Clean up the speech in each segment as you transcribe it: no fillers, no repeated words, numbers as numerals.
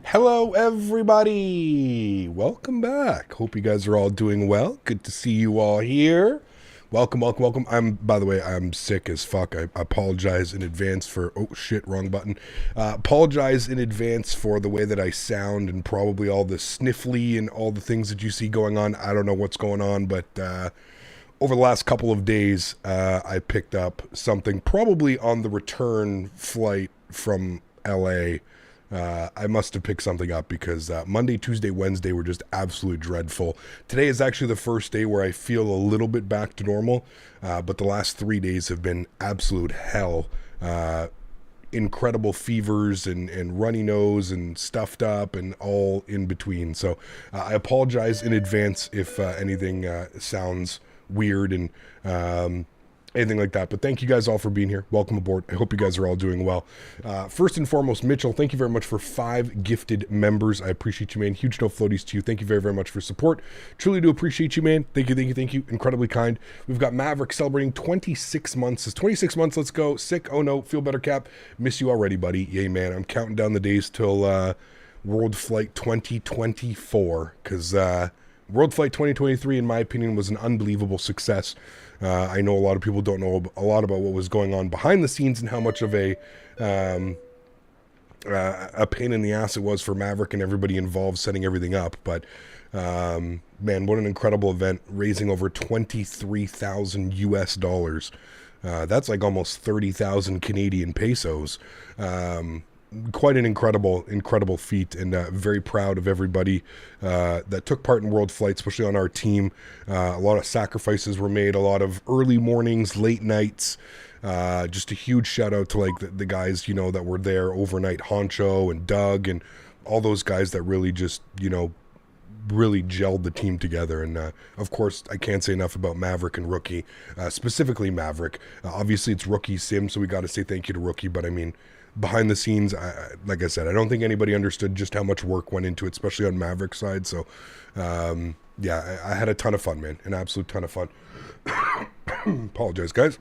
Hello, everybody. Welcome back. Hope you guys are all doing well. Good to see you all here. Welcome, welcome, welcome. By the way, I'm sick as fuck. I apologize in advance for, oh shit, wrong button. Apologize in advance for the way that I sound and probably all the sniffly and all the things that you see going on. I don't know what's going on, but over the last couple of days, I picked up something probably on the return flight from LA. I must have picked something up because Monday, Tuesday, Wednesday were just absolutely dreadful. Today is actually the first day where I feel a little bit back to normal, but the last 3 days have been absolute hell. Incredible fevers and runny nose and stuffed up and all in between. So I apologize in advance if anything sounds weird and anything like that, but thank you guys all for being here. Welcome aboard. I hope you guys are all doing well. First and foremost, Mitchell, thank you very much for 5 gifted members. I appreciate you, man. Huge no floaties to you. Thank you very, very much for support. Truly do appreciate you, man. Thank you, thank you, thank you. Incredibly kind. We've got Maverick celebrating 26 months. It's 26 months. Let's go. Sick. Oh no. Feel better, Cap. Miss you already, buddy. Yay, man. I'm counting down the days till World Flight 2024 because World Flight 2023, in my opinion, was an unbelievable success. I know a lot of people don't know a lot about what was going on behind the scenes and how much of a pain in the ass it was for Maverick and everybody involved setting everything up. But man, what an incredible event, raising over 23,000 US dollars. That's like almost 30,000 Canadian pesos. Quite an incredible feat, and very proud of everybody that took part in World Flight, especially on our team. A lot of sacrifices were made, a lot of early mornings, late nights, Just a huge shout out to like the guys, you know, that were there overnight, Honcho and Doug and all those guys that really just, you know, really gelled the team together. And of course, I can't say enough about Maverick and Rookie, specifically Maverick. Obviously, it's Rookie Sim, so we got to say thank you to Rookie. But I mean, behind the scenes, like I said, I don't think anybody understood just how much work went into it, especially on Maverick's side. So, yeah, I had a ton of fun, man, an absolute ton of fun. Apologize, guys.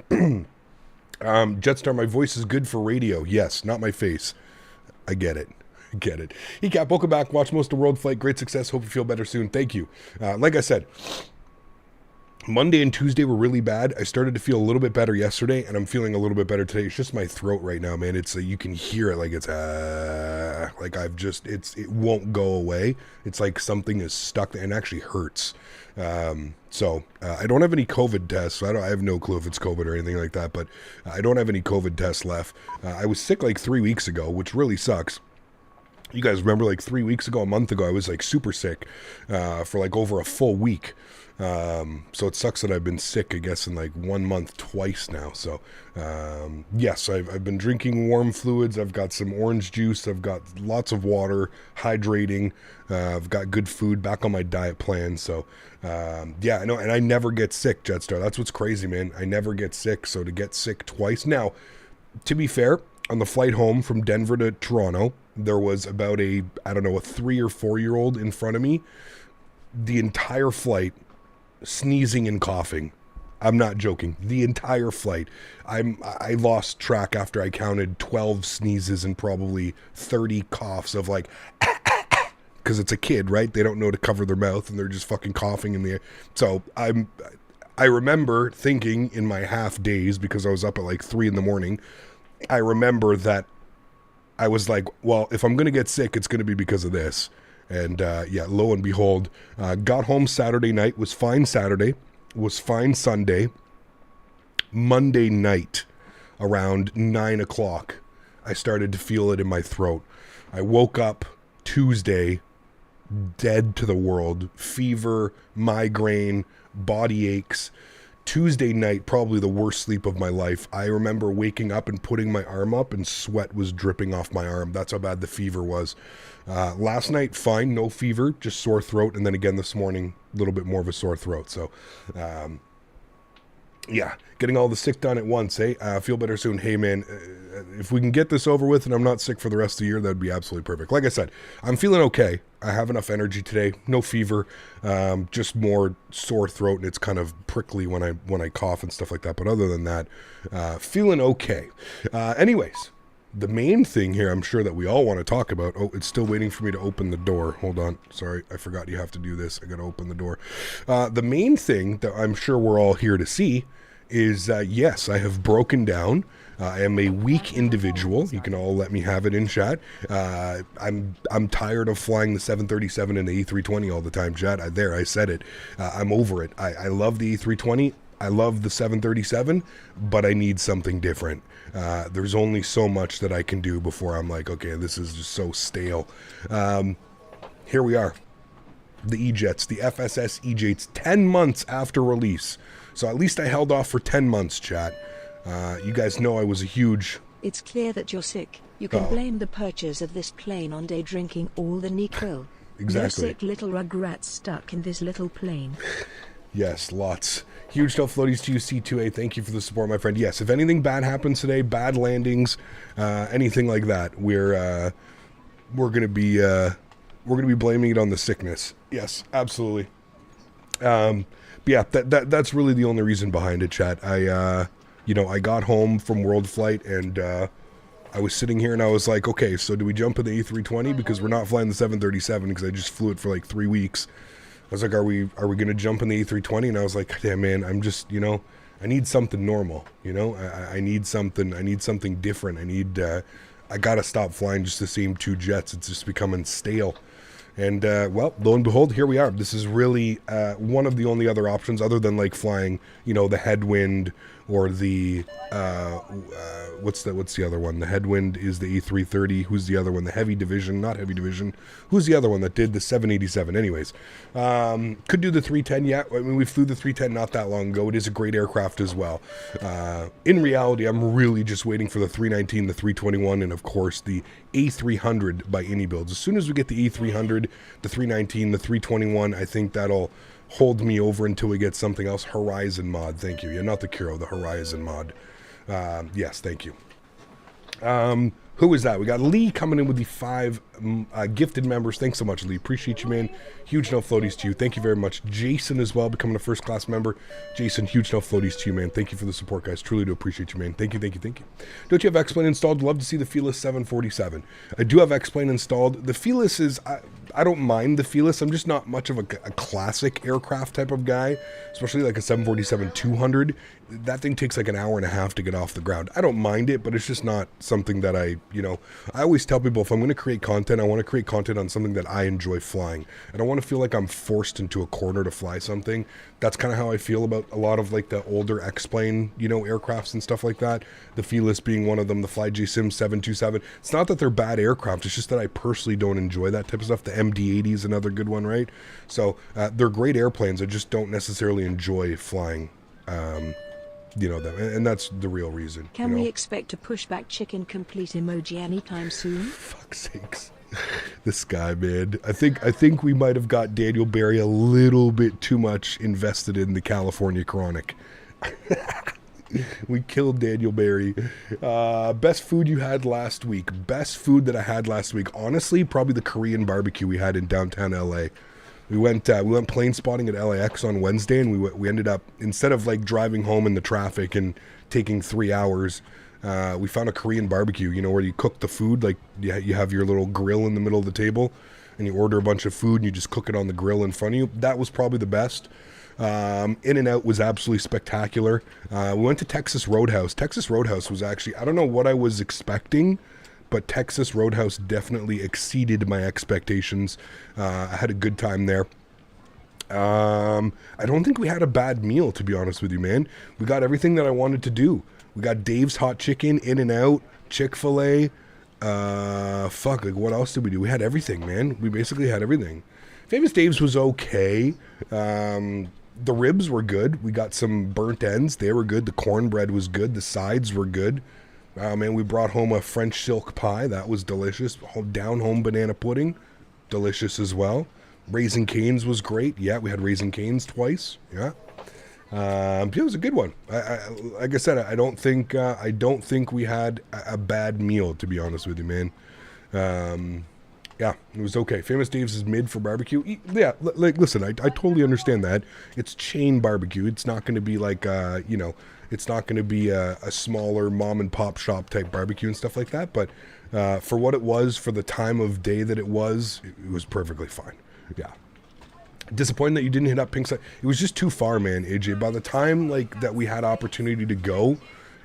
Jetstar, my voice is good for radio. Yes, not my face. I get it. Get it. Ecap, welcome back. Watch most of World Flight. Great success. Hope you feel better soon. Thank you. Like I said, Monday and Tuesday were really bad. I started to feel a little bit better yesterday, and I'm feeling a little bit better today. It's just my throat right now, man. It's you can hear it like it's like I've just it won't go away. It's like something is stuck and actually hurts. So I don't have any COVID tests. So I have no clue if it's COVID or anything like that. But I don't have any COVID tests left. I was sick like 3 weeks ago, which really sucks. You guys remember like 3 weeks ago, a month ago, I was like super sick for like over a full week. So it sucks that I've been sick, I guess, in like 1 month twice now. So yes, I've been drinking warm fluids. I've got some orange juice. I've got lots of water, hydrating. I've got good food, back on my diet plan. So yeah, I know, and I never get sick, Jetstar. That's what's crazy, man. I never get sick. So to get sick twice. Now, to be fair, on the flight home from Denver to Toronto, there was about a 3 or 4 year old in front of me the entire flight, sneezing and coughing. I'm not joking. The entire flight. I lost track after I counted 12 sneezes and probably 30 coughs of like, because it's a kid, right? They don't know to cover their mouth and they're just fucking coughing in the air. So I remember thinking in my half days, because I was up at like 3 a.m, I remember that I was like, well, if I'm going to get sick, it's going to be because of this. And yeah, lo and behold, got home Saturday night, was fine Saturday, was fine Sunday. Monday night, around 9 o'clock, I started to feel it in my throat. I woke up Tuesday, dead to the world, fever, migraine, body aches. Tuesday night, probably the worst sleep of my life. I remember waking up and putting my arm up and sweat was dripping off my arm. That's how bad the fever was. Last night, fine, no fever, just sore throat. And then again this morning, a little bit more of a sore throat. So, yeah, getting all the sick done at once, eh? Feel better soon. Hey, man, if we can get this over with and I'm not sick for the rest of the year, that'd be absolutely perfect. Like I said, I'm feeling okay. I have enough energy today. No fever, just more sore throat, and it's kind of prickly when I cough and stuff like that. But other than that, feeling okay. Anyways, the main thing here, I'm sure that we all want to talk about. Oh, it's still waiting for me to open the door. Hold on. Sorry, I forgot you have to do this. I got to open the door. The main thing that I'm sure we're all here to see is yes, I have broken down. I am a weak individual. You can all let me have it in chat. I'm tired of flying the 737 and the A320 all the time, chat. I said it. I'm over it. I love the A320. I love the 737, but I need something different. There's only so much that I can do before I'm like, okay, this is just so stale. Here we are. The E-Jets, the FSS E-Jets, 10 months after release. So at least I held off for 10 months, chat. You guys know I was a huge... It's clear that you're sick. You can blame the purchase of this plane on day drinking all the NyQuil. Exactly. No sick little rugrats stuck in this little plane. Yes, lots. Huge stuff floaties to you, C2A. Thank you for the support, my friend. Yes, if anything bad happens today, bad landings, anything like that, we're gonna be blaming it on the sickness. Yes, absolutely. But yeah, that's really the only reason behind it, chat. I got home from World Flight and I was sitting here and I was like, okay, so do we jump in the A320 because we're not flying the 737 because I just flew it for like 3 weeks. I was like, are we going to jump in the A320? And I was like, damn, man, I'm just, I need something normal, I need something different. I got to stop flying just the same two jets. It's just becoming stale. And, well, lo and behold, here we are. This is really one of the only other options other than like flying, the headwind or the what's the other one? The headwind is the A330. Who's the other one? The heavy division, not heavy division. Who's the other one that did the 787? Anyways, could do the 310. Yeah, I mean, we flew the 310 not that long ago. It is a great aircraft as well. In reality, I'm really just waiting for the 319, the 321, and of course the A300 by any builds. As soon as we get the A300, the 319, the 321, I think that'll hold me over until we get something else. Horizon mod, thank you. Yeah, not the Kiro, the Horizon mod. Yes, thank you. Who is that? We got Lee coming in with the 5 gifted members. Thanks so much, Lee. Appreciate you, man. Huge no floaties to you. Thank you very much. Jason as well, becoming a first class member. Jason, huge no floaties to you, man. Thank you for the support, guys. Truly do appreciate you, man. Thank you, thank you, thank you. Don't you have X-Plane installed? Love to see the Felis 747. I do have X-Plane installed. The Felis is, I don't mind the Felis. I'm just not much of a classic aircraft type of guy, especially like a 747-200. That thing takes like an hour and a half to get off the ground. I don't mind it, but it's just not something that I always tell people, if I'm going to create content, I want to create content on something that I enjoy flying. I don't want to feel like I'm forced into a corner to fly something. That's kind of how I feel about a lot of like the older X-Plane, aircrafts and stuff like that. The Felis being one of them, the FlightSim 727. It's not that they're bad aircraft. It's just that I personally don't enjoy that type of stuff. The MD-80 is another good one, right? So they're great airplanes. I just don't necessarily enjoy flying them, and that's the real reason. Can we expect a pushback chicken complete emoji anytime soon? Fuck's sakes. This guy, man. I think we might have got Daniel Barry a little bit too much invested in the California Chronic. We killed Daniel Barry. Best food you had last week. Best food that I had last week. Honestly, probably the Korean barbecue we had in downtown LA. We went plane spotting at LAX on Wednesday, and we ended up, instead of like driving home in the traffic and taking 3 hours, we found a Korean barbecue, where you cook the food, like you have your little grill in the middle of the table, and you order a bunch of food and you just cook it on the grill in front of you. That was probably the best. In-N-Out was absolutely spectacular. We went to Texas Roadhouse. Texas Roadhouse was actually, I don't know what I was expecting, but Texas Roadhouse definitely exceeded my expectations. I had a good time there. I don't think we had a bad meal, to be honest with you, man. We got everything that I wanted to do. We got Dave's Hot Chicken, In-N-Out, Chick-fil-A. What else did we do? We had everything, man. We basically had everything. Famous Dave's was okay. The ribs were good. We got some burnt ends. They were good. The cornbread was good. The sides were good. Man, we brought home a French silk pie. That was delicious. Down home banana pudding. Delicious as well. Raisin Canes was great. Yeah, we had Raisin Canes twice. Yeah. It was a good one. Like I said, I don't think we had a bad meal, to be honest with you, man. Yeah, it was okay. Famous Dave's is mid for barbecue. Yeah, listen, I totally understand that. It's chain barbecue. It's not going to be like, it's not going to be a smaller mom and pop shop type barbecue and stuff like that. But for what it was, for the time of day that it was perfectly fine. Yeah. Disappointed that you didn't hit up Pink Side. It was just too far, man, AJ. By the time that we had opportunity to go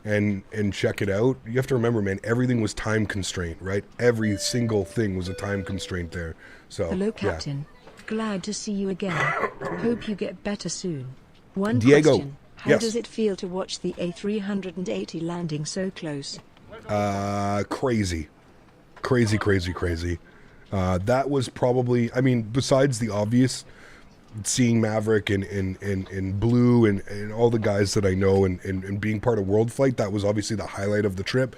and check it out, you have to remember, man, everything was time constrained, right? Every single thing was a time constraint there. So hello, Captain. Yeah. Glad to see you again. Hope you get better soon. One Diego. question. How does it feel to watch the A380 landing so close? Crazy. That was probably, besides the obvious, seeing Maverick and Blue and all the guys that I know and being part of World Flight, that was obviously the highlight of the trip.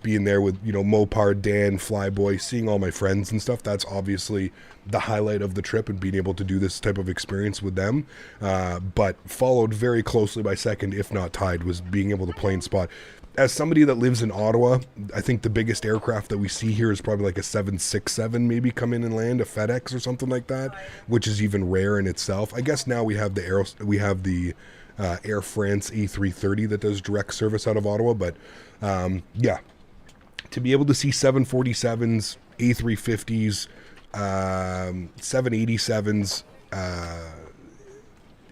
Being there with, Mopar, Dan, Flyboy, seeing all my friends and stuff, that's obviously the highlight of the trip, and being able to do this type of experience with them. But followed very closely by second, if not tied, was being able to plane spot. As somebody that lives in Ottawa, I think the biggest aircraft that we see here is probably like a 767 maybe come in and land, a FedEx or something like that, which is even rare in itself. I guess now we have the Air France A330 that does direct service out of Ottawa, but yeah, to be able to see 747s, A350s, 787s,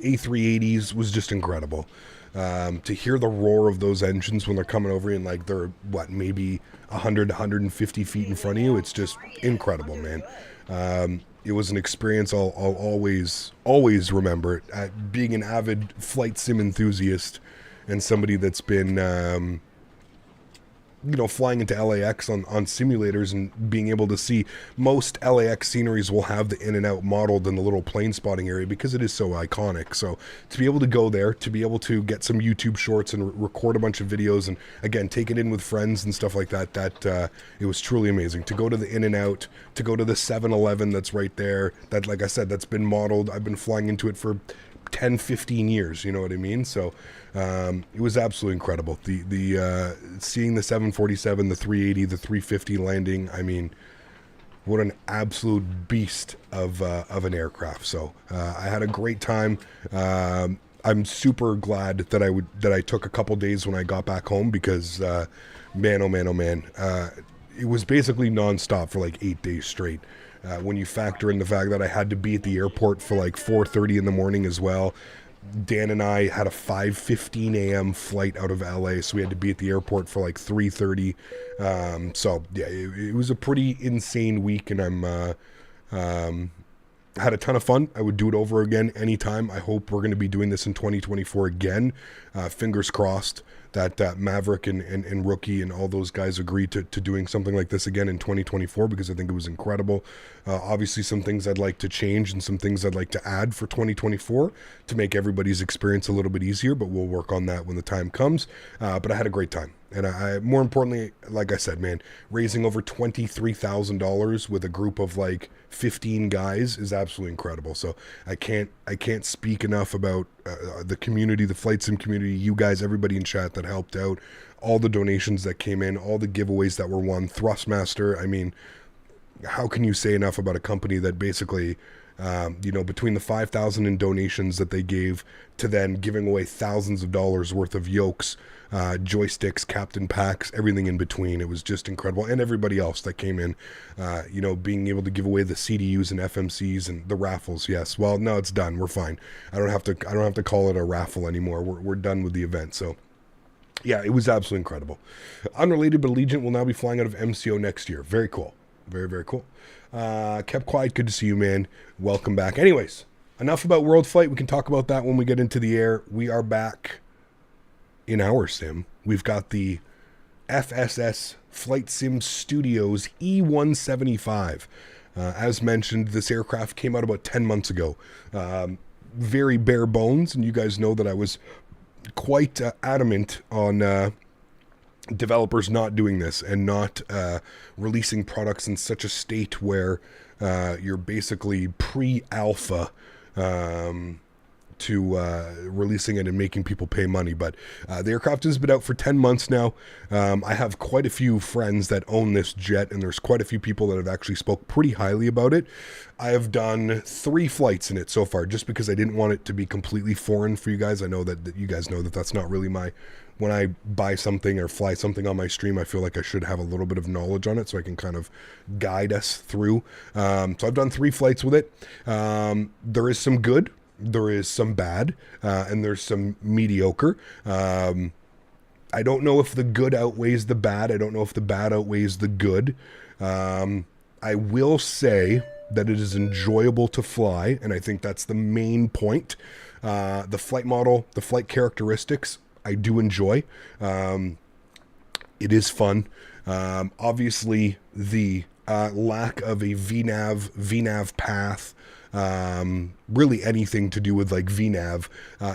A380s was just incredible. To hear the roar of those engines when they're coming over and like they're maybe 100 150 feet in front of you, it's just incredible, man. It was an experience I'll always remember. Being an avid flight sim enthusiast and somebody that's been, flying into LAX on simulators and being able to see most LAX sceneries will have the in and out modeled in the little plane spotting area because it is so iconic. So to be able to go there, to be able to get some YouTube shorts and record a bunch of videos and again, take it in with friends and stuff like that, it was truly amazing. To go to the in and out, to go to the 7-Eleven that's right there, that, like I said, that's been modeled. I've been flying into it for 10, 15 years, you know what I mean? So it was absolutely incredible. The seeing the 747, the 380, the 350 landing, I mean, what an absolute beast of an aircraft. So I had a great time. I'm super glad that I took a couple days when I got back home because man, oh man, oh man, it was basically nonstop for like 8 days straight. When you factor in the fact that I had to be at the airport for like 4:30 in the morning as well. Dan and I had a 5:15 a.m. flight out of LA, so we had to be at the airport for like 3:30. So yeah, it was a pretty insane week, and I'm had a ton of fun. I would do it over again anytime. I hope we're going to be doing this in 2024 again. Fingers crossed that Maverick and Rookie and all those guys agreed to doing something like this again in 2024 because I think it was incredible. Obviously, some things I'd like to change and some things I'd like to add for 2024 to make everybody's experience a little bit easier, but we'll work on that when the time comes. But I had a great time. And I more importantly, like I said, man, raising over $23,000 with a group of like 15 guys is absolutely incredible. So I can't speak enough about the community, the FlightSim community, you guys, everybody in chat that helped out, all the donations that came in, all the giveaways that were won. Thrustmaster, I mean, how can you say enough about a company that basically, between the 5,000 in donations that they gave to then giving away thousands of dollars worth of yokes, joysticks, captain packs, everything in between. It was just incredible. And everybody else that came in, being able to give away the CDUs and FMCs and the raffles. Yes. Well, no, it's done. We're fine. I don't have to call it a raffle anymore. We're done with the event. So yeah, it was absolutely incredible. Unrelated, but Allegiant will now be flying out of MCO next year. Very cool. Very, very cool. Kept quiet. Good to see you, man. Welcome back. Anyways, enough about World Flight. We can talk about that when we get into the air. We are back in our sim. We've got the FSS FlightSim Studios E175. As mentioned, this aircraft came out about 10 months ago. Very bare bones, and you guys know that I was quite adamant on developers not doing this and not releasing products in such a state where you're basically pre-alpha to releasing it and making people pay money. But the aircraft has been out for 10 months now. I have quite a few friends that own this jet, and there's quite a few people that have actually spoke pretty highly about it. I have done 3 flights in it so far just because I didn't want it to be completely foreign for you guys. I know that you guys know that that's not really when I buy something or fly something on my stream, I feel like I should have a little bit of knowledge on it so I can kind of guide us through. So I've done 3 flights with it. There is some good, there is some bad, and there's some mediocre. I don't know if the good outweighs the bad. I don't know if the bad outweighs the good. I will say that it is enjoyable to fly, and I think that's the main point. The flight model, the flight characteristics, I do enjoy. It is fun. Obviously, the lack of a VNAV path, really anything to do with like VNAV,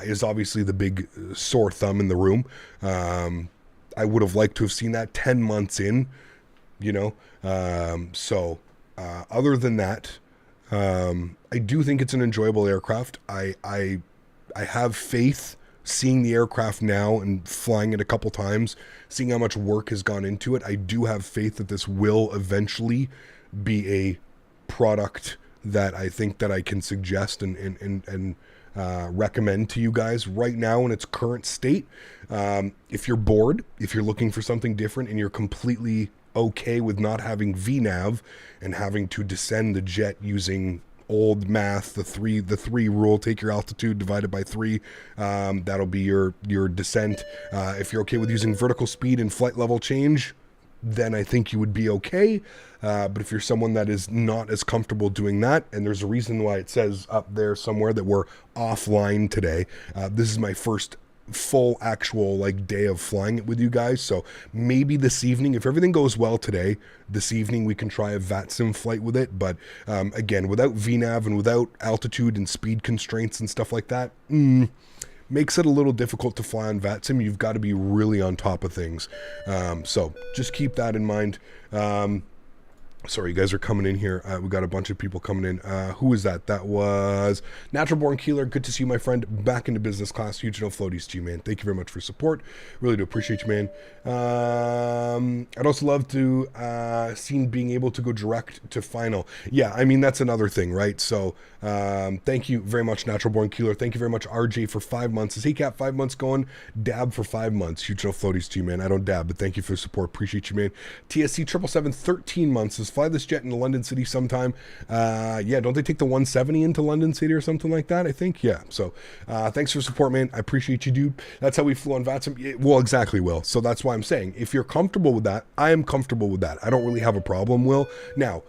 is obviously the big sore thumb in the room. I would have liked to have seen that 10 months in, other than that, I do think it's an enjoyable aircraft. I have faith seeing the aircraft now and flying it a couple times, seeing how much work has gone into it. I do have faith that this will eventually be a product that I think that I can suggest and recommend to you guys. Right now in its current state, if you're bored, if you're looking for something different and you're completely okay with not having VNAV and having to descend the jet using old math, the three rule, take your altitude divided by 3, that'll be your descent. If you're okay with using vertical speed and flight level change, then I think you would be okay. But if you're someone that is not as comfortable doing that, and there's a reason why it says up there somewhere that we're offline today, this is my first full actual like day of flying it with you guys. So maybe this evening, if everything goes well today, this evening we can try a VATSIM flight with it. But again, without VNAV and without altitude and speed constraints and stuff like that, makes it a little difficult to fly on VATSIM. You've got to be really on top of things. So just keep that in mind. Sorry, you guys are coming in here. We got a bunch of people coming in. Who was that? That was Natural Born Keeler. Good to see you, my friend. Back into business class. Huge no floaties to you, man. Thank you very much for support. Really do appreciate you, man. I'd also love to see being able to go direct to final. Yeah, I mean, that's another thing, right? So thank you very much, Natural Born Keeler. Thank you very much, RJ, for 5 months. Is HCAP 5 months going? Dab for 5 months. Huge no floaties to you, man. I don't dab, but thank you for the support. Appreciate you, man. TSC 777, 13 months. Is fly this jet into London City sometime. Yeah, don't they take the 170 into London City or something like that, I think? Yeah, so thanks for support, man. I appreciate you, dude. That's how we flew on VATSIM. Well, exactly, Will. So that's why I'm saying, if you're comfortable with that, I am comfortable with that. I don't really have a problem, Will. Now,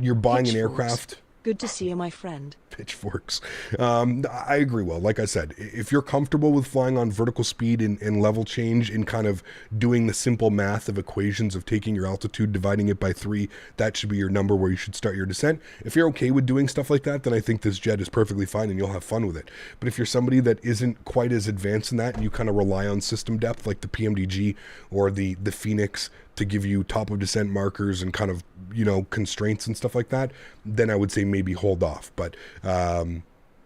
you're buying an aircraft. Good to see you, my friend. Pitchforks. I agree, Will. Like I said, if you're comfortable with flying on vertical speed and level change and kind of doing the simple math of equations of taking your altitude, dividing it by 3, that should be your number where you should start your descent. If you're okay with doing stuff like that, then I think this jet is perfectly fine and you'll have fun with it. But if you're somebody that isn't quite as advanced in that and you kind of rely on system depth like the PMDG or the Phoenix to give you top of descent markers and kind of, you know, constraints and stuff like that, then I would say maybe hold off. But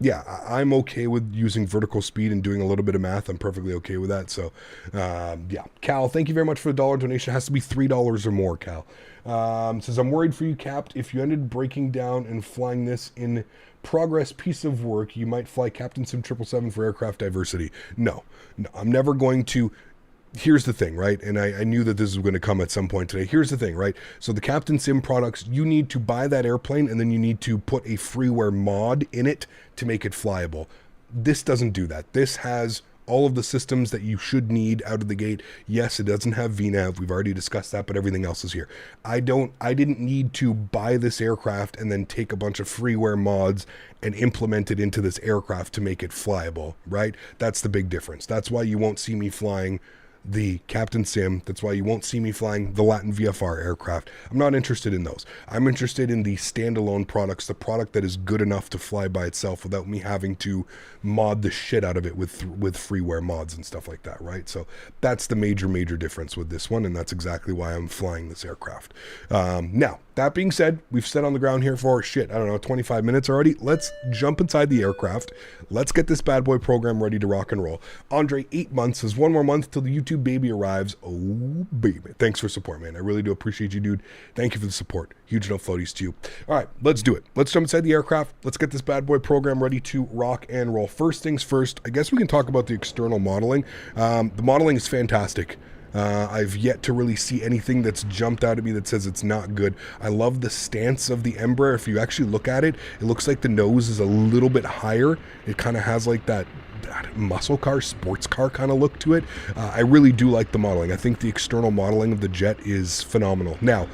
yeah, I'm okay with using vertical speed and doing a little bit of math. I'm perfectly okay with that. So yeah, Cal, thank you very much for the dollar donation. It has to be $3 or more, Cal. Says, I'm worried for you, Capt. If you ended breaking down and flying this in progress piece of work, you might fly Captain Sim 777 for aircraft diversity. No, I'm never going to. Here's the thing, right? And I knew that this was going to come at some point today. Here's the thing, right? So the Captain Sim products, you need to buy that airplane and then you need to put a freeware mod in it to make it flyable. This doesn't do that. This has all of the systems that you should need out of the gate. Yes, it doesn't have VNAV. We've already discussed that, but everything else is here. I didn't need to buy this aircraft and then take a bunch of freeware mods and implement it into this aircraft to make it flyable, right? That's the big difference. That's why you won't see me flying the Captain Sim. That's why you won't see me flying the Latin VFR aircraft. I'm not interested in those. I'm interested in the standalone products, the product that is good enough to fly by itself without me having to mod the shit out of it with freeware mods and stuff like that, right? So that's the major difference with this one, and that's exactly why I'm flying this aircraft. Now, that being said, we've set on the ground here for, 25 minutes already. Let's jump inside the aircraft. Let's get this bad boy program ready to rock and roll. Andre, 8 months, says 1 more month till the YouTube baby arrives. Oh, baby. Thanks for support, man. I really do appreciate you, dude. Thank you for the support. Huge no floaties to you. All right, let's do it. Let's jump inside the aircraft. Let's get this bad boy program ready to rock and roll. First things first, I guess we can talk about the external modeling. The modeling is fantastic. I've yet to really see anything that's jumped out at me that says it's not good. I love the stance of the Embraer. If you actually look at it, it looks like the nose is a little bit higher. It kind of has like that muscle car, sports car kind of look to it. I really do like the modeling. I think the external modeling of the jet is phenomenal. Now,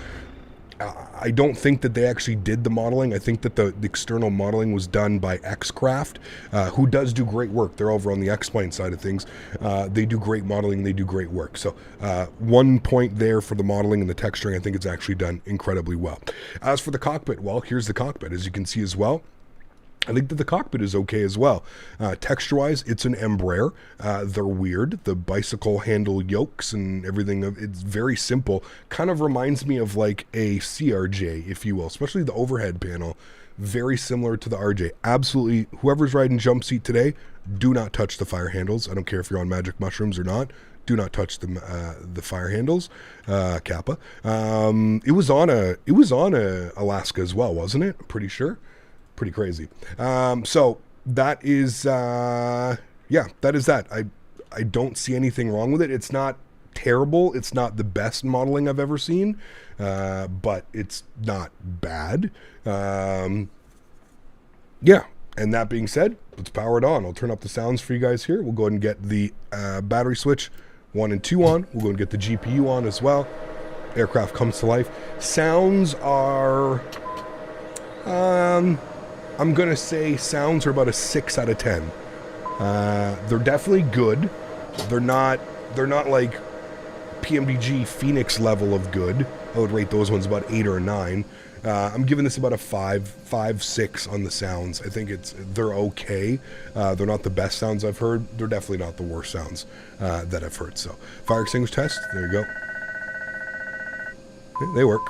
I don't think that they actually did the modeling. I think that the external modeling was done by Xcraft, who does do great work. They're over on the X-Plane side of things. They do great modeling. They do great work. So 1 point there for the modeling and the texturing. I think it's actually done incredibly well. As for the cockpit, well, here's the cockpit. As you can see as well, I think that the cockpit is okay as well. Texture-wise, it's an Embraer. They're weird. The bicycle handle yokes and everything, it's very simple. Kind of reminds me of like a CRJ, if you will, especially the overhead panel. Very similar to the RJ. Absolutely, whoever's riding jump seat today, do not touch the fire handles. I don't care if you're on magic mushrooms or not. Do not touch the fire handles, Kappa. It was on a Alaska as well, wasn't it? I'm pretty sure. Pretty crazy. So that is that is that. I don't see anything wrong with it. It's not terrible. It's not the best modeling I've ever seen, but it's not bad. And that being said, let's power it on. I'll turn up the sounds for you guys here. We'll go ahead and get the battery switch 1 and 2 on. We'll go ahead and get the GPU on as well. Aircraft comes to life. Sounds are I'm going to say sounds are about a 6 out of 10. They're definitely good. They're not like PMDG Phoenix level of good. I would rate those ones about 8 or 9. I'm giving this about a 5, 6 on the sounds. I think they're okay. They're not the best sounds I've heard. They're definitely not the worst sounds that I've heard. So, fire extinguisher test. There you go. Okay, they work.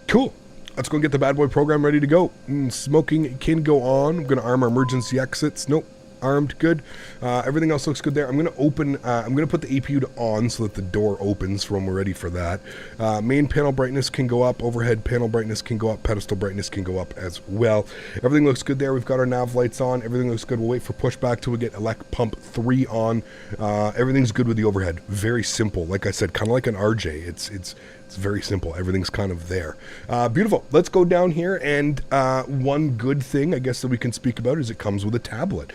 Cool. Let's go get the bad boy program ready to go. Smoking can go on. I'm going to arm our emergency exits. Nope. Armed, good. Everything else looks good there. I'm going to put the APU to on so that the door opens when we're ready for that. Main panel brightness can go up. Overhead panel brightness can go up. Pedestal brightness can go up as well. Everything looks good there. We've got our nav lights on. Everything looks good. We'll wait for pushback till we get elect pump 3 on. Everything's good with the overhead. Very simple. Like I said, kind of like an RJ. It's very simple. Everything's kind of there. Beautiful. Let's go down here, and one good thing I guess that we can speak about is it comes with a tablet.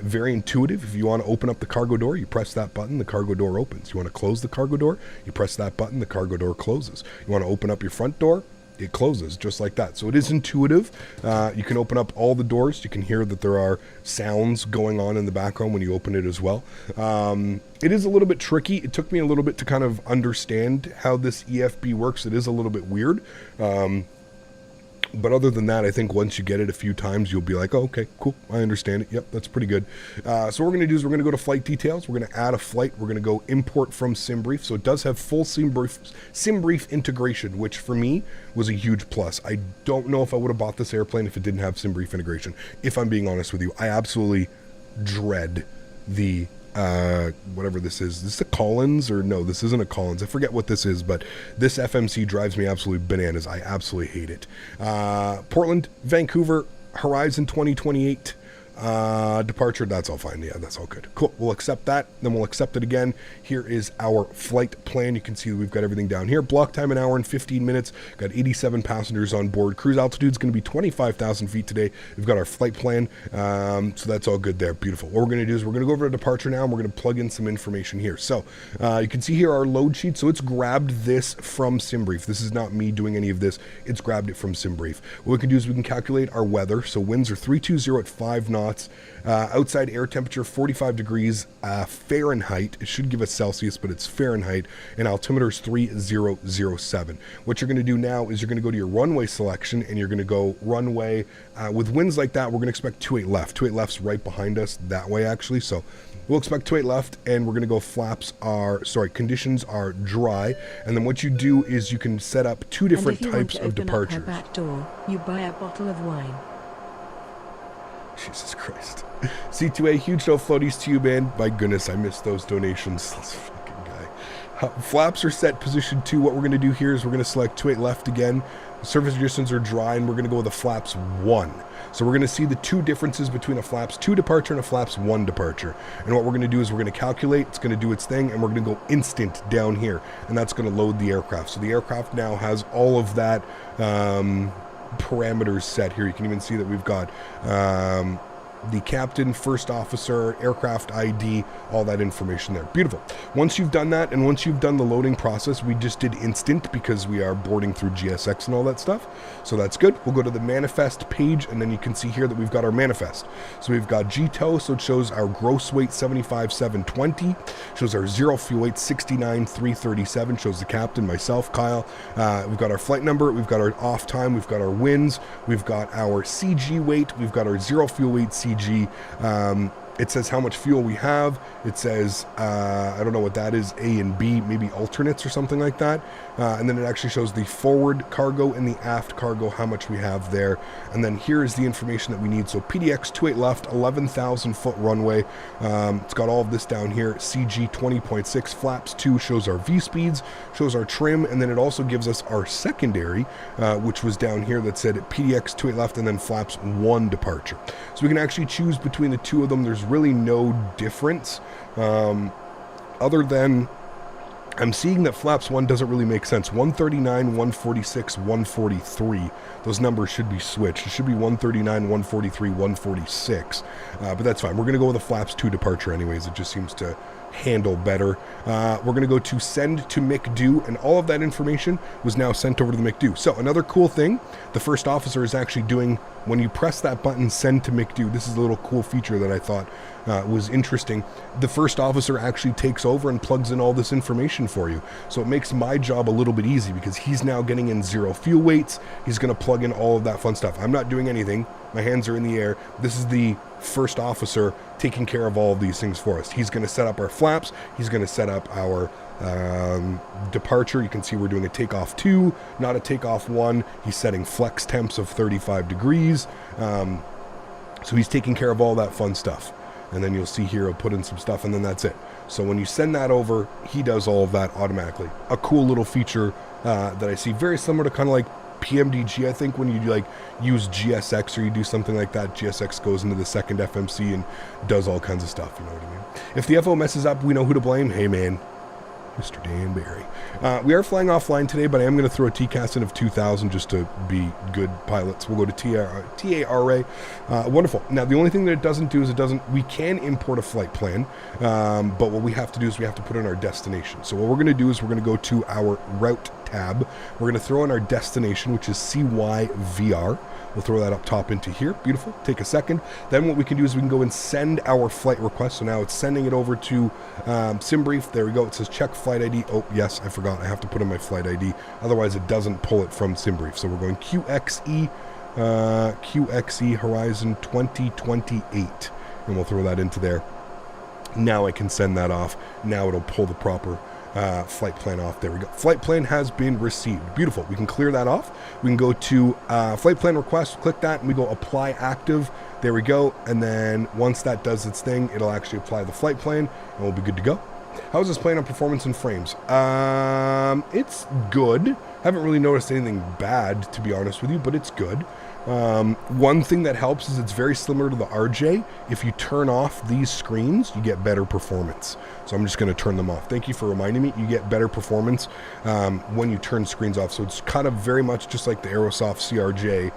Very intuitive. If you want to open up the cargo door, you press that button, the cargo door opens. You want to close the cargo door, you press that button, the cargo door closes. You want to open up your front door, it closes just like that. So it is intuitive. You can open up all the doors. You can hear that there are sounds going on in the background when you open it as well. It is a little bit tricky. It took me a little bit to kind of understand how this EFB works. It is a little bit weird. But other than that, I think once you get it a few times, you'll be like, oh, okay, cool, I understand it. Yep, that's pretty good. So what we're going to do is we're going to go to flight details. We're going to add a flight. We're going to go import from SimBrief. So it does have full SimBrief integration, which for me was a huge plus. I don't know if I would have bought this airplane if it didn't have SimBrief integration. If I'm being honest with you, I absolutely dread the whatever this is. This is a Collins, or no, this isn't a Collins. I forget what this is, but this FMC drives me absolutely bananas. I absolutely hate it. Portland, Vancouver, Horizon 2028. Departure, that's all fine. Yeah, that's all good. Cool. We'll accept that. Then we'll accept it again. Here is our flight plan. You can see we've got everything down here. Block time an hour and 15 minutes. Got 87 passengers on board. Cruise altitude is going to be 25,000 feet today. We've got our flight plan. So that's all good there. Beautiful. What we're going to do is we're going to go over to departure now, and we're going to plug in some information here. So you can see here our load sheet. So it's grabbed this from SimBrief. This is not me doing any of this. It's grabbed it from SimBrief. What we can do is we can calculate our weather. So winds are 320 at 5 knots. Outside air temperature 45 degrees Fahrenheit. It should give us Celsius, but it's Fahrenheit, and altimeter is 3007. What you're going to do now is you're going to go to your runway selection, and you're going to go runway with winds like that. We're going to expect 28 left. 28 left's right behind us that way, actually. So we'll expect 28 left, and we're going to go conditions are dry. And then what you do is you can set up 2 different types of departures. Up her back door, you buy a bottle of wine. Jesus Christ. C2A, huge no floaties to you, man. My goodness, I missed those donations. This fucking guy. Flaps are set position 2. What we're going to do here is we're going to select 28 left again. The surface conditions are dry, and we're going to go with a flaps 1. So we're going to see the 2 differences between a flaps 2 departure and a flaps 1 departure. And what we're going to do is we're going to calculate, it's going to do its thing, and we're going to go instant down here. And that's going to load the aircraft. So the aircraft now has all of that parameters set here. You can even see that we've got the captain, first officer, aircraft ID, all that information there. Beautiful. Once you've done that, and once you've done the loading process, we just did instant because we are boarding through GSX and all that stuff. So that's good. We'll go to the manifest page, and then you can see here that we've got our manifest. So we've got GTOW, so it shows our gross weight 75,720, shows our zero fuel weight 69,337, shows the captain, myself, Kyle. We've got our flight number, we've got our off time, we've got our winds, we've got our CG weight, we've got our zero fuel weight CG. It says how much fuel we have. It says, I don't know what that is, A and B, maybe alternates or something like that. And then it actually shows the forward cargo and the aft cargo, how much we have there. And then here is the information that we need. So PDX 28 left, 11,000 foot runway. It's got all of this down here. CG 20.6, flaps 2 shows our V speeds, shows our trim, and then it also gives us our secondary, which was down here that said PDX 28 left and then flaps 1 departure. So we can actually choose between the 2 of them. There's really no difference other than I'm seeing that flaps 1 doesn't really make sense. 139, 146, 143. Those numbers should be switched. It should be 139, 143, 146. But that's fine. We're going to go with a flaps 2 departure anyways. It just seems to handle better. We're going to go to send to McDo, and all of that information was now sent over to the McDo. So another cool thing, the first officer is actually doing, when you press that button, send to McDo, this is a little cool feature that I thought was interesting. The first officer actually takes over and plugs in all this information for you. So it makes my job a little bit easy because he's now getting in 0 fuel weights. He's going to plug in all of that fun stuff. I'm not doing anything. My hands are in the air. This is the first officer taking care of all of these things for us. He's going to set up our flaps. He's going to set up our departure. You can see we're doing a takeoff 2, not a takeoff 1. He's setting flex temps of 35 degrees. So he's taking care of all that fun stuff. And then you'll see here, he'll put in some stuff, and then that's it. So when you send that over, he does all of that automatically. A cool little feature that I see, very similar to kind of like PMDG, I think, when you like use GSX or you do something like that. GSX goes into the second FMC and does all kinds of stuff, you know what I mean? If the FO messes up, we know who to blame. Hey man, Mr. Dan Barry. We are flying offline today, but I am going to throw a TCAS in of 2,000 just to be good pilots. We'll go to TARA. Wonderful. Now, the only thing that it doesn't do is we can import a flight plan, but what we have to do is we have to put in our destination. So what we're going to do is we're going to go to our route tab. We're going to throw in our destination, which is CYVR. We'll throw that up top into here. Beautiful. Take a second. Then what we can do is we can go and send our flight request. So now it's sending it over to SimBrief. There we go. It says check flight ID. Oh, yes, I forgot. I have to put in my flight ID. Otherwise, it doesn't pull it from SimBrief. So we're going QXE Horizon 2028. And we'll throw that into there. Now I can send that off. Now it'll pull the proper flight plan off. There we go. Flight plan has been received. Beautiful. We can clear that off. We can go to flight plan request, click that, and we go apply active. There we go. And then once that does its thing, it'll actually apply the flight plan and we'll be good to go. How's this plane on performance and frames? It's good. Haven't really noticed anything bad, to be honest with you, but it's good. One thing that helps is it's very similar to the RJ. If you turn off these screens, you get better performance. So I'm just going to turn them off. Thank you for reminding me. You get better performance when you turn screens off. So it's kind of very much just like the Aerosoft CRJ.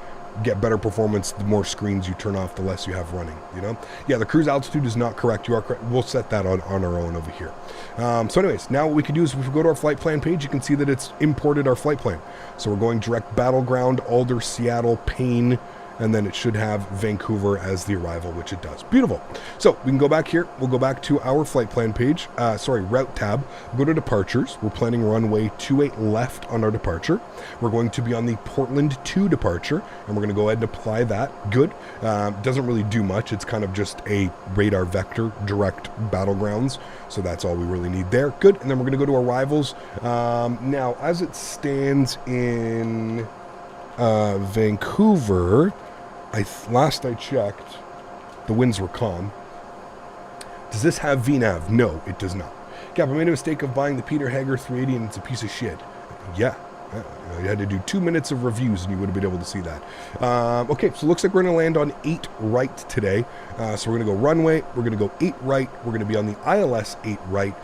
Get better performance the more screens you turn off, the less you have running, you know? Yeah, the cruise altitude is not correct. You are correct. We'll set that on our own over here. So anyways, now what we can do is if we go to our flight plan page, you can see that it's imported our flight plan. So we're going direct Battleground, Alder, Seattle, Payne, and then it should have Vancouver as the arrival, which it does. Beautiful. So we can go back here. We'll go back to our flight plan page. Route tab. Go to departures. We're planning runway 28 left on our departure. We're going to be on the Portland 2 departure, and we're going to go ahead and apply that. Good. Doesn't really do much. It's kind of just a radar vector, direct battlegrounds. So that's all we really need there. Good. And then we're going to go to arrivals. Now, as it stands in Vancouver, last I checked, the winds were calm. Does this have VNAV? No, it does not. Cap, I made a mistake of buying the Peter Hager 380 and it's a piece of shit. Yeah. You had to do 2 minutes of reviews and you would have been able to see that. Okay, so it looks like we're going to land on 8 right today. So we're going to go runway. We're going to go 8 right. We're going to be on the ILS 8 right.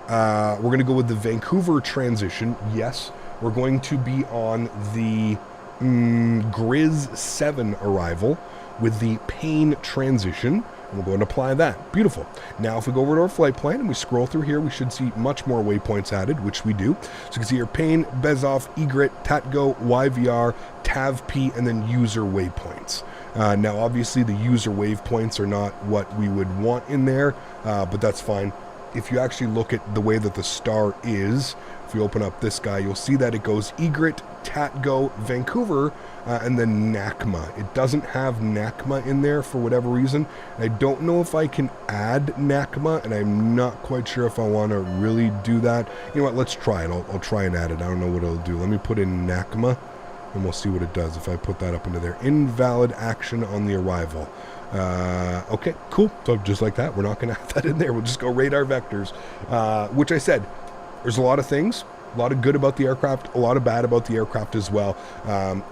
We're going to go with the Vancouver transition. Yes. We're going to be on the Grizz 7 arrival with the Payne transition. We'll go and apply that. Beautiful. Now, if we go over to our flight plan and we scroll through here, we should see much more waypoints added, which we do. So you can see here, Payne, Bezov, Egret, TATGO, YVR, TAVP, and then user waypoints. Now, obviously, the user waypoints are not what we would want in there, but that's fine. If you actually look at the way that the star is, if you open up this guy, you'll see that it goes Egret, TATGO, Vancouver, and then NACMA. It doesn't have NACMA in there for whatever reason. I don't know if I can add NACMA, and I'm not quite sure if I want to really do that. You know what? Let's try it. I'll try and add it. I don't know what it'll do. Let me put in NACMA, and we'll see what it does if I put that up into there. Invalid action on the arrival. Okay, cool. So just like that, we're not going to have that in there. We'll just go radar vectors, which I said, there's a lot of things. A lot of good about the aircraft, a lot of bad about the aircraft as well.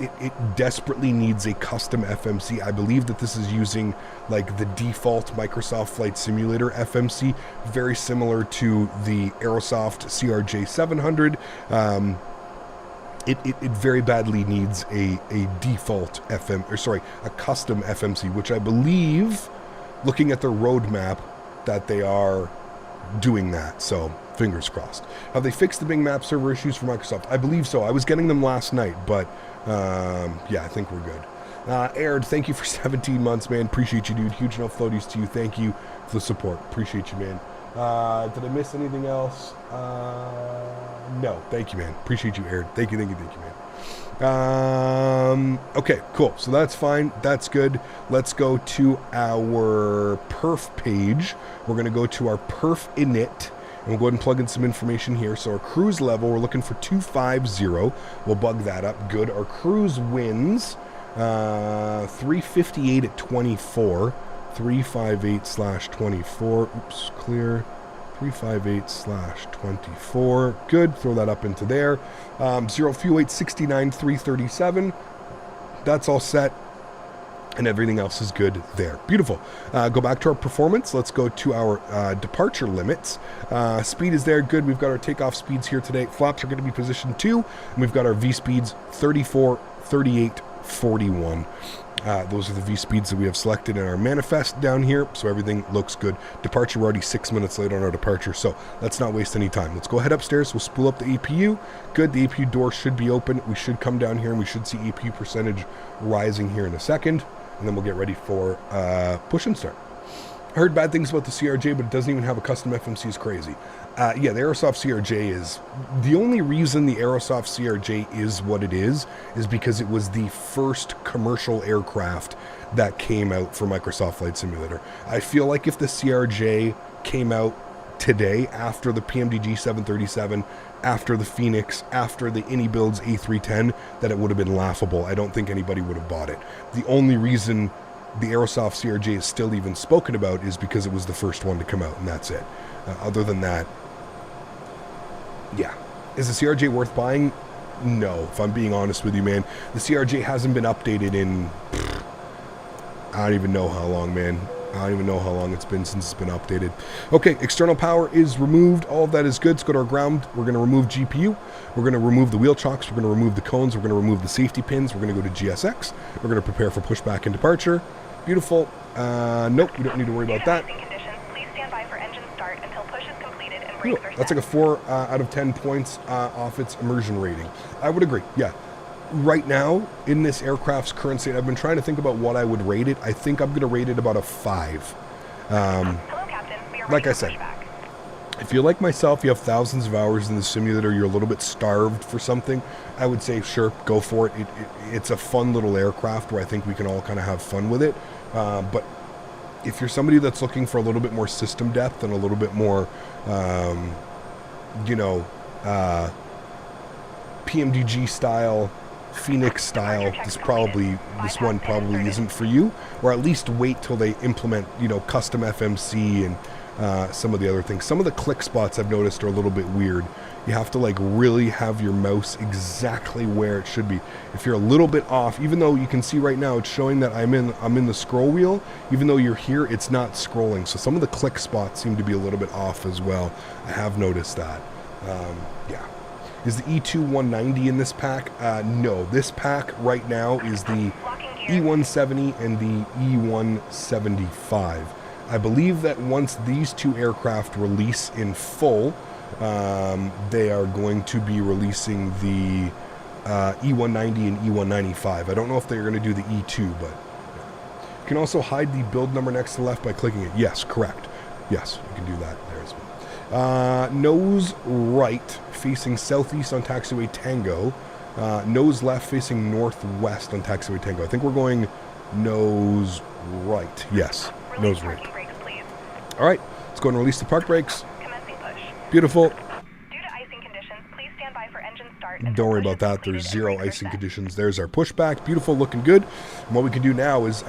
It desperately needs a custom FMC. I believe that this is using like the default Microsoft Flight Simulator FMC, very similar to the Aerosoft CRJ 700. It very badly needs a default a custom FMC, which I believe, looking at their roadmap, that they are doing that. So fingers crossed. Have they fixed the Bing Map server issues for Microsoft? I believe so. I was getting them last night, but yeah, I think we're good. Erin, thank you for 17 months, man. Appreciate you, dude. Huge enough floaties to you. Thank you for the support. Appreciate you, man. Did I miss anything else? No. Thank you, man. Appreciate you, Erin. Thank you, man. Okay, cool. So that's fine. That's good. Let's go to our perf page. We're going to go to our perf init. And we'll go ahead and plug in some information here. So our cruise level, we're looking for 250. We'll bug that up. Good. Our cruise wins 358 at 24. 358/24. Oops, clear. 358/24. Good. Throw that up into there. 0 fuel weight 69,337. That's all set. And everything else is good there. Beautiful. Go back to our performance. Let's go to our departure limits. Speed is there. Good. We've got our takeoff speeds here today. Flaps are going to be position 2. And we've got our V speeds 34, 38, 41. Those are the V speeds that we have selected in our manifest down here. So everything looks good. Departure, we're already 6 minutes late on our departure. So let's not waste any time. Let's go ahead upstairs. We'll spool up the APU. Good. The APU door should be open. We should come down here and we should see APU percentage rising here in a second. And then we'll get ready for push and start. I heard bad things about the CRJ, but it doesn't even have a custom FMC. Is crazy. Yeah, the Aerosoft CRJ is... The only reason the Aerosoft CRJ is what it is because it was the first commercial aircraft that came out for Microsoft Flight Simulator. I feel like if the CRJ came out today after the PMDG 737, after the Phoenix, after the AnyBuilds A310, that it would have been laughable. I don't think anybody would have bought it. The only reason the Aerosoft CRJ is still even spoken about is because it was the first one to come out, and that's it. Other than that, yeah. Is the CRJ worth buying? No, if I'm being honest with you, man. The CRJ hasn't been updated in... I don't even know how long, man. I don't even know how long it's been since it's been updated. Okay, external power is removed. All of that is good. Let's go to our ground. We're going to remove GPU. We're going to remove the wheel chocks. We're going to remove the cones. We're going to remove the safety pins. We're going to go to GSX. We're going to prepare for pushback and departure. Beautiful. Nope, we don't need to worry about that. Cool. That's like a 4 out of 10 points off its immersion rating. I would agree, yeah. Right now, in this aircraft's current state, I've been trying to think about what I would rate it. I think I'm going to rate it about a 5. Hello, Captain. We are like I said, if you're like myself, you have thousands of hours in the simulator, you're a little bit starved for something, I would say, sure, go for it. It's a fun little aircraft where I think we can all kind of have fun with it. But if you're somebody that's looking for a little bit more system depth and a little bit more, PMDG style, Phoenix style, this one probably isn't for you, or at least wait till they implement, custom FMC and some of the other things. Some of the click spots I've noticed are a little bit weird. You have to really have your mouse exactly where it should be. If you're a little bit off, even though you can see right now it's showing that I'm in the scroll wheel, even though you're here, it's not scrolling. So some of the click spots seem to be a little bit off as well. I have noticed that. Yeah. Is the E2-190 in this pack? No. This pack right now is the E170 and the E175. I believe that once these two aircraft release in full, they are going to be releasing the E190 and E195. I don't know if they're going to do the E2, but you can also hide the build number next to the left by clicking it. Yes, correct. Yes, you can do that there as well. Nose right facing southeast on taxiway Tango. Nose left facing northwest on taxiway Tango. I think we're going nose right. Yes, nose right. All right, let's go and release the park brakes. Beautiful. Due to icing conditions, please stand by for engine start. Don't worry about that. There's zero icing conditions. There's our pushback. Beautiful, looking good. And what we can do now is,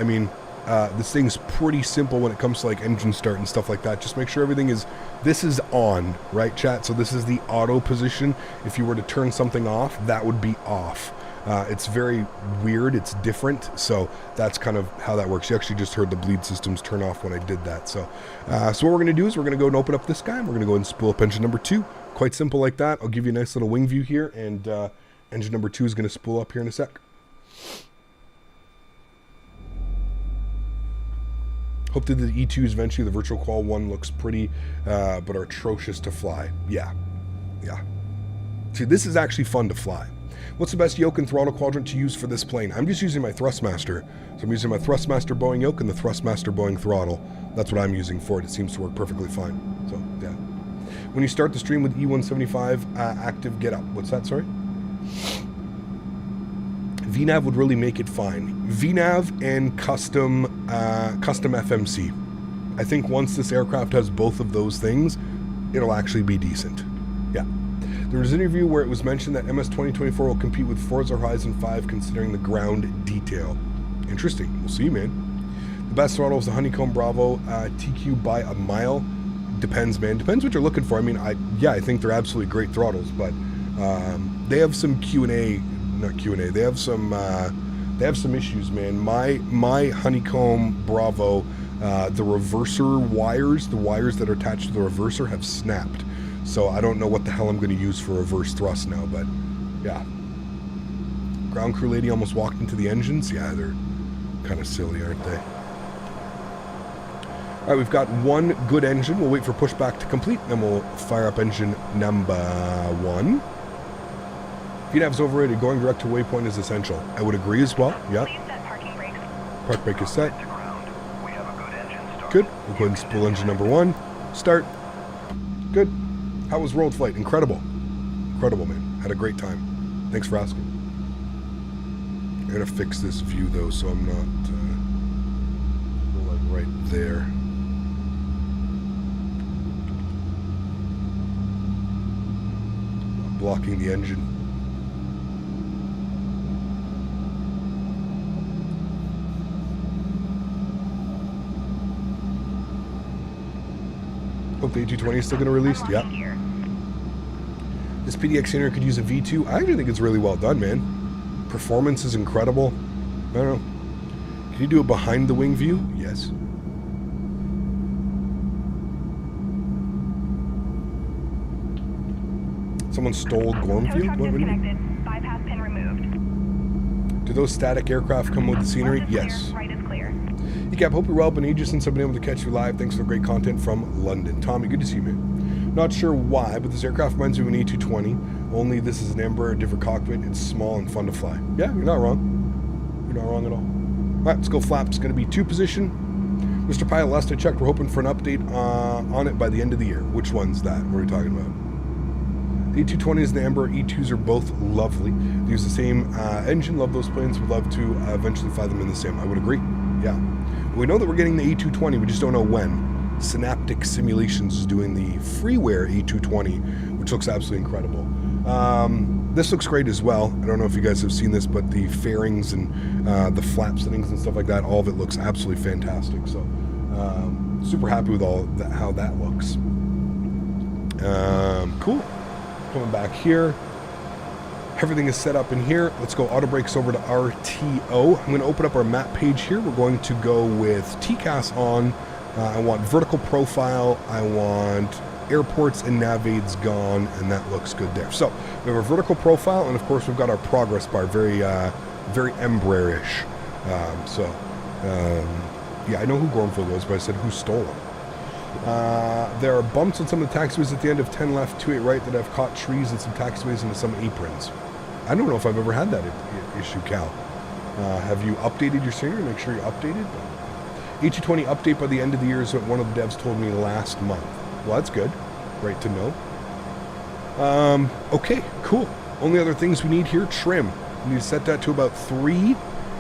this thing's pretty simple when it comes to engine start and stuff like that. Just make sure everything is, this is on, right, chat? So this is the auto position. If you were to turn something off, that would be off. It's very weird. It's different. So that's kind of how that works. You actually just heard the bleed systems turn off when I did that. So what we're going to do is we're going to go and open up this guy. And we're going to go and spool up engine number 2. Quite simple like that. I'll give you a nice little wing view here. And engine number 2 is going to spool up here in a sec. Hope to do the E2s eventually. The virtual qual one looks pretty, but are atrocious to fly. Yeah. See, this is actually fun to fly. What's the best yoke and throttle quadrant to use for this plane? I'm just using my Thrustmaster. So I'm using my Thrustmaster Boeing yoke and the Thrustmaster Boeing throttle. That's what I'm using for it. It seems to work perfectly fine. So, yeah. When you start the stream with E175 active, get up. What's that, sorry? VNAV would really make it fine. VNAV and custom FMC. I think once this aircraft has both of those things, it'll actually be decent. Yeah. There was an interview where it was mentioned that MS 2024 will compete with Forza Horizon 5 considering the ground detail. Interesting. We'll see, man. The best throttle is the Honeycomb Bravo TQ by a mile. Depends, man. Depends what you're looking for. I mean, I think they're absolutely great throttles, but they have some Q&A. Not Q&A. They have some issues, man. My Honeycomb Bravo, the reverser wires, the wires that are attached to the reverser have snapped. So I don't know what the hell I'm going to use for reverse thrust now, but yeah. Ground crew lady almost walked into the engines. Yeah, they're kind of silly, aren't they? All right, we've got one good engine. We'll wait for pushback to complete, then we'll fire up engine number 1. VNAV's overrated. Going direct to waypoint is essential. I would agree as well. Yeah. Please set parking brakes. Park brake is set. Good. We'll go ahead and spool engine number 1. Start. Good. How was World Flight? Incredible. Incredible, man. Had a great time. Thanks for asking. I'm going to fix this view, though, so I'm not like right there. Blocking the engine. Hope the A220 is still going to release. Yeah. This PDX Inner could use a V2. I actually think it's really well done, man. Performance is incredible. I don't know. Can you do a behind the wing view? Yes. Someone stole Gormfield? What do you mean? Bypass pin removed. Do those static aircraft come with the scenery? Yes. Right is clear. Cap, hope you're well. Been ages since I've been able to catch you live. Thanks for the great content from London. Tommy, good to see you, man. Not sure why, but this aircraft reminds me of an A220. Only this is an Embraer, different cockpit. It's small and fun to fly. Yeah, you're not wrong. You're not wrong at all. All right, let's go flaps. Going to be 2 position. Mr. Pilot, last I checked, we're hoping for an update on it by the end of the year. Which one's that? What are we talking about? The A220s and the Embraer E2s are both lovely. They use the same engine. Love those planes. Would love to eventually fly them in the same. I would agree. Yeah. We know that we're getting the A220, we just don't know when. Synaptic Simulations is doing the freeware A220, which looks absolutely incredible. This looks great as well. I don't know if you guys have seen this, but the fairings and the flap settings and stuff like that, all of it looks absolutely fantastic. So, super happy with all that, how that looks. Cool. Coming back here. Everything is set up in here. Let's go auto brakes over to RTO. I'm going to open up our map page here. We're going to go with TCAS on. I want vertical profile. I want airports and nav aids gone, and that looks good there. So we have a vertical profile, and of course we've got our progress bar, very Embraer-ish. Yeah, I know who Gormfield was, but I said who stole him. There are bumps on some of the taxiways at the end of 10 left, 28 right that have caught trees and some taxiways into some aprons. I don't know if I've ever had that issue, Cal. Have you updated your scenery? Make sure you're updated. A220 update by the end of the year is what one of the devs told me last month. Well, that's good. Great to know. Okay, cool. Only other things we need here, trim. We need to set that to about 3.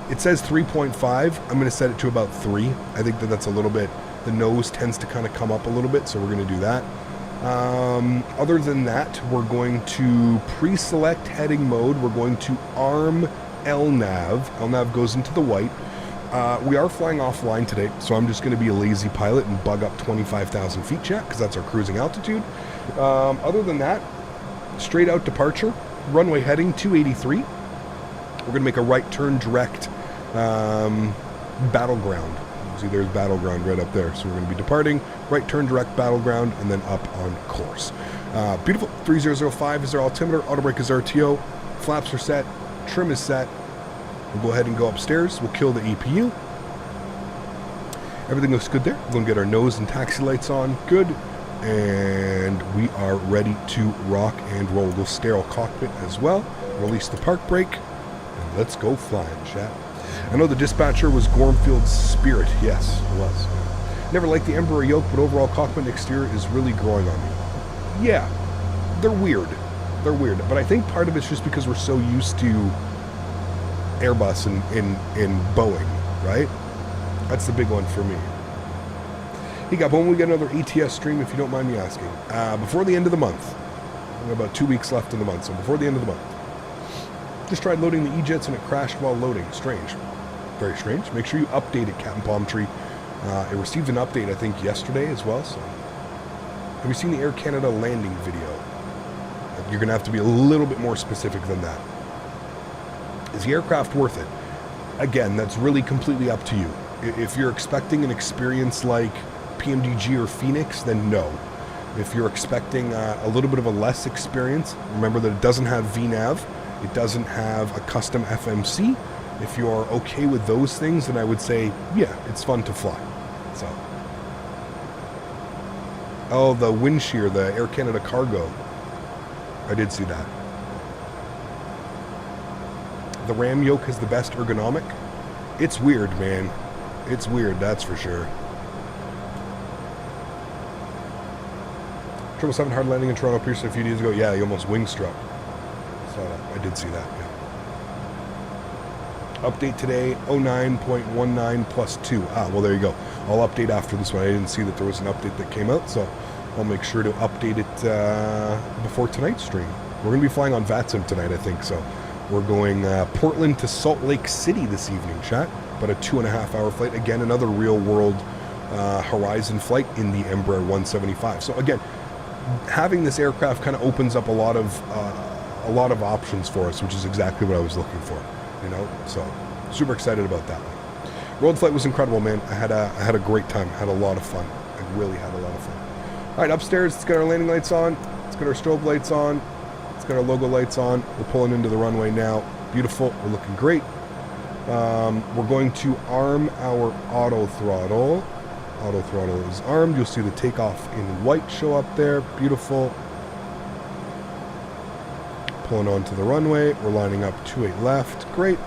It says 3.5. I'm going to set it to about 3. I think that's a little bit... The nose tends to kind of come up a little bit, so we're going to do that. Other than that, we're going to pre-select heading mode. We're going to arm LNAV. LNAV goes into the white. We are flying offline today, so I'm just going to be a lazy pilot and bug up 25,000 feet, chat, because that's our cruising altitude. Other than that, straight out departure, runway heading 283. We're going to make a right turn direct battleground. See, there's battleground right up there. So we're going to be departing, right turn direct battleground, and then up on course. Beautiful. 3005 is our altimeter. Auto brake is RTO. Flaps are set. Trim is set. We'll go ahead and go upstairs. We'll kill the EPU. Everything looks good there. We're going to get our nose and taxi lights on. Good. And we are ready to rock and roll. We'll sterile cockpit as well. Release the park brake. And let's go flying, chat. I know the dispatcher was Gormfield's spirit. Yes, it was. Never liked the Embraer yoke, but overall cockpit and exterior is really growing on me. Yeah, they're weird. They're weird. But I think part of it's just because we're so used to Airbus and Boeing, right? That's the big one for me. Hey, got when we get another ATS stream, if you don't mind me asking. Before the end of the month. We have about 2 weeks left in the month, so before the end of the month. Just tried loading the E-Jets and it crashed while loading. Strange. Very strange. Make sure you update it, Captain Palm Tree. It received an update, I think, yesterday as well. So, have you seen the Air Canada landing video? You're going to have to be a little bit more specific than that. Is the aircraft worth it? Again, that's really completely up to you. If you're expecting an experience like PMDG or Phoenix, then no. If you're expecting a little bit of a less experience, remember that it doesn't have VNAV. It doesn't have a custom FMC. If you're okay with those things, then I would say, yeah, it's fun to fly. So, oh, the wind shear, the Air Canada cargo. I did see that. The Ram yoke has the best ergonomic. It's weird, man. It's weird, that's for sure. 777 hard landing in Toronto Pearson a few days ago. Yeah, he almost wing struck. Saw that. I did see that, yeah. Update today, 09.19 plus 2. Ah, well, there you go. I'll update after this one. I didn't see that there was an update that came out, so I'll make sure to update it before tonight's stream. We're going to be flying on VATSIM tonight, I think, so we're going Portland to Salt Lake City this evening, chat. But a 2.5-hour flight. Again, another real-world Horizon flight in the Embraer 175. So again, having this aircraft kind of opens up a lot of options for us, which is exactly what I was looking for. You know, so super excited about that one. Road flight was incredible, man. I had a great time. I had a lot of fun. I really had a lot of fun. All right, upstairs, let's get our landing lights on. Let's get our strobe lights on. Let's get our logo lights on. We're pulling into the runway now. Beautiful. We're looking great. We're going to arm our auto throttle. Auto throttle is armed. You'll see the takeoff in white show up there. Beautiful. Pulling onto the runway. We're lining up 28 left. Great.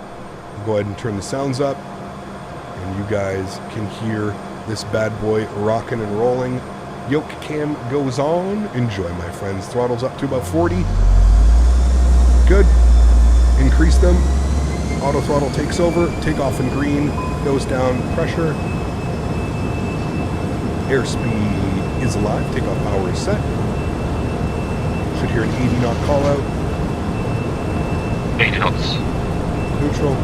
We'll go ahead and turn the sounds up. And you guys can hear this bad boy rocking and rolling. Yoke cam goes on. Enjoy, my friends. Throttle's up to about 40. Good. Increase them. Auto throttle takes over. Takeoff in green. Goes down. Pressure. Airspeed is alive. Takeoff power is set. Should hear an 80 knot call out. 80 knots. Neutral.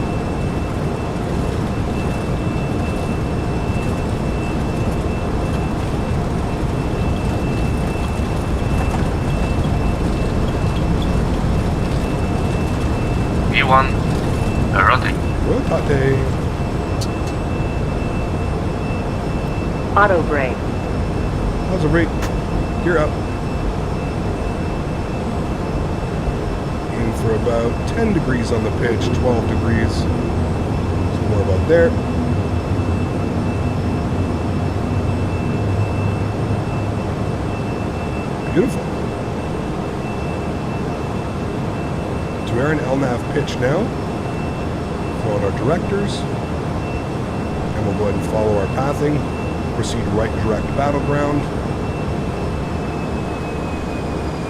E1. Rotate. Rotate. Auto brake. How's the brake? Gear up. For about 10 degrees on the pitch, 12 degrees. Some more about there. Beautiful. To Erin, LNAV pitch now. Throw on our directors. And we'll go ahead and follow our pathing. Proceed right direct battleground.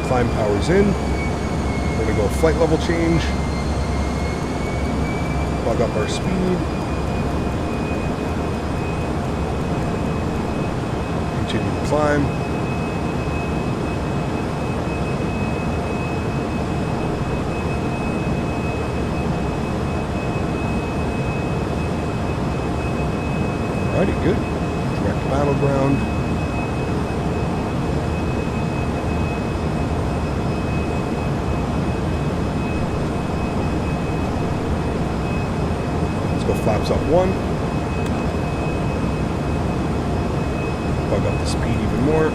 Climb powers in. We're going to go flight level change, plug up our speed, continue to climb, alrighty, good, direct battleground. Flaps up 1. Plug up the speed even more.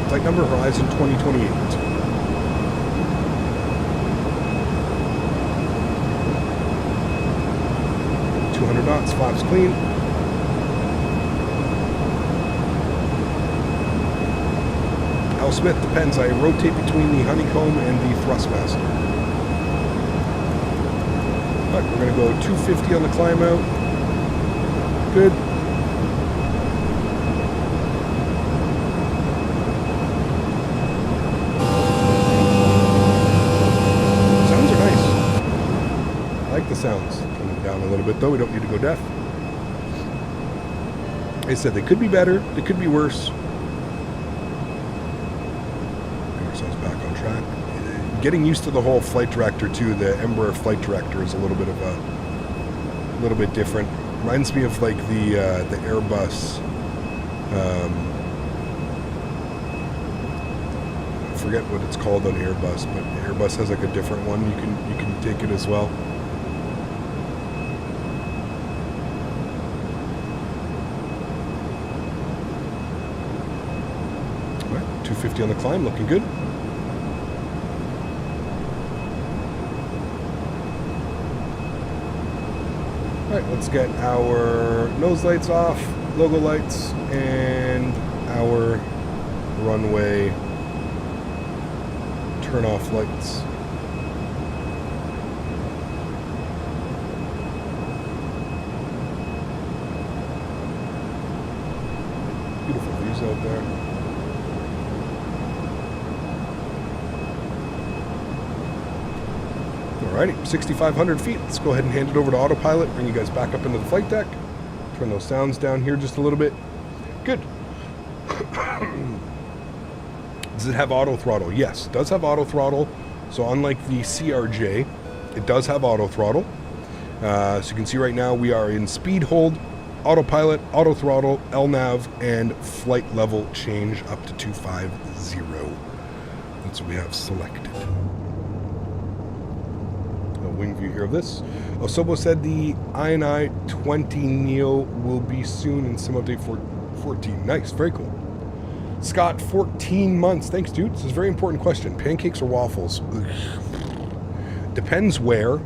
Flight number Horizon 2028. 200 knots, flaps clean. How Smith depends. I rotate between the honeycomb and the Thrustmaster. Alright, we're going to go 250 on the climb out. Good. Sounds are nice. I like the sounds. Coming down a little bit though. We don't need to go deaf. Like I said, they could be better. They could be worse. Getting used to the whole flight director too. The Embraer flight director is a little bit different. Reminds me of like the Airbus. I forget what it's called on Airbus, but Airbus has like a different one. You can take it as well. All right, 250 on the climb, looking good. Alright, let's get our nose lights off, logo lights, and our runway turn off lights. Beautiful views out there. Alrighty, 6,500 feet. Let's go ahead and hand it over to autopilot. Bring you guys back up into the flight deck. Turn those sounds down here just a little bit. Good. Does it have auto throttle? Yes, it does have auto throttle. So unlike the CRJ, it does have auto throttle. So you can see right now we are in speed hold, autopilot, auto throttle, LNAV, and flight level change up to 250. That's what we have selected. Wing view here of this. Osobo said the INI 20 Neo will be soon in sim update 14. Nice, very cool. Scott, 14 months. Thanks, dude. This is a very important question. Pancakes or waffles? Ugh. Depends where.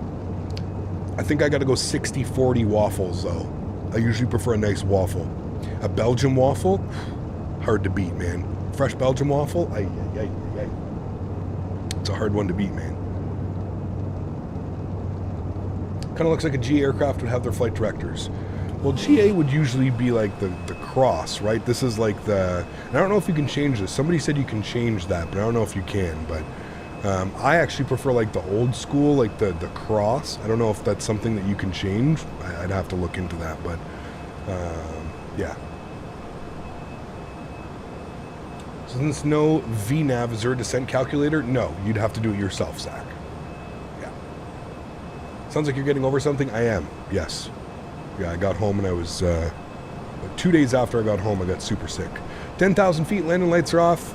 I think I got to go 60-40 waffles, though. I usually prefer a nice waffle. A Belgian waffle? Hard to beat, man. Fresh Belgian waffle? Ay. It's a hard one to beat, man. Kind of looks like a GA aircraft would have their flight directors. Well, GA would usually be like the cross, right? This is like the... And I don't know if you can change this. Somebody said you can change that, but I don't know if you can. But I actually prefer like the old school, like the cross. I don't know if that's something that you can change. I'd have to look into that, but yeah. Since no VNAV, is there a descent calculator? No, you'd have to do it yourself, Zach. Sounds like you're getting over something. I am, yes. Yeah, I got home and I was, 2 days after I got home, I got super sick. 10,000 feet, landing lights are off.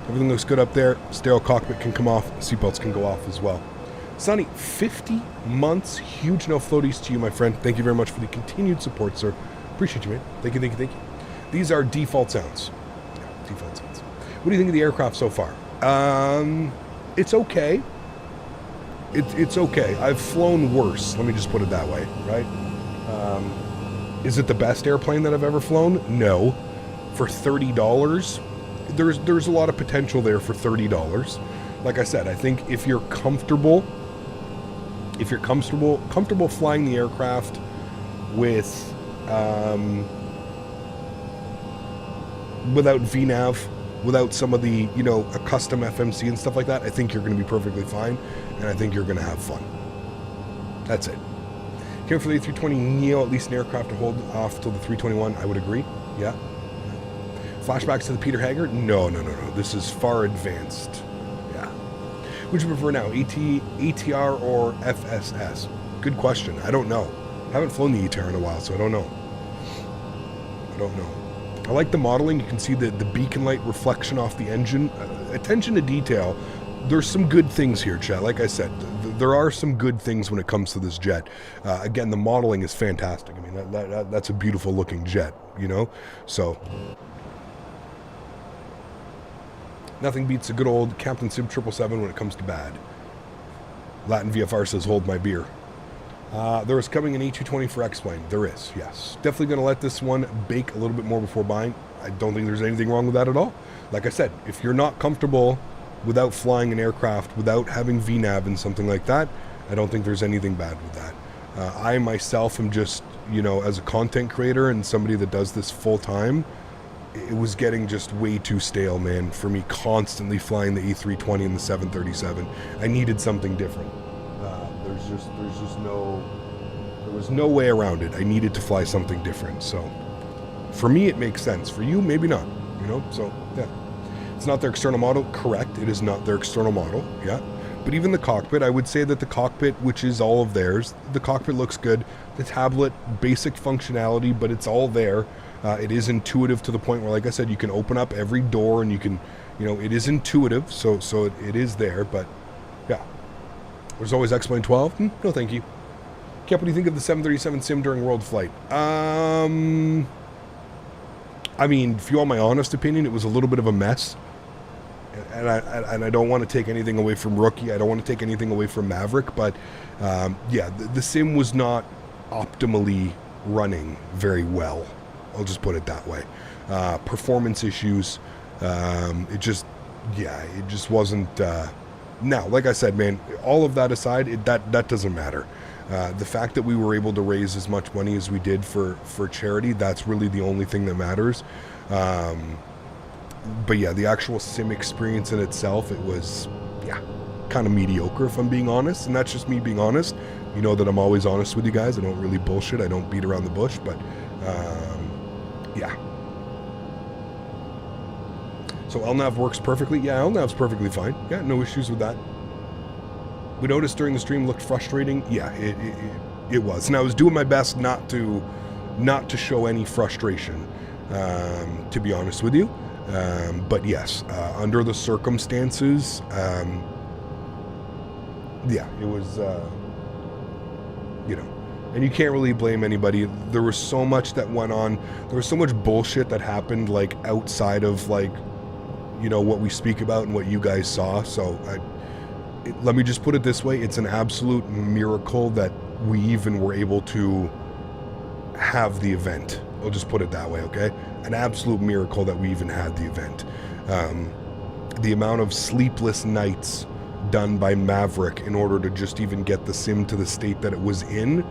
Everything looks good up there. Stereo cockpit can come off. Seatbelts can go off as well. Sonny, 50 months. Huge no floaties to you, my friend. Thank you very much for the continued support, sir. Appreciate you, man. Thank you. These are default sounds. Yeah, default sounds. What do you think of the aircraft so far? It's okay. It's okay. I've flown worse. Let me just put it that way, right? Is it the best airplane that I've ever flown? No. For $30, there's a lot of potential there for $30. Like I said, I think if you're comfortable flying the aircraft with without VNAV, without some of the, a custom FMC and stuff like that, I think you're going to be perfectly fine, and I think you're going to have fun. That's it. Here for the A320neo, at least an aircraft to hold off till the 321, I would agree. Yeah. Flashbacks to the Peter Haggard? No. This is far advanced. Yeah. Would you prefer now, ATR or FSS? Good question. I don't know. I haven't flown the ATR in a while, so I don't know. I like the modeling. You can see the beacon light reflection off the engine. Attention to detail. There's some good things here, chat. Like I said, there are some good things when it comes to this jet. Again, the modeling is fantastic. I mean, that's a beautiful looking jet, So, nothing beats a good old Captain Sim 777 when it comes to bad. Latin VFR says, hold my beer. There is coming an A220 for X-Plane. There is, yes. Definitely going to let this one bake a little bit more before buying. I don't think there's anything wrong with that at all. Like I said, if you're not comfortable without flying an aircraft, without having VNAV and something like that, I don't think there's anything bad with that. I myself am just, you know, as a content creator and somebody that does this full time, it was getting just way too stale, man, for me constantly flying the A320 and the 737. I needed something different. There was no way around it. I needed to fly something different. So for me, it makes sense. For you, maybe not, you know? So yeah, it's not their external model. Correct. It is not their external model. Yeah. But even the cockpit, I would say that the cockpit, which is all of theirs, the cockpit looks good. The tablet, basic functionality, but it's all there. It is intuitive to the point where, like I said, you can open up every door and you can, you know, it is intuitive. So it is there, but yeah. There's always X-Plane 12. No, thank you. Cap, what do you think of the 737 sim during world flight? I mean, if you want my honest opinion, it was a little bit of a mess. And I don't want to take anything away from Rookie. I don't want to take anything away from Maverick. But, yeah, the sim was not optimally running very well. I'll just put it that way. Performance issues. It just wasn't... Now, like I said, man, all of that aside, that doesn't matter. The fact that we were able to raise as much money as we did for charity, that's really the only thing that matters. But yeah, the actual sim experience in itself, it was, yeah, kind of mediocre, if I'm being honest. And that's just me being honest. You know that I'm always honest with you guys. I don't really bullshit. I don't beat around the bush. But, yeah. So LNAV works perfectly. Yeah, LNAV's perfectly fine. Yeah, no issues with that. We noticed during the stream looked frustrating. Yeah, it was. And I was doing my best not to show any frustration, to be honest with you. But yes, under the circumstances, yeah, it was, you know, and you can't really blame anybody. There was so much that went on. There was so much bullshit that happened, like, outside of, like, you know, what we speak about and what you guys saw. So let me just put it this way. It's an absolute miracle that we even were able to have the event. I'll just put it that way, okay? An absolute miracle that we even had the event. The amount of sleepless nights done by Maverick in order to just even get the sim to the state that it was in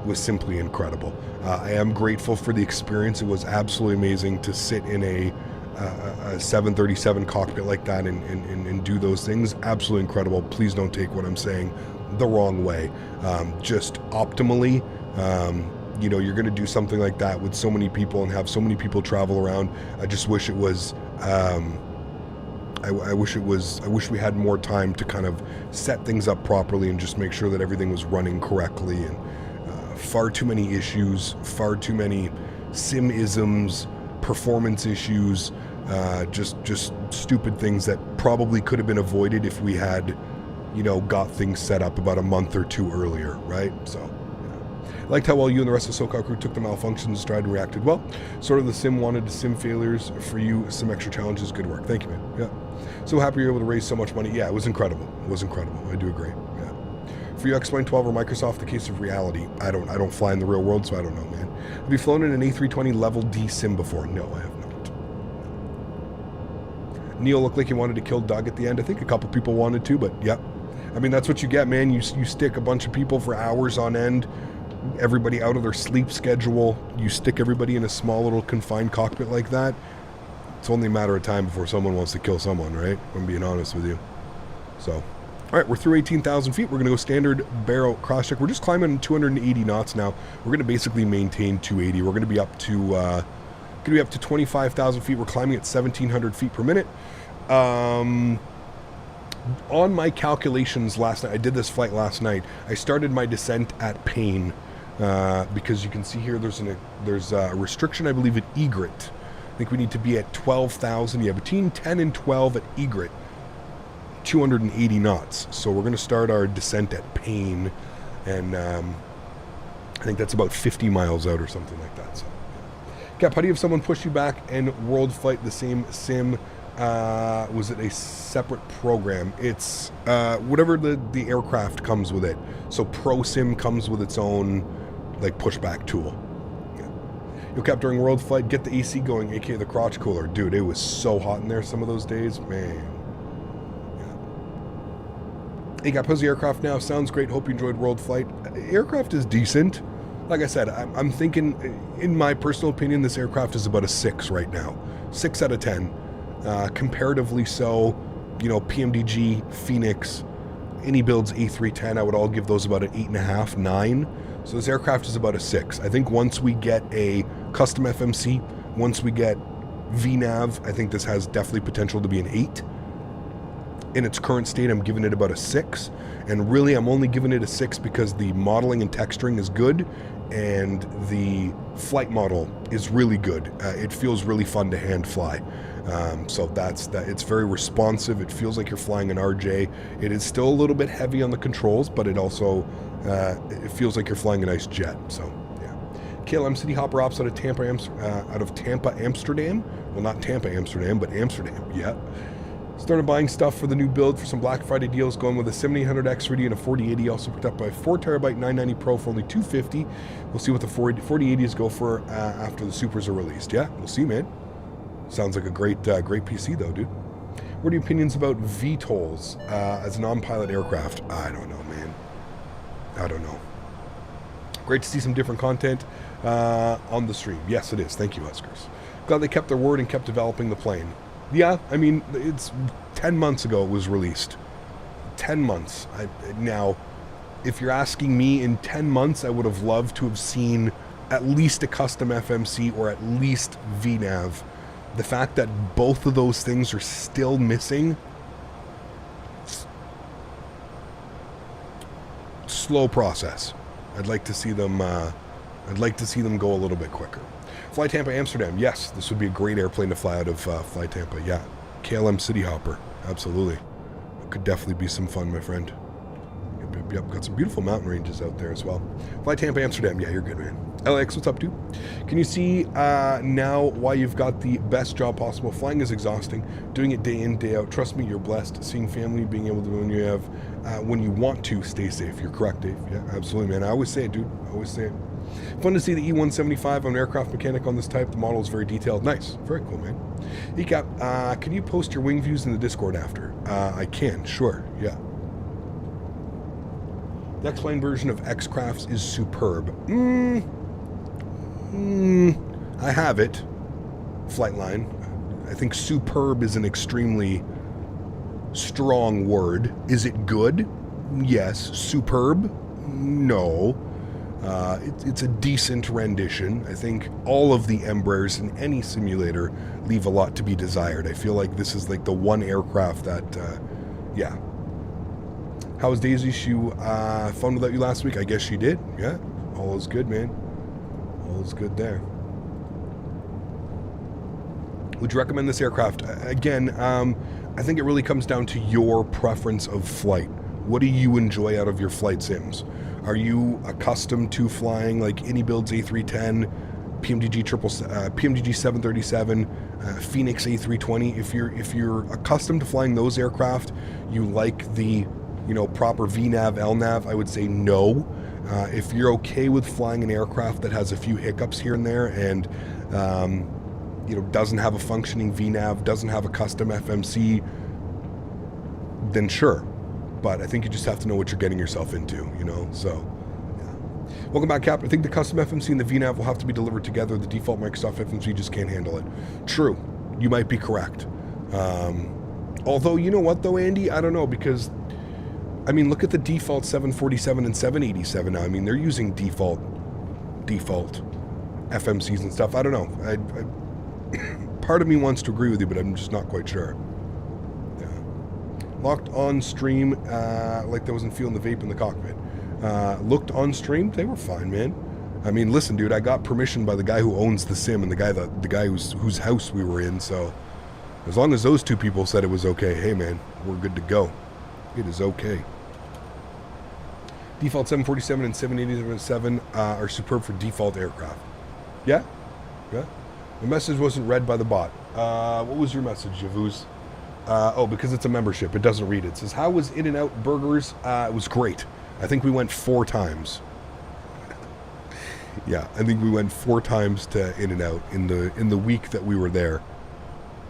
was simply incredible. I am grateful for the experience. It was absolutely amazing to sit in a 737 cockpit like that and do those things. Absolutely incredible. Please don't take what I'm saying the wrong way. Just optimally, you know, you're going to do something like that with so many people and have so many people travel around. I just wish it was, I wish we had more time to kind of set things up properly and just make sure that everything was running correctly. And far too many issues, far too many sim-isms, performance issues, just stupid things that probably could have been avoided if we had, you know, got things set up about a month or two earlier, right? So, yeah. Liked how well you and the rest of the SoCal crew took the malfunctions in stride and reacted well. Sort of the sim wanted to sim failures for you, some extra challenges, good work. Thank you, man. Yeah. So happy you're able to raise so much money. Yeah, it was incredible. It was incredible. I do agree. Yeah. For you, X-Plane 12 or Microsoft, the case of reality. I don't fly in the real world, so I don't know, man. Have you flown in an A320 level D sim before? No, I have not. Neil looked like he wanted to kill Doug at the end. I think a couple people wanted to, but yeah. I mean, that's what you get, man. You stick a bunch of people for hours on end, everybody out of their sleep schedule. You stick everybody in a small little confined cockpit like that. It's only a matter of time before someone wants to kill someone, right? I'm being honest with you. So, all right, we're through 18,000 feet. We're going to go standard barrel cross check. We're just climbing 280 knots now. We're going to basically maintain 280. We're going to be up to 25,000 feet. We're climbing at 1,700 feet per minute. On my calculations last night, I did this flight last night. I started my descent at Pain because you can see here there's a restriction, I believe, at Egret. I think we need to be at 12,000. Yeah, between 10 and 12 at Egret. 280 knots. So we're going to start our descent at Pain, and I think that's about 50 miles out or something like that. So, Cap, how do you have someone push you back and world flight the same sim Was it a separate program? It's whatever the aircraft comes with it. So ProSim comes with its own like pushback tool. Yeah. You'll cap during World Flight, get the AC going, aka the crotch cooler. Dude, it was so hot in there some of those days, man. Yeah. Hey, how's the aircraft now? Sounds great. Hope you enjoyed World Flight. Aircraft is decent. Like I said, I'm thinking, in my personal opinion, this aircraft is about a 6 right now. 6 out of 10. Comparatively so, you know, PMDG, Phoenix, any builds A310, I would all give those about an 8.5, 9. So this aircraft is about a 6. I think once we get a custom FMC, once we get VNAV, I think this has definitely potential to be an 8. In its current state, I'm giving it about a 6. And really, I'm only giving it a 6 because the modeling and texturing is good, and the flight model is really good. It feels really fun to hand fly. So that's that. It's very responsive. It feels like you're flying an RJ. It is still a little bit heavy on the controls, but it also it feels like you're flying a nice jet. So yeah. KLM City Hopper Ops out of Tampa, Amsterdam. Well, not Tampa, Amsterdam, but Amsterdam. Yeah. Started buying stuff for the new build for some Black Friday deals, going with a 7800X Ready and a 4080. Also picked up a 4TB 990 Pro for only $250. We'll see what the 4080s go for after the Supers are released. Yeah, we'll see, man. Sounds like a great PC though, dude. What are your opinions about VTOLs as a non-pilot aircraft? I don't know, man. I don't know. Great to see some different content on the stream. Yes, it is. Thank you, Huskers. Glad they kept their word and kept developing the plane. Yeah, I mean, it's 10 months ago it was released. 10 months. Now, if you're asking me, in 10 months, I would have loved to have seen at least a custom FMC or at least VNAV. The fact that both of those things are still missing, slow process. I'd like to see them go a little bit quicker. Fly Tampa, Amsterdam. Yes, this would be a great airplane to fly out of Fly Tampa. Yeah, KLM City Hopper. Absolutely. It could definitely be some fun, my friend. Yep. Got some beautiful mountain ranges out there as well. Fly Tampa, Amsterdam. Yeah, you're good, man. Alex, what's up, dude? Can you see now why you've got the best job possible? Flying is exhausting. Doing it day in, day out. Trust me, you're blessed. Seeing family, being able to when you have, when you want to stay safe. You're correct, Dave. Yeah, absolutely, man. I always say it, dude. I always say it. Fun to see the E175 on aircraft mechanic on this type. The model is very detailed. Nice. Very cool, man. ECAP, can you post your wing views in the Discord after? I can, sure. Yeah. The X-Plane version of X-Crafts is superb. I have it. Flightline. I think superb is an extremely strong word. Is it good? Yes. Superb? No. It's a decent rendition. I think all of the Embraers in any simulator leave a lot to be desired. I feel like this is like the one aircraft that, yeah. How was AlexSiu fun without you last week? I guess she did. Yeah. All is good, man. All is good there. Would you recommend this aircraft? Again, I think it really comes down to your preference of flight. What do you enjoy out of your flight sims? Are you accustomed to flying like any builds A310, PMDG 737, Phoenix A320? If you're accustomed to flying those aircraft, you like the proper VNAV, LNAV, I would say no. If you're okay with flying an aircraft that has a few hiccups here and there and doesn't have a functioning VNAV, doesn't have a custom FMC, then sure. But I think you just have to know what you're getting yourself into, so, yeah. Welcome back, Cap. I think the custom FMC and the VNAV will have to be delivered together. The default Microsoft FMC just can't handle it. True. You might be correct. Although, you know what, though, Andy? I don't know, because, look at the default 747 and 787 now. They're using default FMCs and stuff. I don't know. Part of me wants to agree with you, but I'm just not quite sure. Locked on stream, like there wasn't feeling the vape in the cockpit. Looked on stream, they were fine, man. Listen, dude, I got permission by the guy who owns the sim and the guy whose house we were in. So as long as those two people said it was okay, hey man, we're good to go. It is okay. Default 747 and 787 are superb for default aircraft. Yeah. The message wasn't read by the bot. What was your message, Javuz? Because it's a membership. It doesn't read it. It says, how was In-N-Out Burgers? It was great. I think we went 4 times. Yeah, I think we went 4 times to In-N-Out in the week that we were there.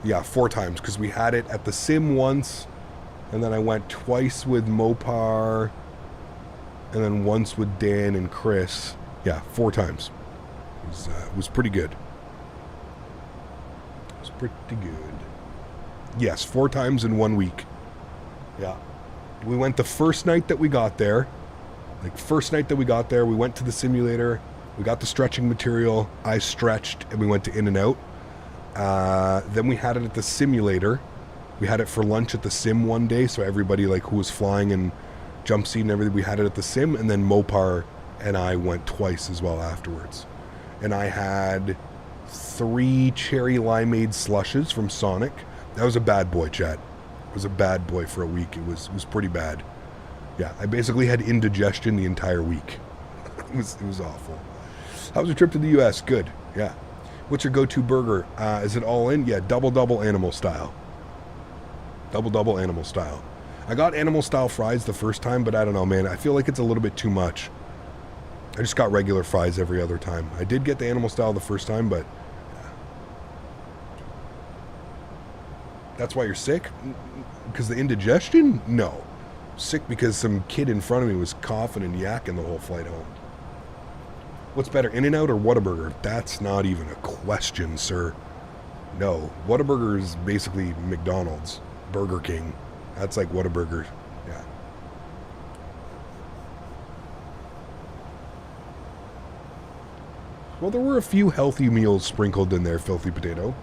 Yeah, 4 times, because we had it at the Sim once, and then I went twice with Mopar, and then once with Dan and Chris. Yeah, 4 times. It was pretty good. It was pretty good. Yes, 4 times in 1 week. Yeah. We went the first night that we got there. Like, first night that we got there, we went to the simulator. We got the stretching material. I stretched, and we went to In-N-Out. Then we had it at the simulator. We had it for lunch at the sim one day, so everybody like who was flying and jump seat and everything, we had it at the sim, and then Mopar and I went twice as well afterwards. And I had 3 cherry limeade slushes from Sonic. That was a bad boy, chat. It was a bad boy for a week. It was pretty bad. Yeah, I basically had indigestion the entire week. It was awful. How was your trip to the US? Good. Yeah. What's your go-to burger? Is it all in? Yeah, double animal style. Double animal style. I got animal style fries the first time, but I don't know, man. I feel like it's a little bit too much. I just got regular fries every other time. I did get the animal style the first time, but yeah. That's why you're sick? Because the indigestion? No. Sick because some kid in front of me was coughing and yakking the whole flight home. What's better, In-N-Out or Whataburger? That's not even a question, sir. No. Whataburger is basically McDonald's. Burger King. That's like Whataburger. Yeah. Well, there were a few healthy meals sprinkled in there, Filthy Potato.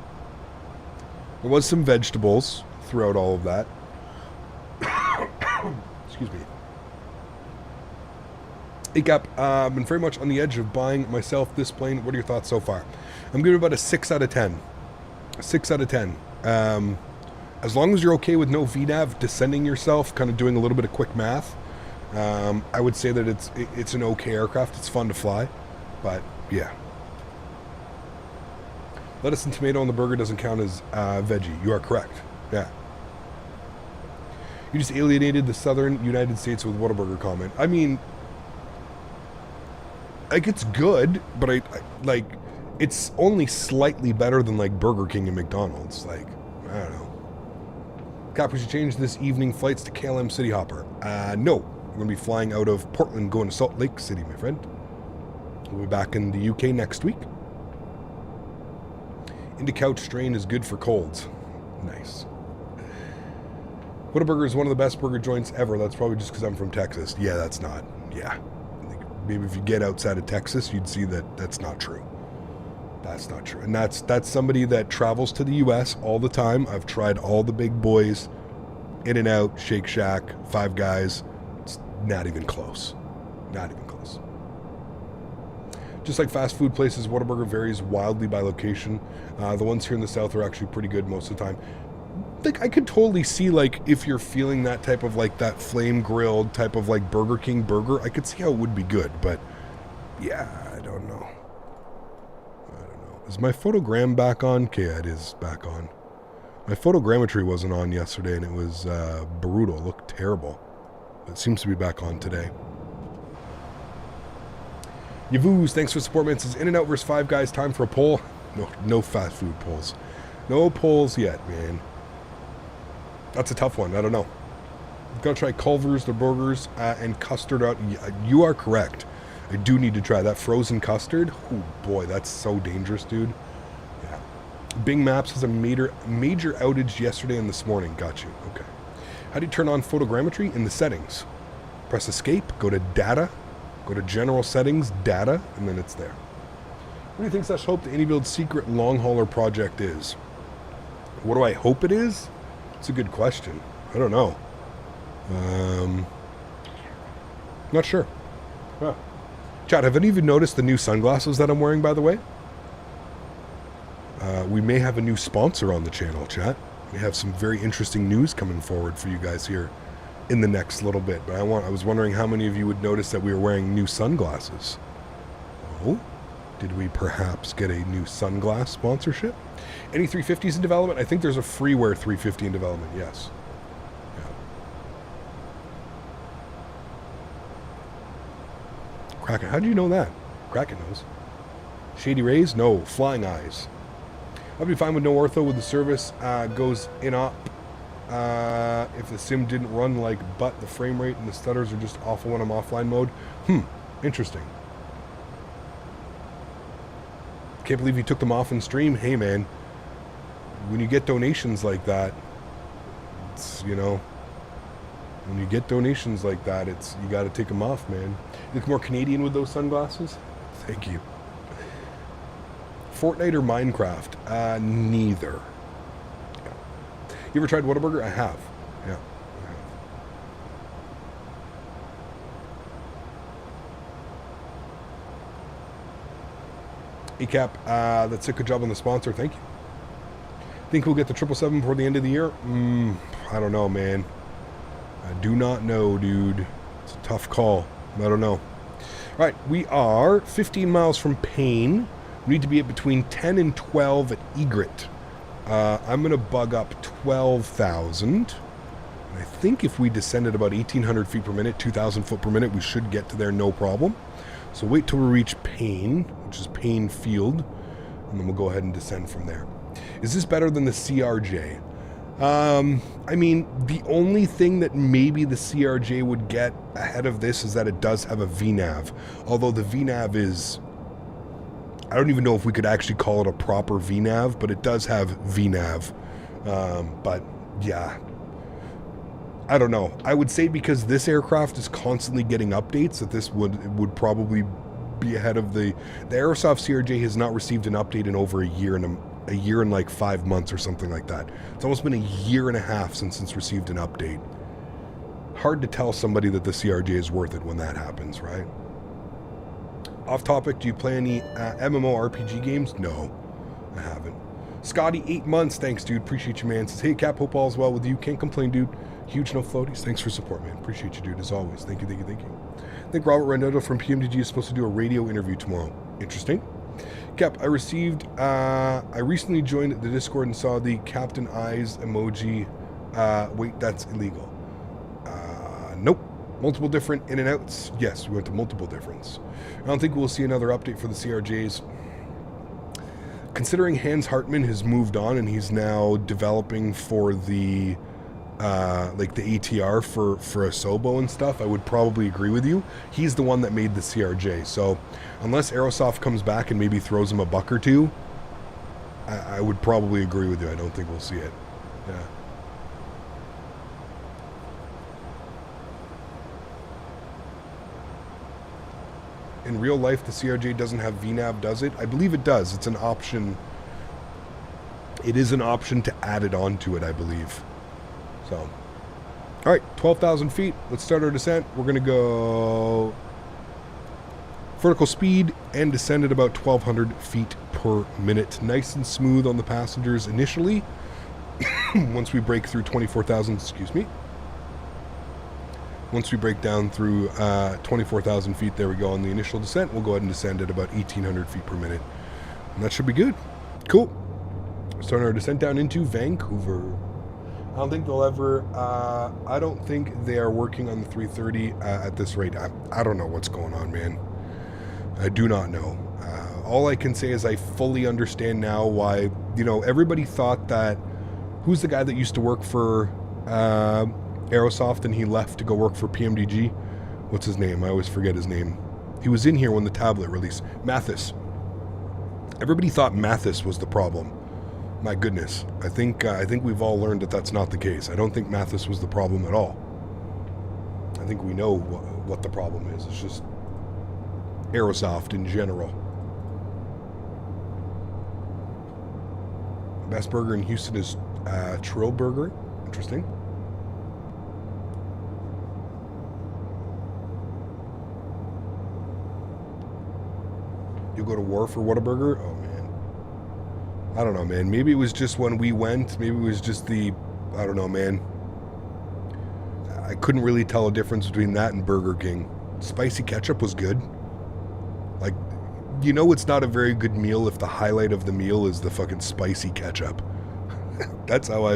There was some vegetables throughout all of that. Excuse me. Hey Cap, I've been very much on the edge of buying myself this plane. What are your thoughts so far? I'm giving it about a 6 out of 10. A 6 out of 10. As long as you're okay with no VNAV, descending yourself, kind of doing a little bit of quick math, I would say that it's an okay aircraft. It's fun to fly, but yeah. Lettuce and tomato on the burger doesn't count as veggie. You are correct. Yeah. You just alienated the southern United States with Whataburger comment. I mean, like, it's good, but I like, it's only slightly better than like Burger King and McDonald's. Like, I don't know. Cap, we should change this evening flights to KLM City Hopper. No. We're going to be flying out of Portland, going to Salt Lake City, my friend. We'll be back in the UK next week. Into couch strain is good for colds. Nice. Whataburger is one of the best burger joints ever. That's probably just because I'm from Texas. Yeah, that's not. Yeah. Maybe if you get outside of Texas, you'd see that that's not true. That's not true. And that's somebody that travels to the U.S. all the time. I've tried all the big boys. In-N-Out, Shake Shack, Five Guys. It's not even close. Not even close. Just like fast food places, Whataburger varies wildly by location. The ones here in the South are actually pretty good most of the time. Like, I could totally see, like, if you're feeling that type of, like, that flame grilled type of, like, Burger King burger, I could see how it would be good. But, yeah, I don't know. Is my photogram back on? Okay, it is back on. My photogrammetry wasn't on yesterday, and it was brutal. It looked terrible. It seems to be back on today. Yavoos, thanks for support, man. It says In-N-Out versus Five Guys. Time for a poll. No fast food polls. No polls yet, man. That's a tough one. I don't know. I've got to try Culver's, the burgers, and custard out. You are correct. I do need to try that frozen custard. Oh boy, that's so dangerous, dude. Yeah. Bing Maps has a major outage yesterday and this morning. Got you. Okay. How do you turn on photogrammetry? In the settings. Press escape, go to data, go to general settings, data, and then it's there. What do you think / hope the AnyBuild secret long hauler project is? What do I hope it is? It's a good question. I don't know. Not sure. Huh. Chat, have any of you noticed the new sunglasses that I'm wearing, by the way? We may have a new sponsor on the channel, chat. We have some very interesting news coming forward for you guys here in the next little bit. But I was wondering how many of you would notice that we were wearing new sunglasses. Oh? Did we perhaps get a new sunglass sponsorship? Any 350s in development? I think there's a freeware 350 in development, yes. Yeah. Kraken, how do you know that? Kraken knows. Shady Rays? No. Flying Eyes. I'll be fine with no ortho with the service. Goes in-op. If the sim didn't run like butt, the frame rate and the stutters are just awful when I'm offline mode. Interesting. Can't believe you took them off in stream. Hey, man. When you get donations like that, it's, you know, when you get donations like that, it's, you got to take them off, man. You look more Canadian with those sunglasses? Thank you. Fortnite or Minecraft? Neither. Yeah. You ever tried Whataburger? I have. Yeah. ACAP, that's a good job on the sponsor. Thank you. Think we'll get the 777 before the end of the year? I don't know, man. I do not know, dude. It's a tough call. I don't know. All right, we are 15 miles from Payne. We need to be at between 10 and 12 at Egret. I'm going to bug up 12,000. And I think if we descend at about 1,800 feet per minute, 2,000 foot per minute, we should get to there no problem. So wait till we reach Payne, which is Payne Field, and then we'll go ahead and descend from there. Is this better than the CRJ? I mean, the only thing that maybe the CRJ would get ahead of this is that it does have a VNAV. Although the VNAV is, I don't even know if we could actually call it a proper VNAV, but it does have VNAV. But yeah, I don't know. I would say because this aircraft is constantly getting updates, that this would probably be ahead of the Aerosoft CRJ has not received an update in over a year and like 5 months or something like that. It's almost been a year and a half since it's received an update. Hard to tell somebody that the CRJ is worth it when that happens, right? Off topic, do you play any MMORPG games? No, I haven't. Scotty, 8 months. Thanks, dude. Appreciate you, man. Says, hey, Cap, hope all's well with you. Can't complain, dude. Huge no floaties. Thanks for support, man. Appreciate you, dude, as always. Thank you, thank you, thank you. I think Robert Rendetto from PMDG is supposed to do a radio interview tomorrow. Interesting. Cap, I recently joined the Discord and saw the Captain Eyes emoji. Wait, that's illegal. Nope. Multiple different in and outs. Yes, we went to multiple differents. I don't think we'll see another update for the CRJs. Considering Hans Hartmann has moved on and he's now developing for the like the ATR for a Sobo and stuff, I would probably agree with you. He's the one that made the CRJ. So unless Aerosoft comes back and maybe throws him a buck or two, I would probably agree with you. I don't think we'll see it. Yeah. In real life, the CRJ doesn't have VNAV, does it? I believe it does. It's an option. It is an option to add it onto it, I believe. So, all right, 12,000 feet. Let's start our descent. We're going to go vertical speed and descend at about 1,200 feet per minute. Nice and smooth on the passengers initially. Once we break through 24,000, excuse me. Once we break down through 24,000 feet, there we go on the initial descent. We'll go ahead and descend at about 1,800 feet per minute. And that should be good. Cool. Starting our descent down into Vancouver. I don't think they'll ever, I don't think they are working on the 330 at this rate. I don't know what's going on, man. I do not know. All I can say is I fully understand now why, you know, everybody thought that, who's the guy that used to work for Aerosoft and he left to go work for PMDG? What's his name? I always forget his name. He was in here when the tablet released. Mathis. Everybody thought Mathis was the problem. My goodness, I think we've all learned that that's not the case. I don't think Mathis was the problem at all. I think we know what the problem is. It's just Aerosoft in general. Best burger in Houston is Trill Burger. Interesting. You'll go to war for Whataburger? Oh, man. I don't know, man. Maybe it was just when we went. Maybe it was just the, I don't know, man. I couldn't really tell a difference between that and Burger King. Spicy ketchup was good. Like, You know it's not a very good meal if the highlight of the meal is the fucking spicy ketchup. That's how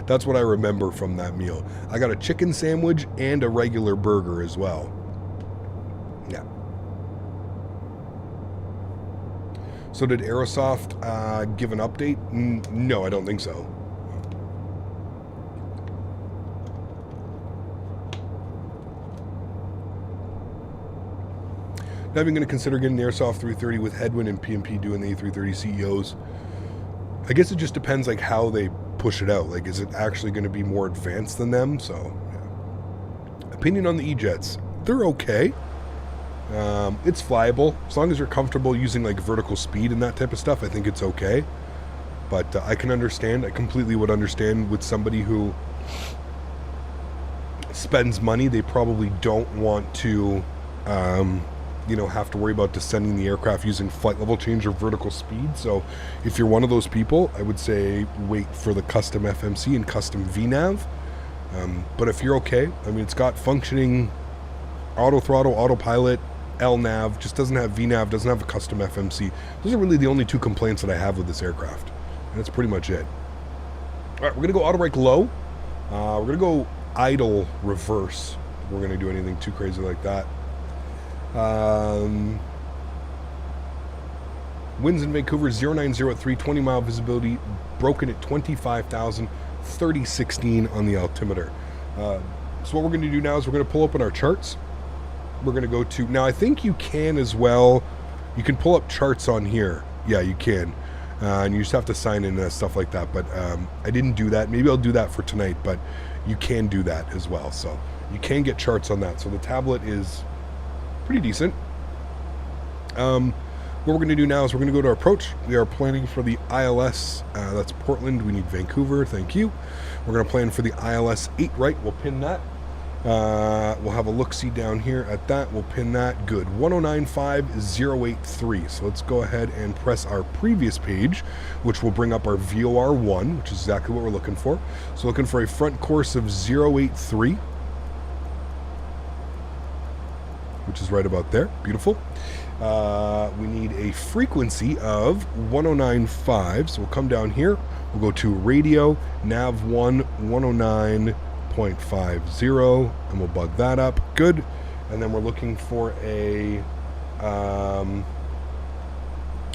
that's what I remember from that meal. I got a chicken sandwich and a regular burger as well. Yeah. So did Aerosoft give an update? No, I don't think so. Now I'm going to consider getting an Airsoft 330 with headwind and PMP doing the A330 CEOs. I guess it just depends like how they push it out. Like, is it actually going to be more advanced than them? So, yeah. Opinion on the E-Jets. They're okay. It's flyable. As long as you're comfortable using like vertical speed and that type of stuff, I think it's okay. But I can understand. I completely would understand with somebody who spends money, they probably don't want to... have to worry about descending the aircraft using flight level change or vertical speed. So if you're one of those people, I would say wait for the custom FMC and custom VNAV. But if you're okay, I mean, it's got functioning auto throttle, autopilot, LNAV, just doesn't have VNAV, doesn't have a custom FMC. Those are really the only two complaints that I have with this aircraft. And that's pretty much it. All right, we're going to go auto brake low. We're going to go idle reverse. We're going to do anything too crazy like that. Winds in Vancouver 090 at 20 mile visibility, broken at 25,000, 3016 on the altimeter. So what we're going to do now is we're going to pull open our charts. We're going to go to, now I think you can as well, you can pull up charts on here. Yeah, you can. And you just have to sign in and stuff like that. But I didn't do that. Maybe I'll do that for tonight, but you can do that as well. So you can get charts on that. So the tablet is pretty decent. What we're going to do now is we're going to go to our approach. We are planning for the ILS. That's Portland. We need Vancouver. Thank you. We're going to plan for the ILS 8 right. We'll pin that. We'll have a look-see down here at that. We'll pin that. Good. 109083. So let's go ahead and press our previous page, which will bring up our VOR 1, which is exactly what we're looking for. So looking for a front course of 083. Which is right about there. Beautiful. We need a frequency of 1095. So we'll come down here. We'll go to radio, nav 1, 109.50, and we'll bug that up. Good. And then we're looking for a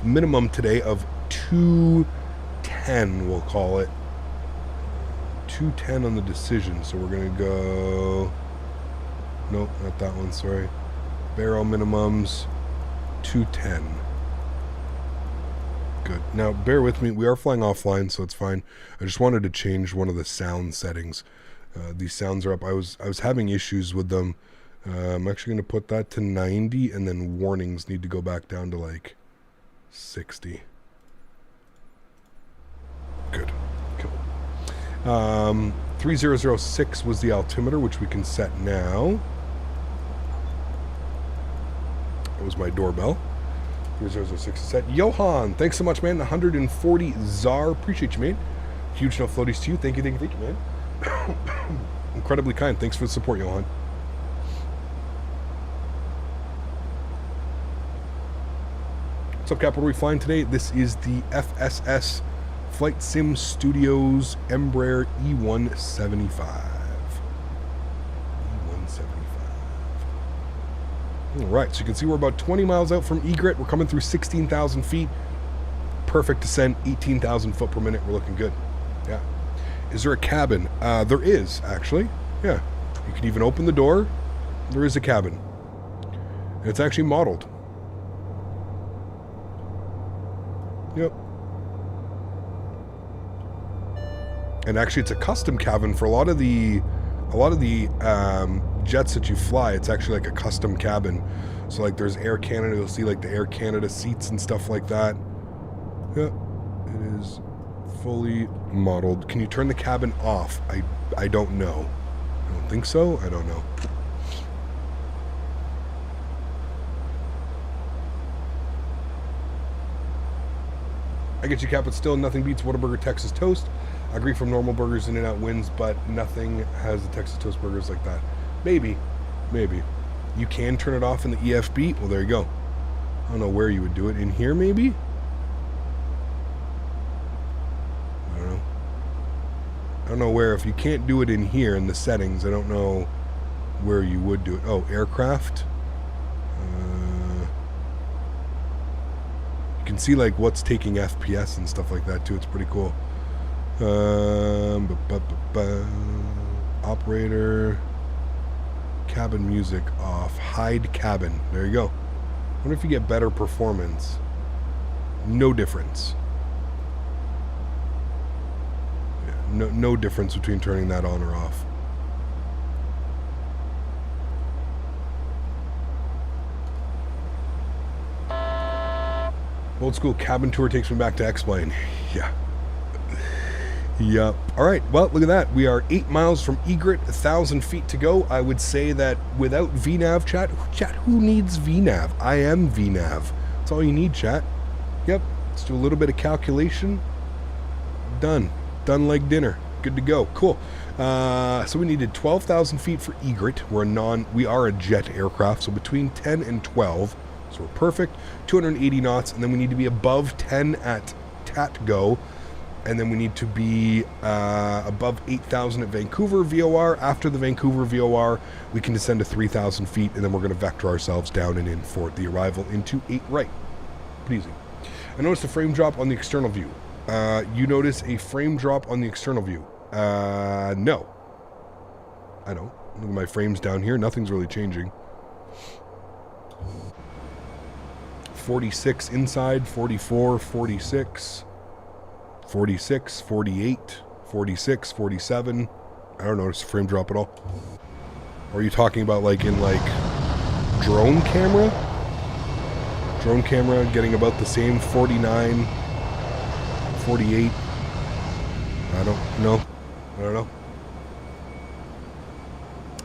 minimum today of 210, we'll call it. 210 on the decision. So we're going to go... Nope, not that one, sorry. Barrel minimums, 210. Good. Now, bear with me. We are flying offline, so it's fine. I just wanted to change one of the sound settings. These sounds are up. I was having issues with them. I'm actually going to put that to 90, and then warnings need to go back down to like 60. Good. Cool. 3006 was the altimeter, which we can set now. That was my doorbell. 3006 set. Johan, thanks so much, man. 140 Czar. Appreciate you, man. Huge no floaties to you. Thank you, man. Incredibly kind. Thanks for the support, Johan. What's up, Cap? What are we flying today? This is the FSS FlightSim Studios Embraer E175. Alright, so you can see we're about 20 miles out from egret. We're coming through 16,000 feet. Perfect descent, 18,000 foot per minute. We're looking good. Yeah. Is there a cabin? There is, actually. Yeah. You can even open the door. There is a cabin. And it's actually modeled. Yep. And actually it's a custom cabin for a lot of the jets that you fly. It's actually like a custom cabin. So like there's Air Canada, you'll see like the Air Canada seats and stuff like that. Yeah, it is fully modeled. Can you turn the cabin off? I don't know. I don't think so. I don't know. I get you, Cap, but still nothing beats Whataburger Texas Toast. I agree from normal burgers, In-N-Out wins, but nothing has the Texas Toast burgers like that. Maybe. You can turn it off in the EFB. Well, there you go. I don't know where you would do it. In here, maybe? I don't know. I don't know where. If you can't do it in here in the settings, I don't know where you would do it. Oh, aircraft. You can see like what's taking FPS and stuff like that too. It's pretty cool. Operator. Cabin music off. Hide cabin. There you go. I wonder if you get better performance. No difference. Yeah, no difference between turning that on or off. Old school cabin tour takes me back to X-Plane. Yeah. Yep. All right. Well, look at that. We are 8 miles from Egret, 1,000 feet to go. I would say that without VNAV, chat, who needs VNAV? I am VNAV. That's all you need, chat. Yep. Let's do a little bit of calculation. Done. Done like dinner. Good to go. Cool. So we needed 12,000 feet for Egret. We are a jet aircraft, so between 10 and 12. So we're perfect. 280 knots, and then we need to be above 10 at TATGO. And then we need to be above 8,000 at Vancouver VOR. After the Vancouver VOR, we can descend to 3,000 feet, and then we're going to vector ourselves down and in for the arrival into 8 right. Pretty easy. I noticed a frame drop on the external view. You notice a frame drop on the external view? No. I don't. Look at my frames down here. Nothing's really changing. 46 inside, 44, 46... 46, 48, 46, 47. I don't notice a frame drop at all. Or are you talking about like in like drone camera? Drone camera getting about the same 49, 48. I don't know. I don't know.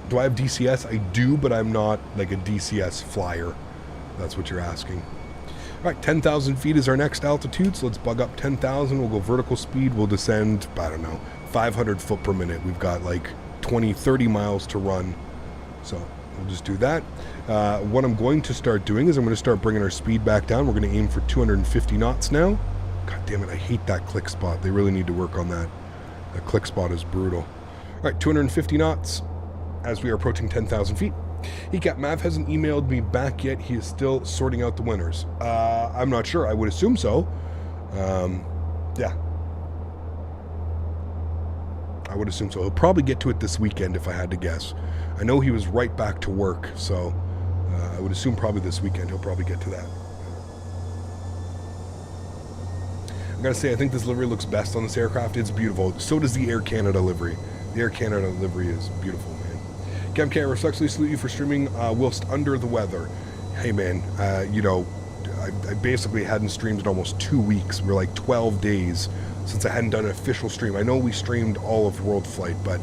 Do I have DCS? I do, but I'm not like a DCS flyer. That's what you're asking. All right, 10,000 feet is our next altitude, so let's bug up 10,000. We'll go vertical speed. We'll descend, I don't know, 500 foot per minute. We've got like 20, 30 miles to run, so we'll just do that. What I'm going to start doing is I'm going to start bringing our speed back down. We're going to aim for 250 knots now. God damn it, I hate that click spot. They really need to work on that. That click spot is brutal. All right, 250 knots as we are approaching 10,000 feet. ECAP Mav hasn't emailed me back yet. He is still sorting out the winners. I'm not sure. I would assume so. Yeah. I would assume so. He'll probably get to it this weekend if I had to guess. I know he was right back to work, so I would assume probably this weekend he'll probably get to that. I gotta say, I think this livery looks best on this aircraft. It's beautiful. So does the Air Canada livery. The Air Canada livery is beautiful. Kemk, I respectfully salute you for streaming whilst under the weather. Hey man, you know, I basically hadn't streamed in almost 2 weeks. We're like 12 days since I hadn't done an official stream. I know we streamed all of World Flight, but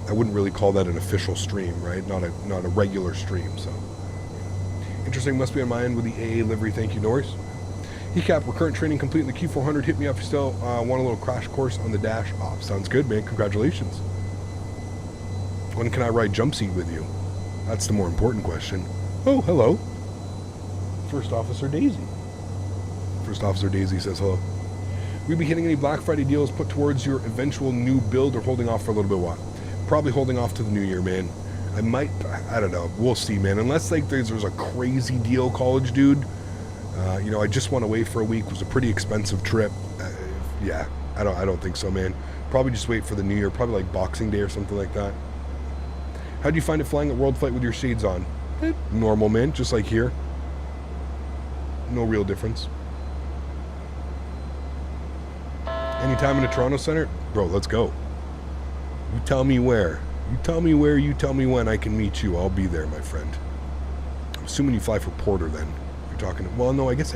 I wouldn't really call that an official stream, right? Not a regular stream, so. Interesting, must be on my end with the AA livery, thank you, Norris. ECAP, recurrent training complete in the Q400. Hit me up if you still want a little crash course on the dash. Oh, sounds good, man, congratulations. When can I ride jump seat with you? That's the more important question. Oh, hello. First Officer Daisy. First Officer Daisy says hello. Will you be hitting any Black Friday deals put towards your eventual new build or holding off for a little bit while? Probably holding off to the new year, man. I might, I don't know. We'll see, man. Unless like there's a crazy deal, college dude. You know, I just went away for a week. It was a pretty expensive trip. Yeah, I don't think so, man. Probably just wait for the new year. Probably like Boxing Day or something like that. How do you find it flying at World Flight with your shades on? Normal, man, just like here. No real difference. Anytime in the Toronto Center? Bro, let's go. You tell me where. You tell me where, you tell me when I can meet you. I'll be there, my friend. I'm assuming you fly for Porter then. You're talking, well, no, I guess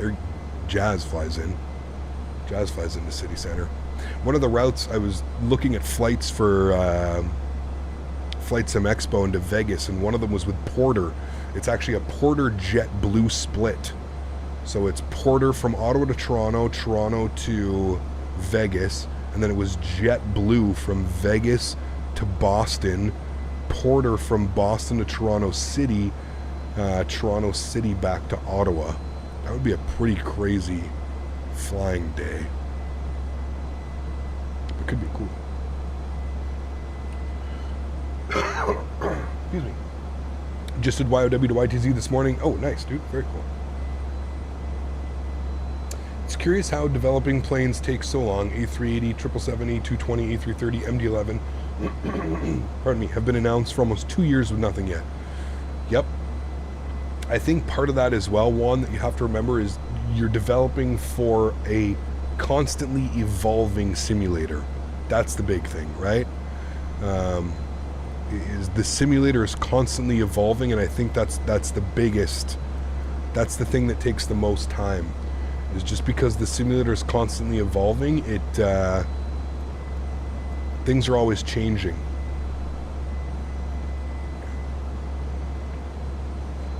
Jazz flies in. Jazz flies into City Center. One of the routes, I was looking at flights for FlightSim Expo into Vegas, and one of them was with Porter. It's actually a Porter JetBlue split. So it's Porter from Ottawa to Toronto, Toronto to Vegas, and then it was JetBlue from Vegas to Boston, Porter from Boston to Toronto City, Toronto City back to Ottawa. That would be a pretty crazy flying day. It could be cool. Excuse me. Just did YOW to YTZ this morning. Oh, nice, dude. Very cool. It's curious how developing planes take so long. A380, 777, A220, A330, MD-11, pardon me, have been announced for almost 2 years with nothing yet. Yep. I think part of that as well, one that you have to remember is you're developing for a constantly evolving simulator. That's the big thing, right? Is the simulator is constantly evolving, and I think that's the biggest, that's the thing that takes the most time, is just because the simulator is constantly evolving, it things are always changing.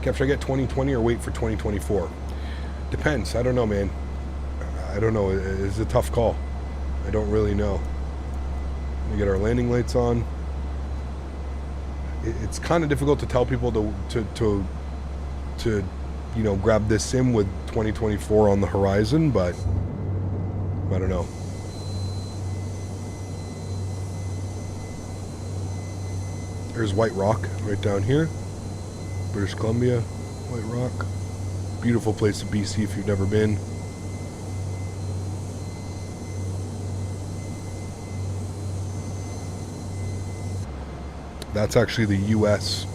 Kev, should I get 2020 or wait for 2024? Depends. I don't know, man. I don't know. It's a tough call. I don't really know. We get our landing lights on. It's kind of difficult to tell people to you know, grab this sim with 2024 on the horizon, but I don't know. There's White Rock right down here. British Columbia, White Rock. Beautiful place in BC if you've never been. That's actually the U.S.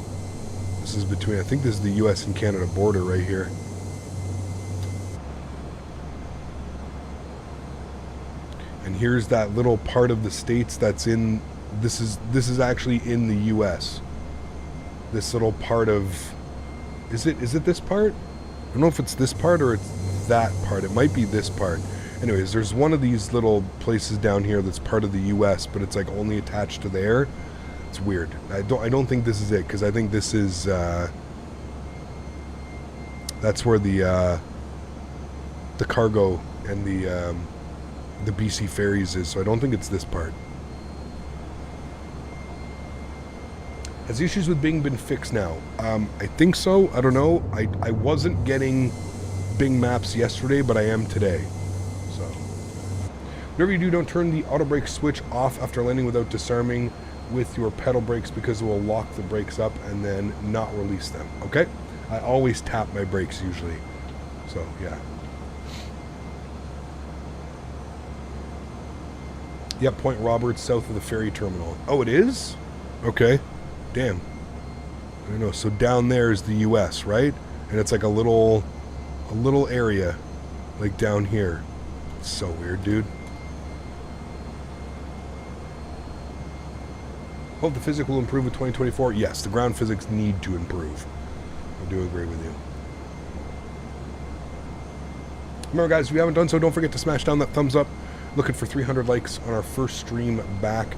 This is between, I think this is the U.S. and Canada border right here. And here's that little part of the States that's in, this is actually in the U.S. This little part of, is it this part? I don't know if it's this part or it's that part. It might be this part. Anyways, there's one of these little places down here that's part of the U.S., but it's like only attached to there. It's weird. I don't think this is it, because I think this is that's where the cargo and the BC ferries is. So I don't think it's this part. Has the issues with Bing been fixed now? I think so. I don't know. I wasn't getting Bing maps yesterday, but I am today. So whatever you do, don't turn the auto brake switch off after landing without disarming with your pedal brakes, because it will lock the brakes up and then not release them. Okay? I always tap my brakes usually. So yeah. Yep, Point Roberts, south of the ferry terminal. Oh, it is? Okay. Damn. I don't know. So down there is the US, right? And it's like a little area like down here. It's so weird, dude. Hope the physics will improve with 2024. Yes, the ground physics need to improve. I do agree with you. Remember, guys, if you haven't done so, don't forget to smash down that thumbs up. Looking for 300 likes on our first stream back.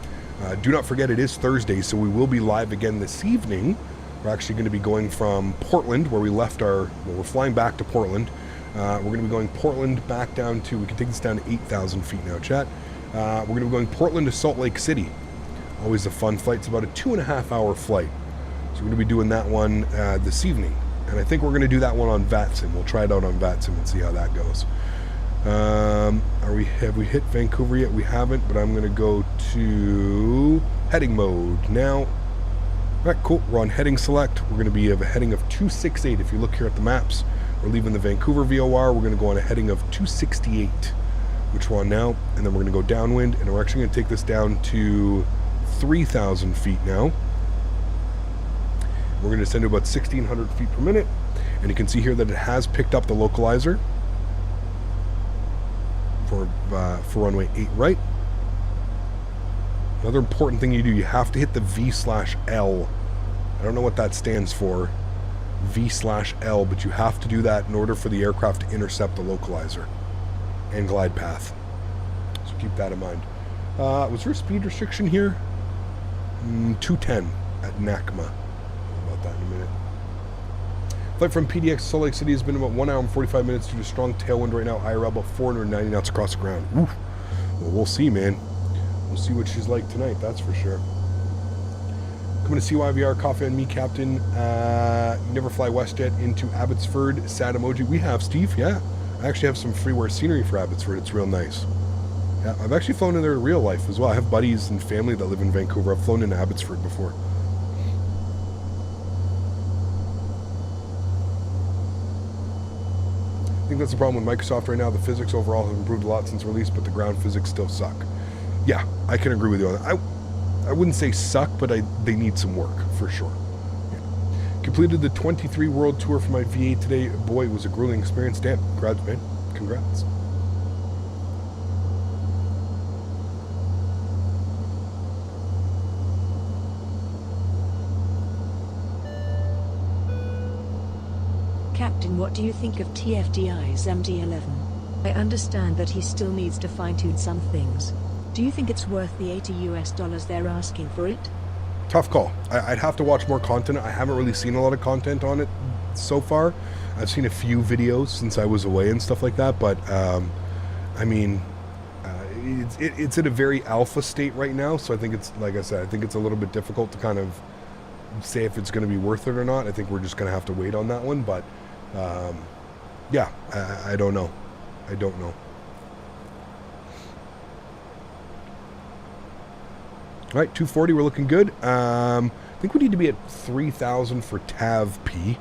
Do not forget, it is Thursday, so we will be live again this evening. We're actually going to be going from Portland, where we left our... Well, we're flying back to Portland. We're going to be going Portland back down to... We can take this down to 8,000 feet now, chat. We're going to be going Portland to Salt Lake City. Always a fun flight. It's about a 2.5-hour flight. So we're going to be doing that one this evening. And I think we're going to do that one on FlightSim. We'll try it out on FlightSim and see how that goes. Have we hit Vancouver yet? We haven't, but I'm going to go to heading mode now. All right, cool. We're on heading select. We're going to be of a heading of 268. If you look here at the maps, we're leaving the Vancouver VOR. We're going to go on a heading of 268, which we're on now. And then we're going to go downwind, and we're actually going to take this down to 3,000 feet now. We're going to descend to about 1,600 feet per minute. And you can see here that it has picked up the localizer for runway 8 right. Another important thing you do, you have to hit the V/L. I don't know what that stands for, V/L, but you have to do that in order for the aircraft to intercept the localizer and glide path. So keep that in mind. Was there a speed restriction here? 210 at NACMA. I'll about that in a minute. Flight from PDX to Salt Lake City has been about 1 hour and 45 minutes due to strong tailwind right now. IRL about 490 knots across the ground. Oof. Well, we'll see, man. We'll see what she's like tonight, that's for sure. Coming to CYVR, coffee on me, Captain. Never fly WestJet into Abbotsford. Sad emoji. We have, Steve, yeah. I actually have some freeware scenery for Abbotsford. It's real nice. Yeah, I've actually flown in there in real life as well. I have buddies and family that live in Vancouver. I've flown in Abbotsford before. I think that's the problem with Microsoft right now. The physics overall have improved a lot since release, but the ground physics still suck. Yeah, I can agree with you on that. I wouldn't say suck, but they need some work, for sure. Yeah. Completed the 23 World Tour for my V8 today. Boy, it was a grueling experience. Damn, congrats, man. Congrats. Captain, what do you think of TFDI's MD-11? I understand that he still needs to fine-tune some things. Do you think it's worth the $80 they're asking for it? Tough call. I'd have to watch more content. I haven't really seen a lot of content on it so far. I've seen a few videos since I was away and stuff like that, but I mean, it's in a very alpha state right now, so I think it's, like I said, I think it's a little bit difficult to kind of say if it's going to be worth it or not. I think we're just going to have to wait on that one, but yeah, I don't know. I don't know. All right, 240, we're looking good. I think we need to be at 3,000 for TAV P. I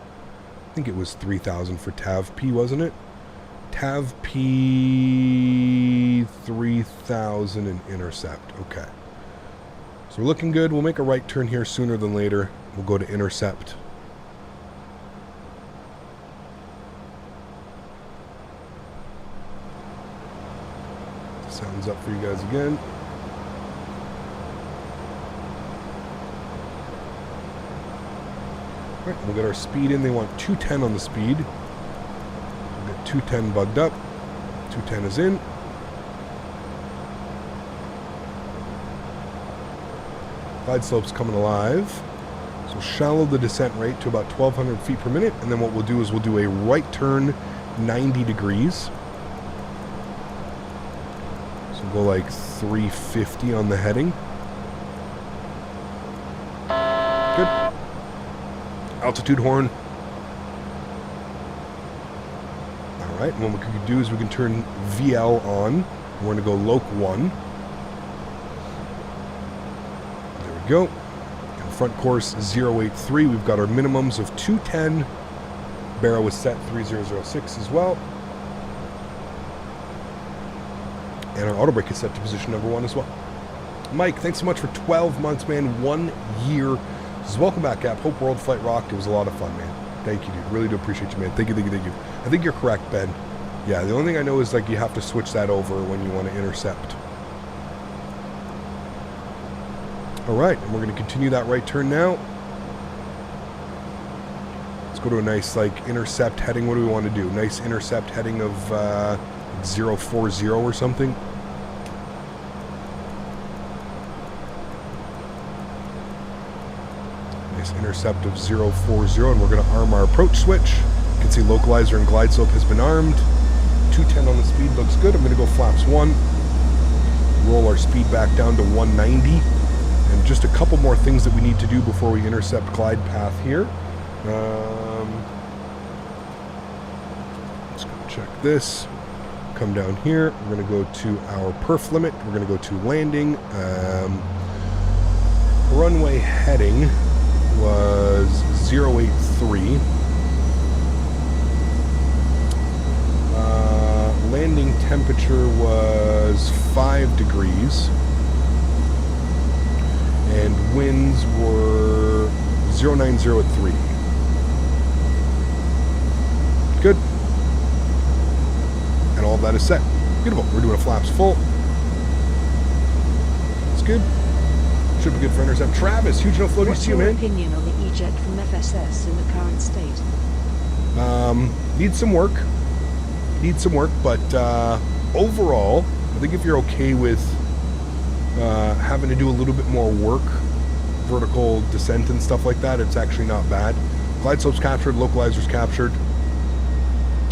think it was 3,000 for TAV P, wasn't it? TAV P 3,000 and intercept. Okay. So we're looking good. We'll make a right turn here sooner than later. We'll go to intercept. Sounds up for you guys again. All right, we'll get our speed in. They want 210 on the speed. We'll get 210 bugged up. 210 is in. Glide slope's coming alive. So shallow the descent rate to about 1,200 feet per minute. And then what we'll do is we'll do a right turn 90 degrees. So we'll go like 350 on the heading. Good. Altitude horn. Alright, and what we can do is we can turn VL on. We're going to go Loc 1. There we go. And front course 083. We've got our minimums of 210. Barrow is set 3006 as well. And our auto brake is set to position number 1 as well. Mike, thanks so much for 12 months, man. 1 year. Says, welcome back, Cap. Hope World Flight rocked. It was a lot of fun, man. Thank you, dude. Really do appreciate you, man. Thank you, thank you, thank you. I think you're correct, Ben. Yeah, the only thing I know is like you have to switch that over when you want to intercept. All right, and we're going to continue that right turn now. Let's go to a nice like intercept heading. What do we want to do? Nice intercept heading of 040 or something. Intercept of 040, and we're going to arm our approach switch. You can see localizer and glide slope has been armed. 210 on the speed looks good. I'm going to go flaps 1. Roll our speed back down to 190. And just a couple more things that we need to do before we intercept glide path here. Let's go check this. Come down here. We're going to go to our perf limit. We're going to go to landing. Runway heading was 083. Landing temperature was 5 degrees. And winds were 090 at 3. Good. And all of that is set. Beautiful. We're doing a flaps full. That's good. Should be good for intercept. Travis, huge no floaties to you, man. What's your opinion on the E-Jet from FSS in the current state? Needs some work. Needs some work, but overall, I think if you're okay with having to do a little bit more work, vertical descent and stuff like that, it's actually not bad. Glide slope's captured, localizer's captured.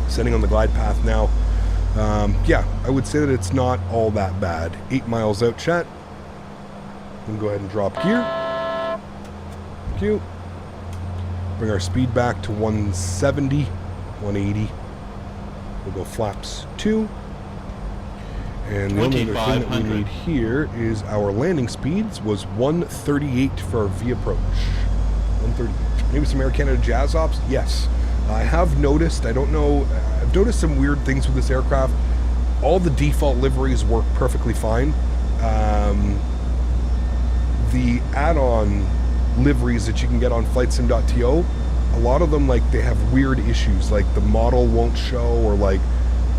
Sending on the glide path now. Yeah, I would say that it's not all that bad. 8 miles out, chat. We'll go ahead and drop gear. Thank you. Bring our speed back to 170, 180. We'll go flaps 2. And the only other thing that we need here is our landing speeds was 138 for our V approach. 138. Maybe some Air Canada Jazz Ops? Yes. I have noticed, I don't know, I've noticed some weird things with this aircraft. All the default liveries work perfectly fine. The add-on liveries that you can get on FlightSim.to, a lot of them, like, they have weird issues, like the model won't show, or like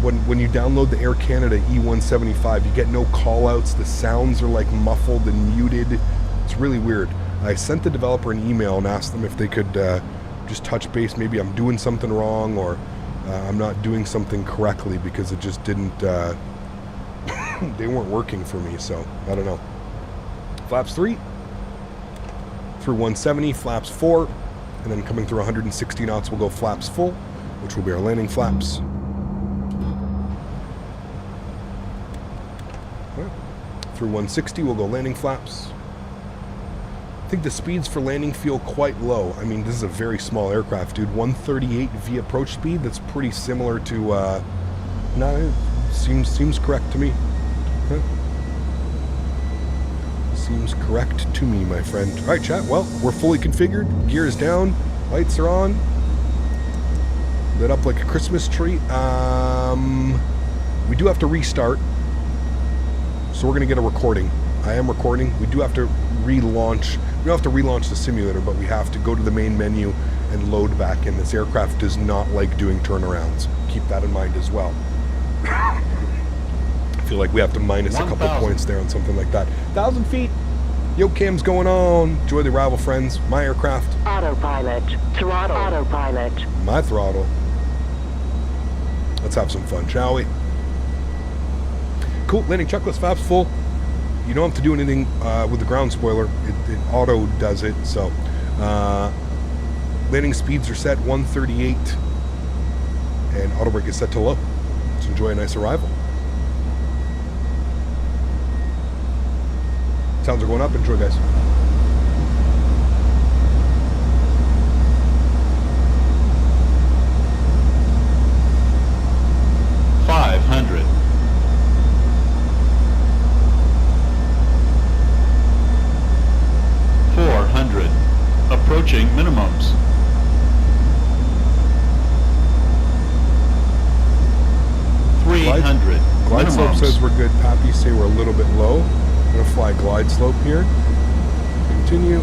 when you download the Air Canada E175, you get no call-outs, the sounds are like muffled and muted. It's really weird. I sent the developer an email and asked them if they could just touch base. Maybe I'm doing something wrong, or I'm not doing something correctly, because it just didn't, they weren't working for me, so I don't know. Flaps 3 through 170, flaps 4, and then coming through 160 knots, we'll go flaps full, which will be our landing flaps. Through 160, we'll go landing flaps. I think the speeds for landing feel quite low. I mean, this is a very small aircraft, dude. 138 V approach speed, that's pretty similar to, no, seems correct to me. Okay. Seems correct to me, my friend. All right, chat, well, we're fully configured. Gear is down. Lights are on. Lit up like a Christmas tree. We do have to restart. So we're going to get a recording. I am recording. We do have to relaunch. We don't have to relaunch the simulator, but we have to go to the main menu and load back in. This aircraft does not like doing turnarounds. Keep that in mind as well. I feel like we have to minus a couple points there on something like that. 1,000 feet. Yo, cam's going on. Enjoy the arrival, friends. My aircraft. Autopilot. Throttle. Autopilot. My throttle. Let's have some fun, shall we? Cool. Landing checklist. Flaps full. You don't have to do anything with the ground spoiler. It auto does it. So, landing speeds are set 138, and auto brake is set to low. Let's enjoy a nice arrival. Sounds are going up. Enjoy, guys. Approaching minimums. 300. Glide slope says we're good. Pappy say we're a little bit low. I'm going to fly glide slope here. Continue.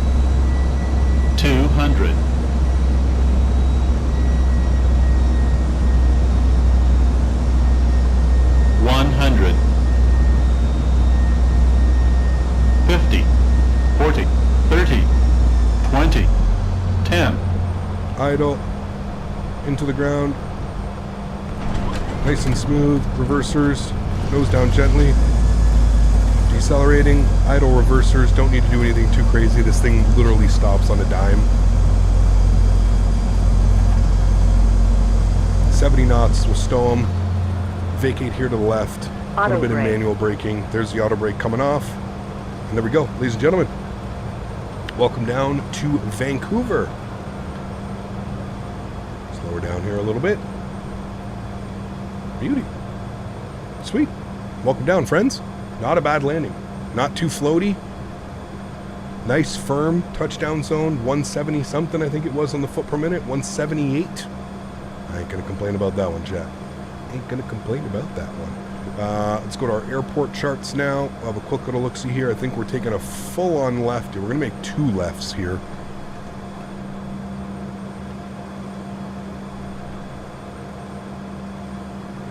200. 100. 50. 40. 30. 20, 10. Idle, into the ground, nice and smooth, reversers, nose down gently, decelerating, idle reversers, don't need to do anything too crazy, this thing literally stops on a dime. 70 knots, we'll stow them, vacate here to the left, a little bit of manual braking, there's the auto brake coming off, and there we go, ladies and gentlemen. Welcome down to Vancouver. Slower down here a little bit. Beauty. Sweet. Welcome down, friends. Not a bad landing. Not too floaty. Nice, firm touchdown zone. 170 something, I think it was on the foot per minute. 178. I ain't going to complain about that one, chat. Ain't going to complain about that one. Let's go to our airport charts now. We'll have a quick little look-see here. I think we're taking a full-on left here. We're going to make 2 lefts here.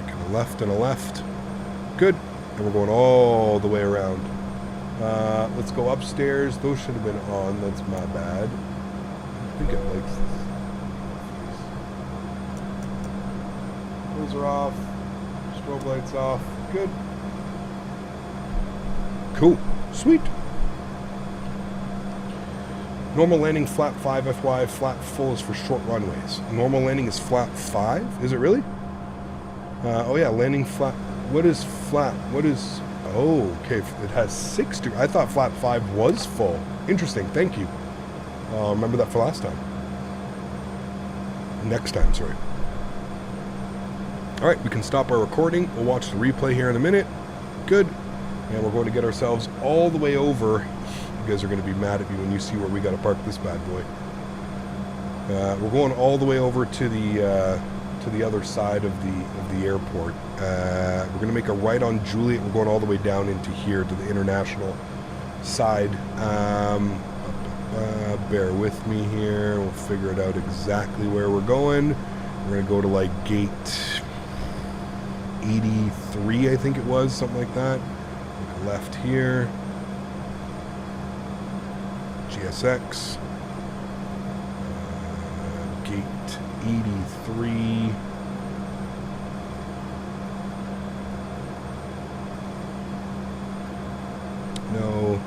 Making a left and a left. Good. And we're going all the way around. Let's go upstairs. Those should have been on. That's my bad. I think it likes this. Those are off. Strobe lights off. Good. Cool. Sweet. Normal landing flat 5 FY, flat full is for short runways. Normal landing is flat 5? Is it really? Oh yeah, landing flat. What is flat? What is... Oh, okay. It has 6 degrees. I thought flat 5 was full. Interesting. Thank you. Remember that for last time. Next time, sorry. All right, we can stop our recording. We'll watch the replay here in a minute. Good. And we're going to get ourselves all the way over. You guys are going to be mad at me when you see where we got to park this bad boy. We're going all the way over to the other side of the airport. We're going to make a right on Juliet. We're going all the way down into here to the international side. Bear with me here. We'll figure it out exactly where we're going. We're going to go to like gate 83, I think it was, something like that. Make a left here. GSX. Gate 83. No.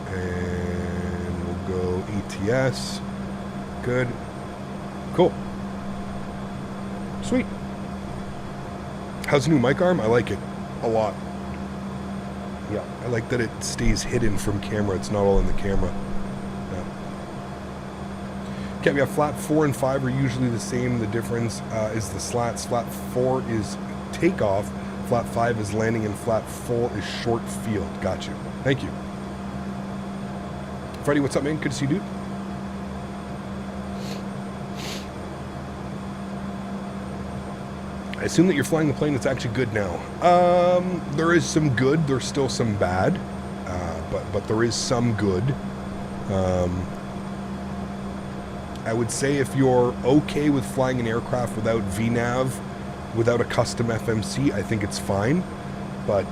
And we'll go ETS. Good. Cool. Sweet. How's the new mic arm? I like it a lot. Yeah, I like that it stays hidden from camera. It's not all in the camera. Yeah. Okay, we have flat 4 and 5 are usually the same. The difference is the slats. Flat 4 is takeoff. Flat 5 is landing, and flat 4 is short field. Got you. Thank you. Freddie, what's up, man? Good to see you, dude. I assume that you're flying the plane that's actually good now. There is some good. There's still some bad. But there is some good. I would say if you're okay with flying an aircraft without VNAV, without a custom FMC, I think it's fine. But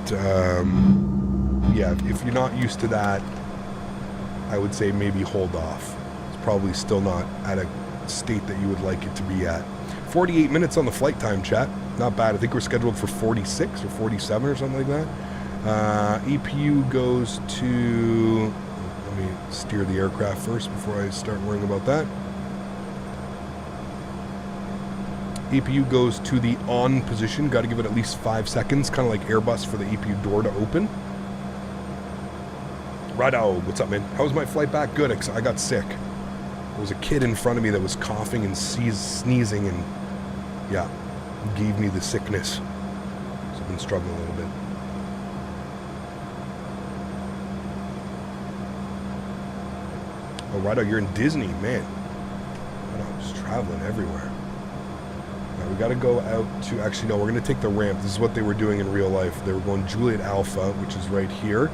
yeah, if you're not used to that, I would say maybe hold off. It's probably still not at a state that you would like it to be at. 48 minutes on the flight time, chat. Not bad. I think we're scheduled for 46 or 47 or something like that. EPU goes to... Let me steer the aircraft first before I start worrying about that. EPU goes to the on position. Got to give it at least 5 seconds, kind of like Airbus for the EPU door to open. Righto, what's up, man? How was my flight back? Good. I got sick. There was a kid in front of me that was coughing and sneezing, and yeah, gave me the sickness. So I've been struggling a little bit. Oh, Righto, you're in Disney, man. I'm just traveling everywhere. Now we got to go out to, actually no, we're going to take the ramp. This is what they were doing in real life. They were going Juliet Alpha, which is right here.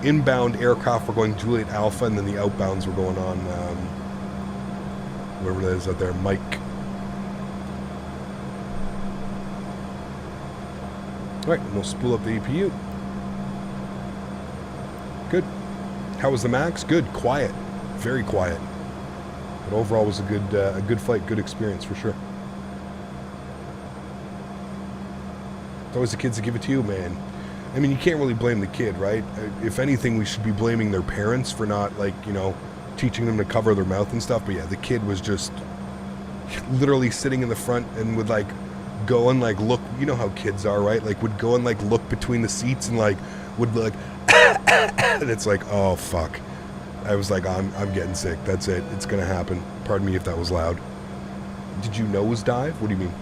Inbound aircraft were going Juliet Alpha, and then the outbounds were going on, wherever that is out there, Mike. All right, and we'll spool up the EPU. Good. How was the MAX? Good. Quiet. Very quiet. But overall was a good flight, good experience for sure. It's always the kids that give it to you, man. I mean, you can't really blame the kid, right? If anything, we should be blaming their parents for not, like, you know, teaching them to cover their mouth and stuff. But yeah, the kid was just literally sitting in the front and would, like, go and, like, look. You know how kids are, right? Like, would go and, like, look between the seats and, like, would, like, and it's like, oh, fuck. I was like, I'm getting sick. That's it. It's going to happen. Pardon me if that was loud. Did you nosedive? What do you mean?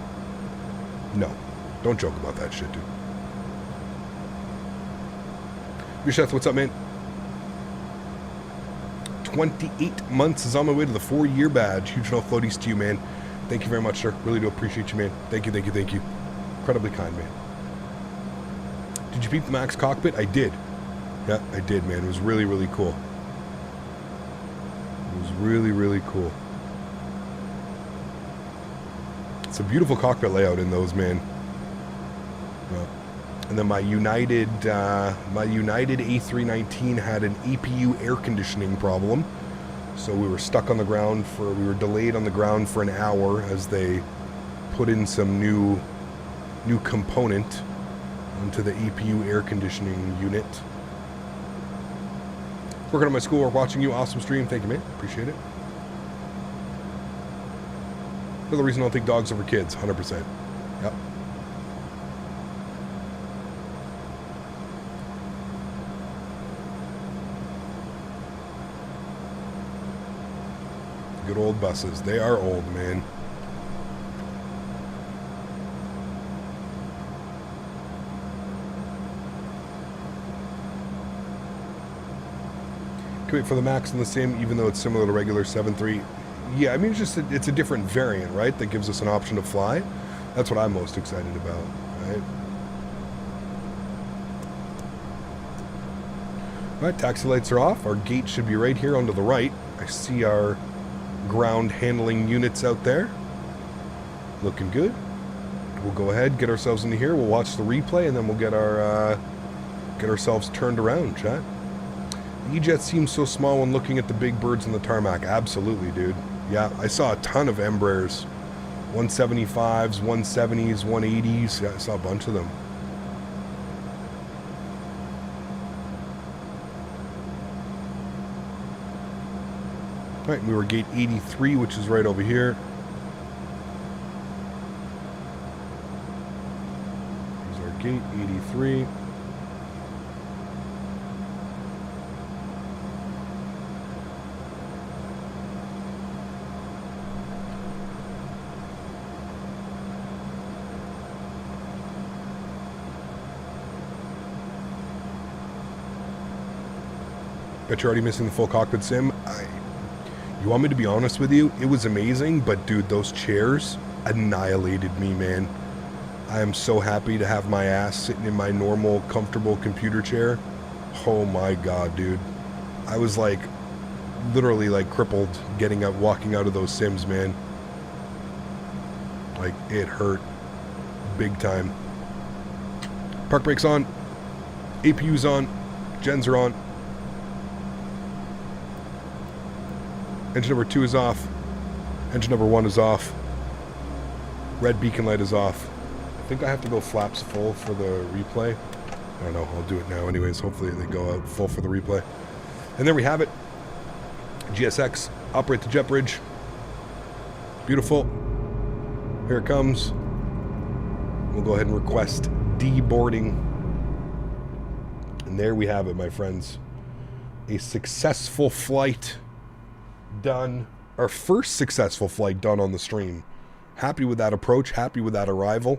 No. Don't joke about that shit, dude. Yuseth, what's up, man? 28 months is on my way to the 4-year badge. Huge no floaties to you, man. Thank you very much, sir. Really do appreciate you, man. Thank you, thank you, thank you. Incredibly kind, man. Did you peep the MAX cockpit? I did. Yeah, I did, man. It was really, really cool. It was really, really cool. It's a beautiful cockpit layout in those, man. Yeah. And then my United A319 had an EPU air conditioning problem. So we were stuck on the ground we were delayed on the ground for an hour as they put in some new component into the EPU air conditioning unit. Working on my schoolwork, watching you. Awesome stream. Thank you, man. Appreciate it. Another reason I don't think dogs over kids. 100%. Yep. Good old buses. They are old, man. Can wait for the Max and the Sim, even though it's similar to regular 7.3. Yeah, I mean, it's a different variant, right? That gives us an option to fly. That's what I'm most excited about, right? All right, taxi lights are off. Our gate should be right here on to the right. I see our ground handling units out there. Looking good. We'll go ahead, get ourselves into here. We'll watch the replay, and then we'll get ourselves turned around, chat. The E-Jet seems so small when looking at the big birds on the tarmac. Absolutely, dude. Yeah, I saw a ton of Embraers. 175s, 170s, 180s. Yeah, I saw a bunch of them. All right, we were gate 83, which is right over here. Here's our gate 83. Bet you're already missing the full cockpit sim. You want me to be honest with you? It was amazing, but dude, those chairs annihilated me, man. I am so happy to have my ass sitting in my normal, comfortable computer chair. Oh my god, dude. I was like, literally like crippled getting up, walking out of those sims, man. Like, it hurt. Big time. Park brakes on. APU's on. Gens are on. Engine number 2 is off. Engine number 1 is off. Red beacon light is off. I think I have to go flaps full for the replay. I don't know. I'll do it now anyways. Hopefully they go out full for the replay. And there we have it. GSX. Operate the jet bridge. Beautiful. Here it comes. We'll go ahead and request deboarding. And there we have it, my friends. A successful flight done. Our first successful flight done on the stream. Happy with that approach. Happy with that arrival.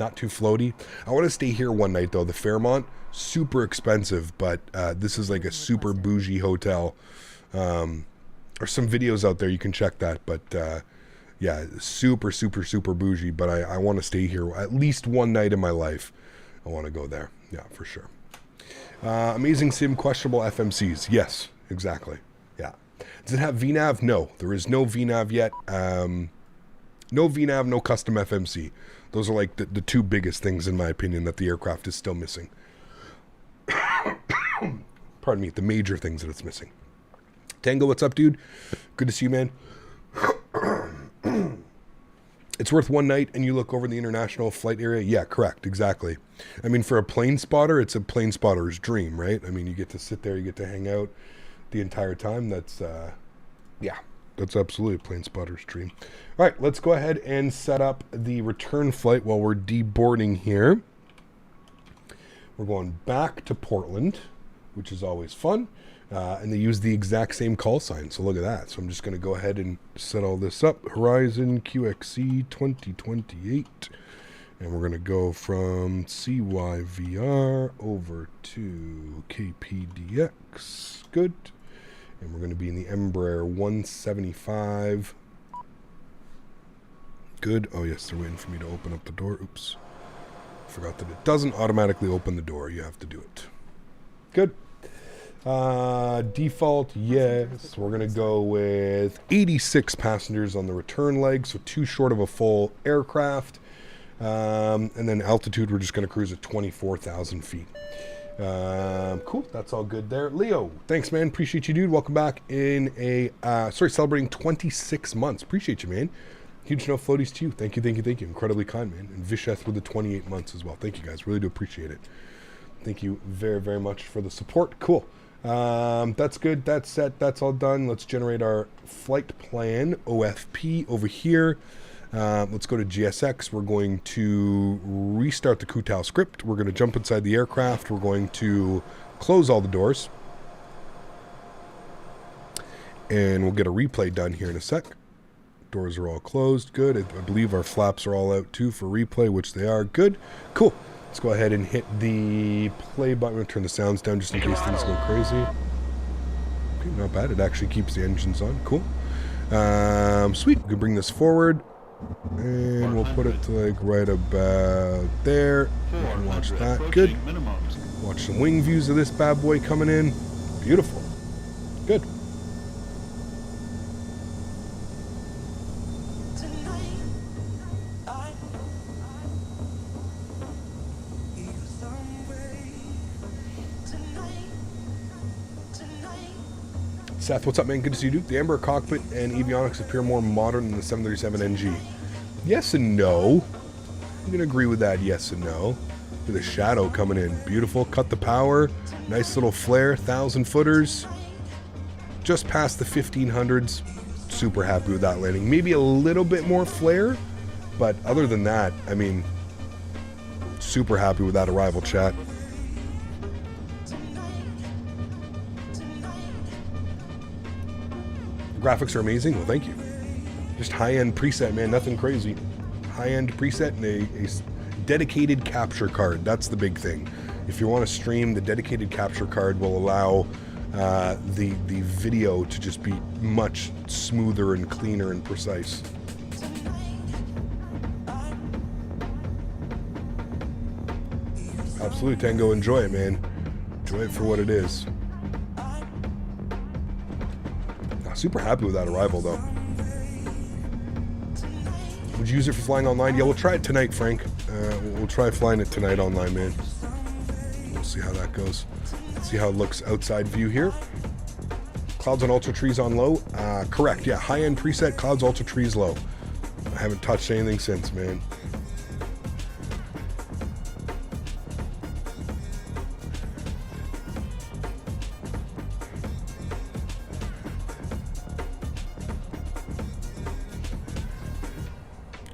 Not too floaty. I want to stay here one night though. The Fairmont, super expensive, but this is like a super bougie hotel. There's some videos out there, you can check that, but yeah, super bougie, but I want to stay here at least one night in my life. I want to go there. Yeah, for sure. Amazing sim, questionable FMCs. Yes, exactly. Yeah. Does it have VNAV? No, there is no VNAV yet. No VNAV, no custom FMC. Those are like the two biggest things, in my opinion, that the aircraft is still missing. Pardon me, the major things that it's missing. Tango, what's up, dude? Good to see you, man. It's worth one night and you look over the international flight area? Yeah, correct, exactly. I mean, for a plane spotter, it's a plane spotter's dream, right? I mean, you get to sit there, you get to hang out the entire time. That's, yeah, that's absolutely a plane spotter's dream. All right, let's go ahead and set up the return flight while we're deboarding here. We're going back to Portland, which is always fun. And they use the exact same call sign, so look at that. So I'm just going to go ahead and set all this up. Horizon QXC 2028. And we're going to go from CYVR over to KPDX. Good. And we're going to be in the Embraer 175. Good. Oh, yes, they're waiting for me to open up the door. Oops. Forgot that it doesn't automatically open the door. You have to do it. Good. Default, yes. We're going to go with 86 passengers on the return leg, so too short of a full aircraft. And then altitude, we're just going to cruise at 24,000 feet. Cool, that's all good there. Leo, thanks, man. Appreciate you, dude. Welcome back in a, celebrating 26 months. Appreciate you, man. Huge no floaties to you. Thank you, thank you, thank you. Incredibly kind, man. And Visheth with the 28 months as well. Thank you, guys. Really do appreciate it. Thank you very, very much for the support. Cool. That's good. That's set. That's all done. Let's generate our flight plan, OFP, over here. Let's go to GSX. We're going to restart the Kutao script. We're going to jump inside the aircraft. We're going to close all the doors. and we'll get a replay done here in a sec. Doors are all closed. Good. I believe our flaps are all out too for replay, which they are. Good. Cool. Let's go ahead and hit the play button. I'm going to turn the sounds down just in case things go crazy. Okay, not bad. It actually keeps the engines on. Cool. Sweet. We can bring this forward. And we'll put it to like right about there. And watch that. Good. Watch some wing views of this bad boy coming in. Beautiful. Good. Seth, what's up, man? Good to see you, dude. The Amber cockpit and avionics appear more modern than the 737 NG. Yes and no. I'm going to agree with that, yes and no. With a shadow coming in. Beautiful. Cut the power. Nice little flare. 1,000 footers. Just past the 1500s. Super happy with that landing. Maybe a little bit more flare, but other than that, I mean, super happy with that arrival, chat. Graphics are amazing. Well, thank you. Just high-end preset, man. Nothing crazy. High-end preset and a dedicated capture card. That's the big thing. If you want to stream, the dedicated capture card will allow the video to just be much smoother and cleaner and precise. Absolutely, Tango. Enjoy it, man. Enjoy it for what it is. Super happy with that arrival, though. Would you use it for flying online? Yeah, we'll try it tonight, Frank. We'll try flying it tonight online, man. We'll see how that goes. Let's see how it looks outside view here. Clouds on Ultra Trees on low. Correct, yeah. High-end preset, Clouds Ultra Trees low. I haven't touched anything since, man.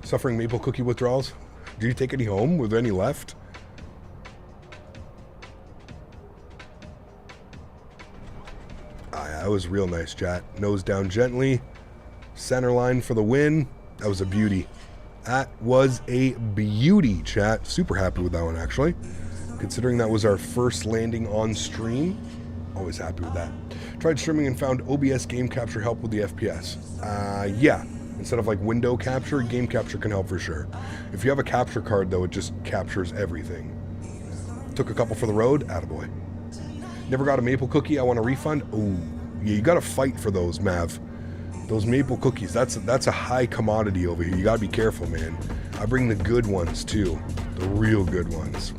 Suffering maple cookie withdrawals. Did you take any home? Were there any left? That was real nice, chat. Nose down gently. Center line for the win. That was a beauty. That was a beauty, chat. Super happy with that one, actually. Considering that was our first landing on stream. Always happy with that. Tried streaming and found OBS game capture help with the FPS. Yeah. Instead of like window capture, game capture can help for sure. If you have a capture card, though, it just captures everything. Took a couple for the road. Attaboy. Never got a maple cookie. I want a refund. Oh, yeah, you got to fight for those, Mav. Those maple cookies, that's a high commodity over here. You got to be careful, man. I bring the good ones, too. The real good ones.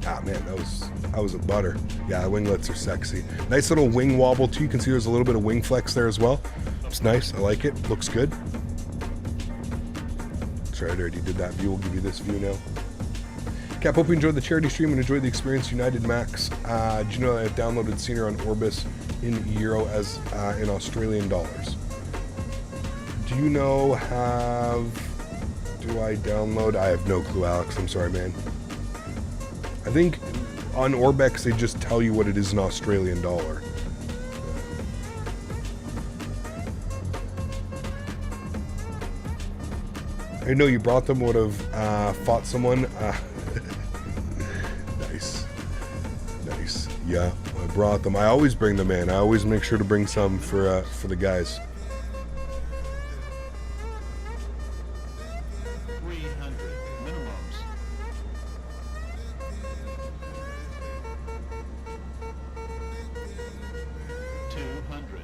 Ah, man, that was a butter. Yeah, the winglets are sexy. Nice little wing wobble too. You can see there's a little bit of wing flex there as well. It's nice. I like it. Looks good. Sorry, I already did that view. We'll give you this view now. Cap, hope you enjoyed the charity stream and enjoyed the experience. United Max. Did you know that I've downloaded Senior on Orbis in Euro as in Australian dollars? Do you know do I download? I have no clue, Alex. I'm sorry, man. I think on Orbex, they just tell you what it is in Australian dollar. I know you brought them, would have fought someone. Nice. Nice. Yeah, I brought them. I always bring them in. I always make sure to bring some for the guys. 300 minimums. 200.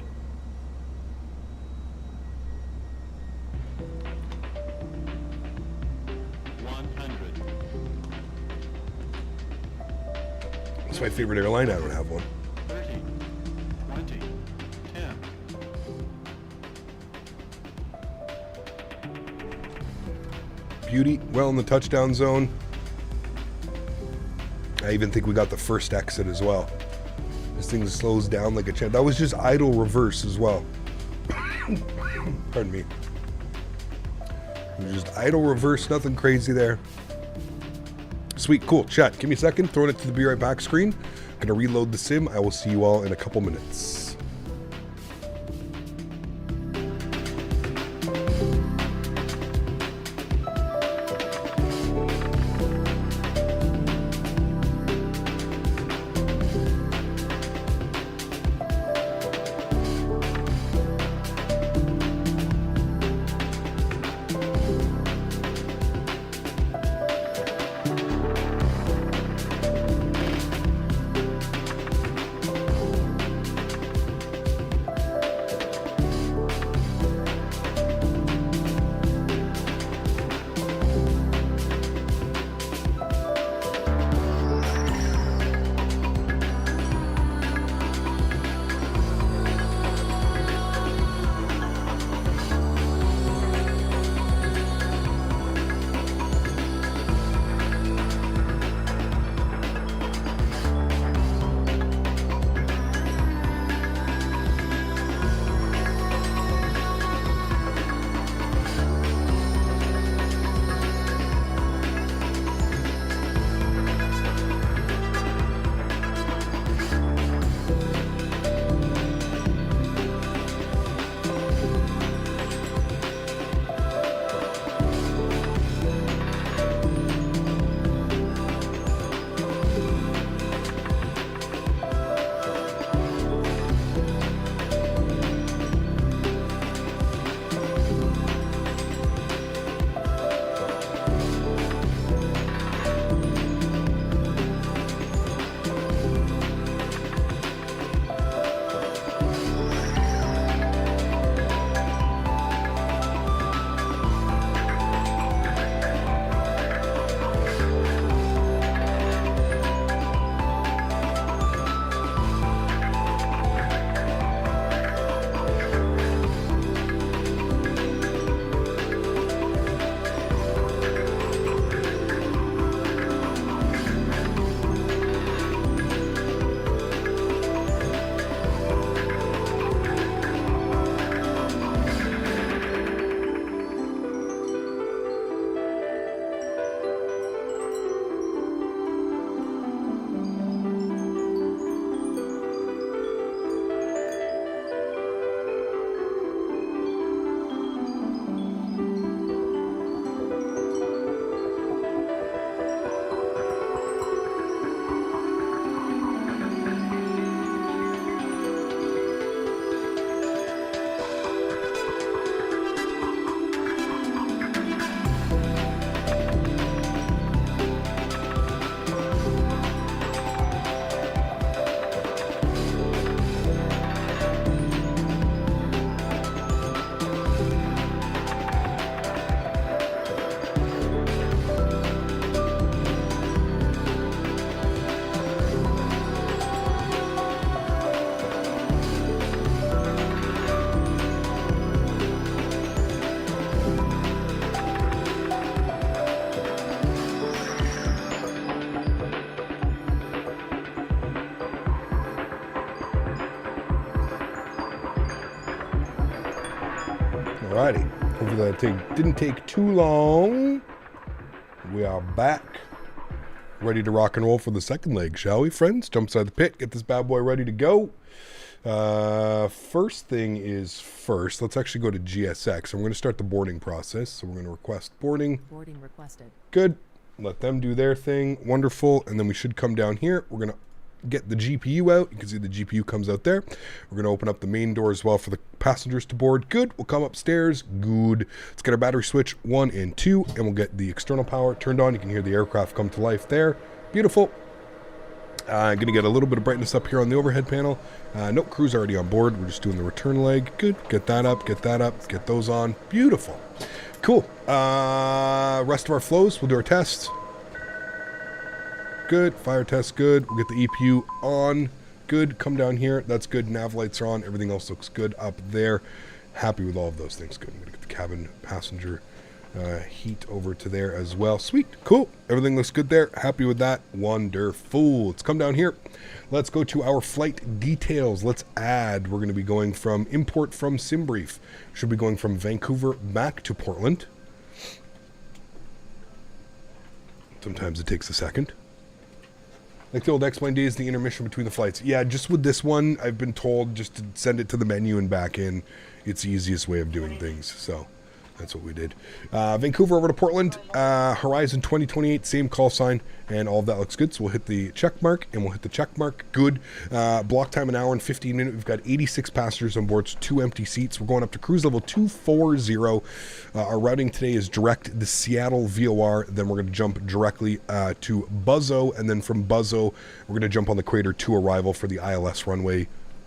It's my favorite airline. I don't have one. 30, 20, 10. Beauty, well in the touchdown zone. I even think we got the first exit as well. This thing slows down like a champ. That was just idle reverse as well. Pardon me. It was just idle reverse, nothing crazy there. Sweet, cool. Chat, give me a second. Throwing it to the be right back screen. Gonna reload the sim. I will see you all in a couple minutes. Alrighty. Hopefully that didn't take too long. We are back. Ready to rock and roll for the second leg, shall we, friends? Jump inside the pit, get this bad boy ready to go. First thing is first. Let's actually go to GSX. And we're going to start the boarding process. So we're going to request boarding. Boarding requested. Good. Let them do their thing. Wonderful. And then we should come down here. We're going to get the GPU out. You can see the GPU comes out there. We're going to open up the main door as well for the passengers to board. Good. We'll come upstairs. Good. Let's get our battery switch 1 and 2, and we'll get the external power turned on. You can hear the aircraft come to life there. Beautiful. I'm going to get a little bit of brightness up here on the overhead panel. Nope, crew's already on board. We're just doing the return leg. Good. Get that up. Get that up. Get those on. Beautiful. Cool. Rest of our flows, we'll do our tests. Good. Fire test, good. We'll get the EPU on. Good. Come down here. That's good. Nav lights are on. Everything else looks good up there. Happy with all of those things. Good. I'm going to get the cabin passenger heat over to there as well. Sweet. Cool. Everything looks good there. Happy with that. Wonderful. Let's come down here. Let's go to our flight details. Let's add. We're going to be going from import from SimBrief. Should be going from Vancouver back to Portland. Sometimes it takes a second. Like the old X-Plane days, the intermission between the flights. Yeah, just with this one, I've been told just to send it to the menu and back in. It's the easiest way of doing things, so that's what we did. Vancouver over to Portland. Horizon 2028, same call sign, and all of that looks good. So we'll hit the check mark, and we'll hit the check mark. Good. Block time an hour and 15 minutes. We've got 86 passengers on board, 2 empty seats. We're going up to cruise level 240. Our routing today is direct the Seattle VOR. Then we're going to jump directly to Buzzo, and then from Buzzo, we're going to jump on the Crater 2 arrival for the ILS runway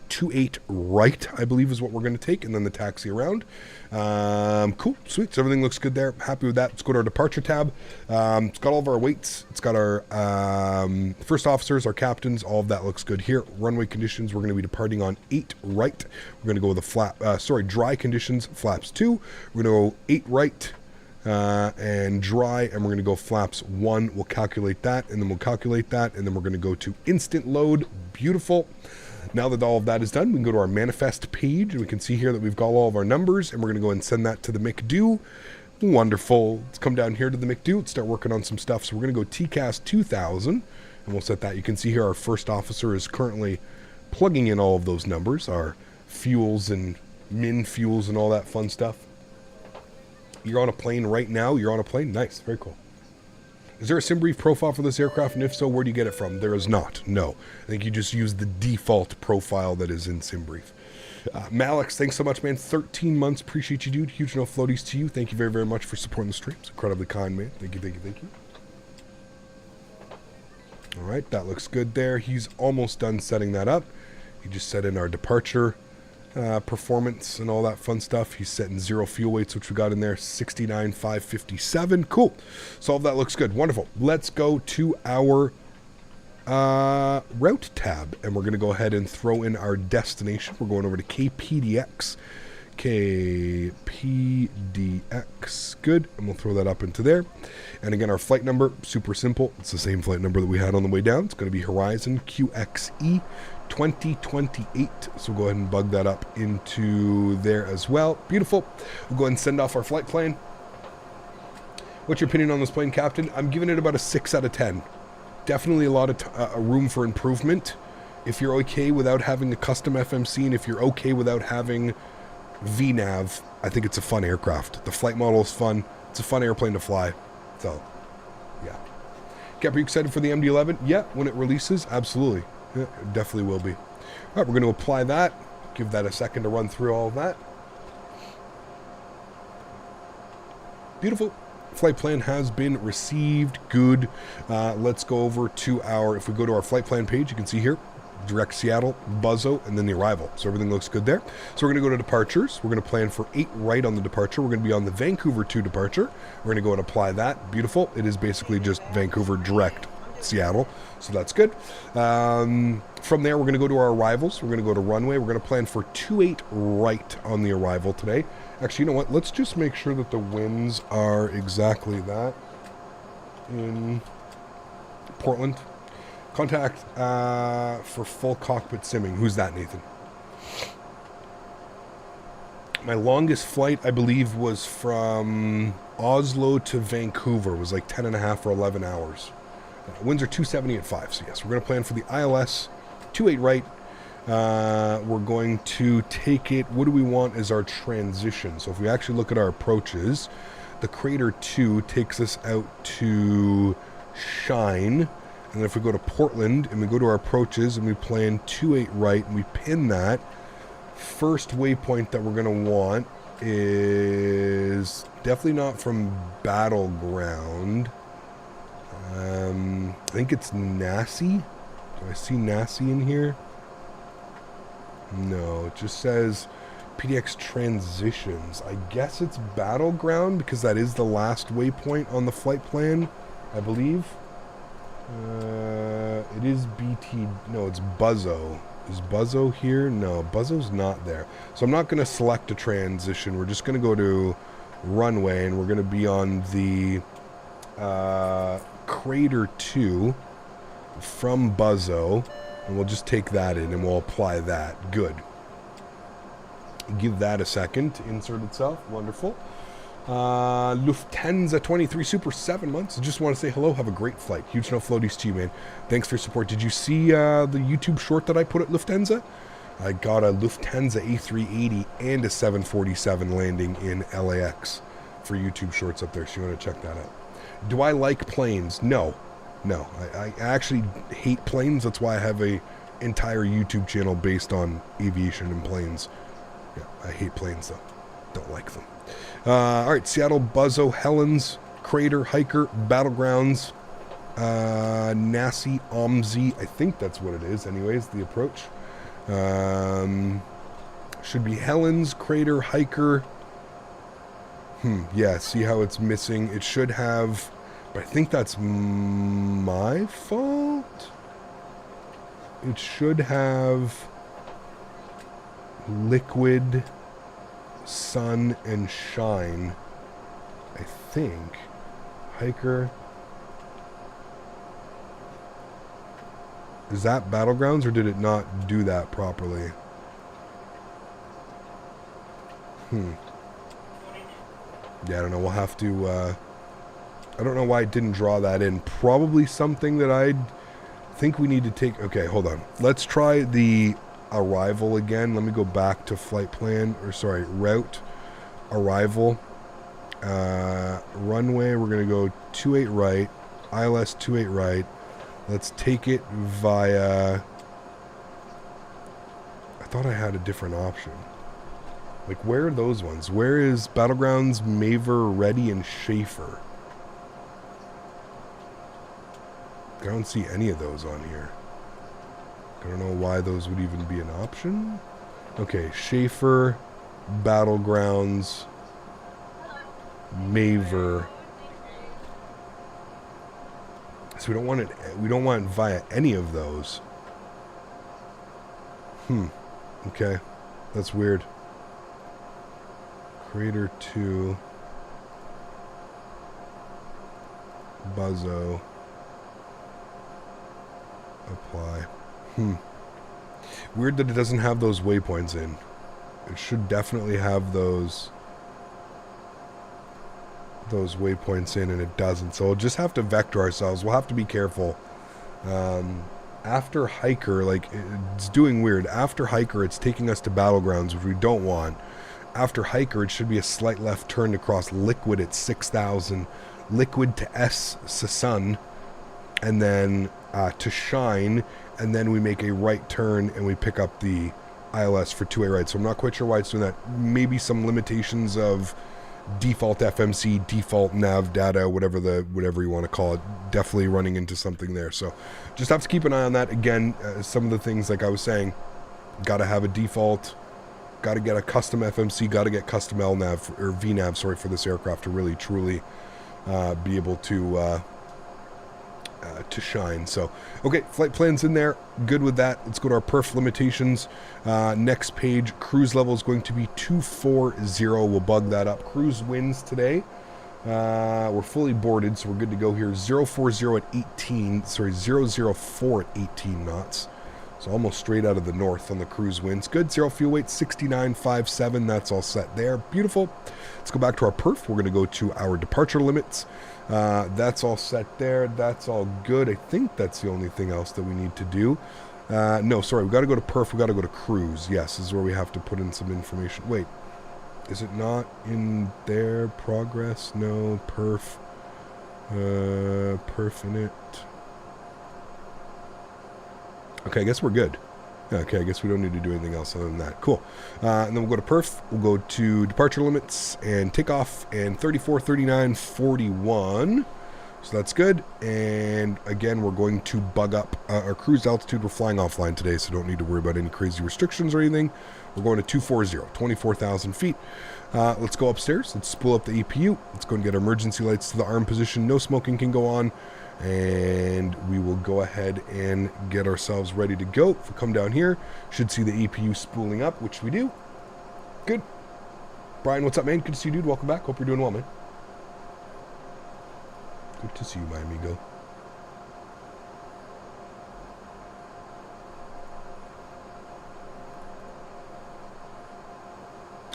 28 right, I believe is what we're going to take, and then the taxi around. Cool, sweet. So everything looks good there. Happy with that. Let's go to our departure tab. It's got all of our weights. It's got our first officers, our captains. All of that looks good here. Runway conditions, we're going to be departing on 8 right. We're going to go with the dry conditions, flaps 2. We're going to go 8 right. And dry, and we're going to go flaps 1. We'll calculate that, and then we'll calculate that, and then we're going to go to instant load. Beautiful. Now that all of that is done, we can go to our manifest page, and we can see here that we've got all of our numbers, and we're going to go and send that to the McDo. Wonderful. Let's come down here to the McDo. Let's start working on some stuff. So we're going to go TCAS 2000, and we'll set that. You can see here our first officer is currently plugging in all of those numbers, our fuels and min fuels and all that fun stuff. You're on a plane right now. You're on a plane. Nice. Very cool. Is there a SimBrief profile for this aircraft? And if so, where do you get it from? There is not. No. I think you just use the default profile that is in SimBrief. Malix, thanks so much, man. 13 months. Appreciate you, dude. Huge no floaties to you. Thank you very, very much for supporting the streams. Incredibly kind, man. Thank you, thank you, thank you. All right. That looks good there. He's almost done setting that up. He just set in our departure performance and all that fun stuff. He's setting 0 fuel weights, which we got in there, 69,557. Cool. So all that looks good. Wonderful. Let's go to our route tab, and we're going to go ahead and throw in our destination. We're going over to KPDX. KPDX. Good. And we'll throw that up into there. And again, our flight number, super simple. It's the same flight number that we had on the way down. It's going to be Horizon QXE 2028. So we'll go ahead and bug that up into there as well. Beautiful. We'll go ahead and send off our flight plan. What's your opinion on this plane, Captain? I'm giving it about a 6 out of 10. Definitely a lot of room for improvement. If you're okay without having a custom FMC, and if you're okay without having VNAV, I think it's a fun aircraft. The flight model is fun. It's a fun airplane to fly. So, yeah. Cap, are you excited for the MD-11? Yeah, when it releases, absolutely. Yeah, it definitely will be. All right, we're going to apply that. Give that a second to run through all of that. Beautiful. Flight plan has been received. Good. Let's go over to our, if we go to our flight plan page, you can see here, direct Seattle, Buzzo, and then the arrival. So everything looks good there. So we're going to go to departures. We're going to plan for 8 right on the departure. We're going to be on the Vancouver 2 departure. We're going to go and apply that. Beautiful. It is basically just Vancouver direct Seattle. So that's good. From there, we're going to go to our arrivals. We're going to go to runway. We're going to plan for 28 right on the arrival today. Actually, you know what? Let's just make sure that the winds are exactly that in Portland. Contact for full cockpit simming. Who's that, Nathan? My longest flight, I believe, was from Oslo to Vancouver. It was like 10 and a half or 11 hours. Winds are 270 at 5. So yes, we're going to plan for the ILS 28 right. We're going to take it. What do we want as our transition? So if we actually look at our approaches, the Crater 2 takes us out to Shine. And if we go to Portland and we go to our approaches and we plan 28 right and we pin that, first waypoint that we're going to want is definitely not from Battleground. I think it's Nassie. Do I see Nassie in here? No, it just says PDX transitions. I guess it's Battleground because that is the last waypoint on the flight plan, I believe. It is BT. No, it's Buzzo. Is Buzzo here? No, Buzzo's not there. So I'm not going to select a transition. We're just going to go to runway, and we're going to be on the Crater 2 from Buzzo, and we'll just take that in and we'll apply that. Good. Give that a second to insert itself. Wonderful. Lufthansa 23 Super 7 months. I just want to say hello. Have a great flight. Huge no floaties to you, man. Thanks for your support. Did you see the YouTube short that I put at Lufthansa? I got a Lufthansa A380 and a 747 landing in LAX for YouTube shorts up there, so you want to check that out. Do I like planes? No. I actually hate planes. That's why I have a entire YouTube channel based on aviation and planes. Yeah, I hate planes though. Don't like them. All right, Seattle, Buzzo, Helens, Crater, Hiker, Battlegrounds, Nasi, Omzi. I think that's what it is. Anyways, the approach. Should be Helens, Crater, Hiker. Yeah, see how it's missing? It should have, but I think that's my fault. It should have Liquid, Sun, and Shine. I think. Hiker. Is that Battlegrounds, or did it not do that properly? Yeah, I don't know. We'll have to, I don't know why it didn't draw that in. Probably something that I think we need to take. Okay, hold on. Let's try the arrival again. Let me go back to flight plan, or sorry, route, arrival. Runway, we're going to go 28 right, ILS 28 right. Let's take it via, I thought I had a different option. Like, where are those ones? Where is Battlegrounds, Maver, Ready, and Schaefer? I don't see any of those on here. I don't know why those would even be an option. Okay, Schaefer, Battlegrounds, Maver. So we don't want it. We don't want it via any of those. Okay, that's weird. Crater 2, Buzzo, apply. Weird that it doesn't have those waypoints in. It should definitely have those waypoints in, and it doesn't. So we'll just have to vector ourselves. We'll have to be careful. After Hiker, like, it's doing weird. After Hiker, it's taking us to Battlegrounds, which we don't want. After Hiker, it should be a slight left turn to cross Liquid at 6,000, Liquid to S Sun, and then to Shine, and then we make a right turn and we pick up the ILS for 2A right. So I'm not quite sure why it's doing that. Maybe some limitations of default FMC, default nav data, whatever you want to call it. Definitely running into something there. So just have to keep an eye on that. Again, some of the things, like I was saying, got to have a default. Got to get a custom FMC, got to get custom LNAV, or VNAV, sorry, for this aircraft to really, truly be able to shine. So, okay, flight plan's in there. Good with that. Let's go to our perf limitations. Next page, cruise level is going to be 240. We'll bug that up. Cruise winds today. We're fully boarded, so we're good to go here. 040 at 18, sorry, 004 at 18 knots. So almost straight out of the north on the cruise winds. Good. Zero fuel weight, 69.57. That's all set there. Beautiful. Let's go back to our perf. We're going to go to our departure limits. That's all set there. That's all good. I think that's the only thing else that we need to do. No, sorry. We've got to go to perf. We've got to go to cruise. Yes, this is where we have to put in some information. Wait. Is it not in there? Progress? No. Perf. Perf in it. Okay, I guess we're good. Okay, I guess we don't need to do anything else other than that. Cool. And then we'll go to perf. We'll go to departure limits and takeoff and 34, 39, 41. So that's good. And again, we're going to bug up our cruise altitude. We're flying offline today, so don't need to worry about any crazy restrictions or anything. We're going to 240, 24,000 feet. Let's go upstairs. Let's spool up the EPU. Let's go and get our emergency lights to the arm position. No smoking can go on. And we will go ahead and get ourselves ready to go. If we come down here, should see the EPU spooling up, which we do. Good. Brian, what's up, man? Good to see you, dude. Welcome back. Hope you're doing well, man. Good to see you, my amigo.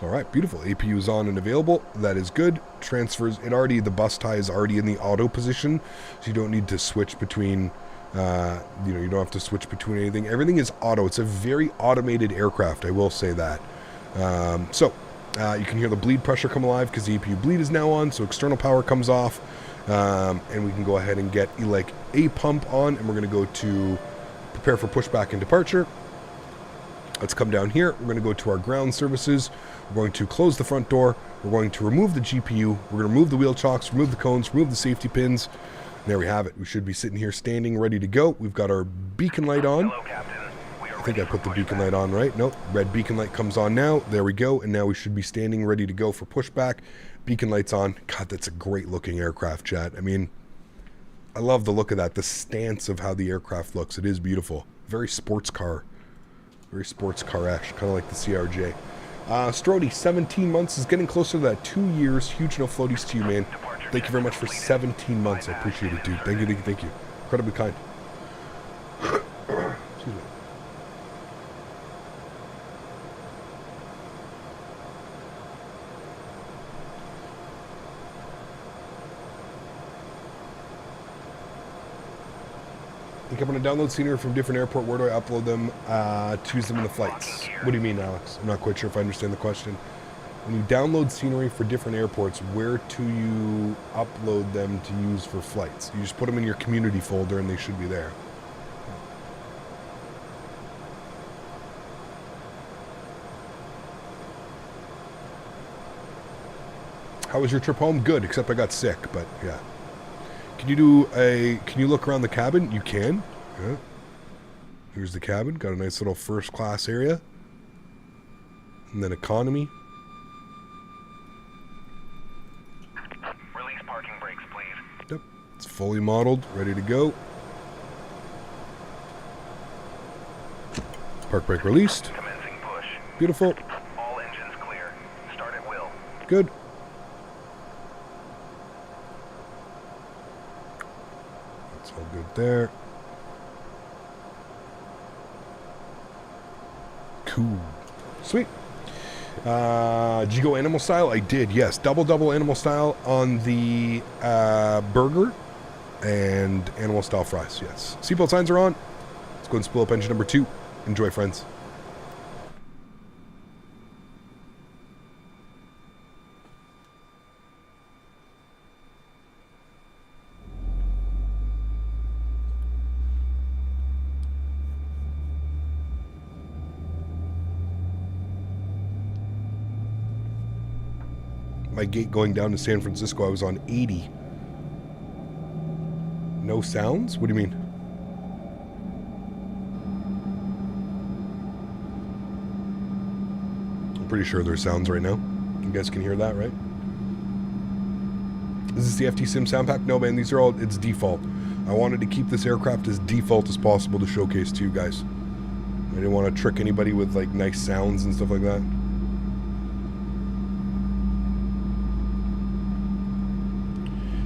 All right, beautiful. APU is on and available. That is good. Transfers, the bus tie is already in the auto position, so you don't need to switch between, you don't have to switch between anything. Everything is auto. It's a very automated aircraft, I will say that. You can hear the bleed pressure come alive because the APU bleed is now on, so external power comes off, and we can go ahead and get a pump on, and we're going to go to prepare for pushback and departure. Let's come down here. We're going to go to our ground services. We're going to close the front door. We're going to remove the GPU. We're going to remove the wheel chocks, remove the cones, remove the safety pins. And there we have it. We should be sitting here standing, ready to go. We've got our beacon light on. Hello, Captain. We are I think ready I put for the beacon pushback. light on, right? Nope. Red beacon light comes on now. There we go. And now we should be standing, ready to go for pushback. Beacon light's on. God, that's a great looking aircraft, chat. I mean, I love the look of that. The stance of how the aircraft looks. It is beautiful. Very sports car. Very sports car-ish, kind of like the CRJ. Strody, 17 months, is getting closer to that 2 years. Huge no floaties to you, man. Thank you very much for 17 months. I appreciate it, dude. Thank you, thank you, thank you. Incredibly kind. Excuse me. I think I'm going to download scenery from different airport. Where do I upload them to use them in the flights? What do you mean, Alex? I'm not quite sure if I understand the question. When you download scenery for different airports, where do you upload them to use for flights? You just put them in your community folder and they should be there. How was your trip home? Good, except I got sick, but yeah. Can you look around the cabin? You can. Yeah. Here's the cabin. Got a nice little first class area. And then economy. Release parking brakes, please. Yep. It's fully modeled, ready to go. Park brake released. Commencing push. Beautiful. All engines clear. Start at will. Good. That's all good there. Cool. Sweet. Did you go animal style? I did, yes. Double animal style on the burger and animal style fries, yes. Seatbelt signs are on. Let's go and spool up engine number 2. Enjoy, friends. My gate going down to San Francisco, I was on 80. No sounds? What do you mean? I'm pretty sure there's sounds right now. You guys can hear that, right? Is this the FT Sim sound pack? No, man, these are all, it's default. I wanted to keep this aircraft as default as possible to showcase to you guys. I didn't want to trick anybody with like nice sounds and stuff like that.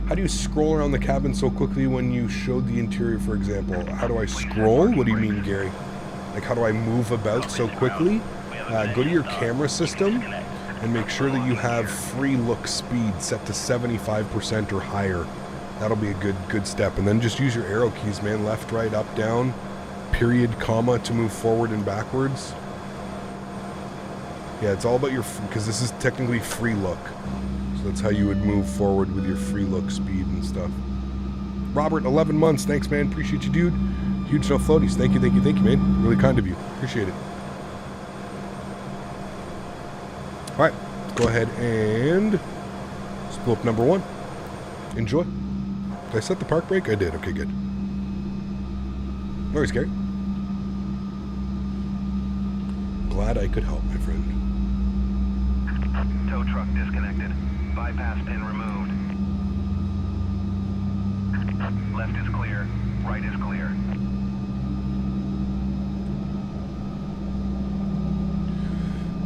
How do you scroll around the cabin so quickly when you showed the interior, for example? How do I scroll? What do you mean, Gary? Like, how do I move about so quickly? Go to your camera system and make sure that you have free look speed set to 75% or higher. That'll be a good step. And then just use your arrow keys, man. Left, right, up, down, period, comma to move forward and backwards. Yeah, it's all about your, because this is technically free look. So that's how you would move forward with your free look speed and stuff. Robert, 11 months. Thanks, man. Appreciate you, dude. Huge no floaties. Thank you, man. Really kind of you. Appreciate it. All right, let's go ahead and spool up number 1. Enjoy. Did I set the park brake? I did. Okay, good. No worries, Gary. Glad I could help, my friend. Tow truck disconnected. Bypass pin removed. Left is clear. Right is clear.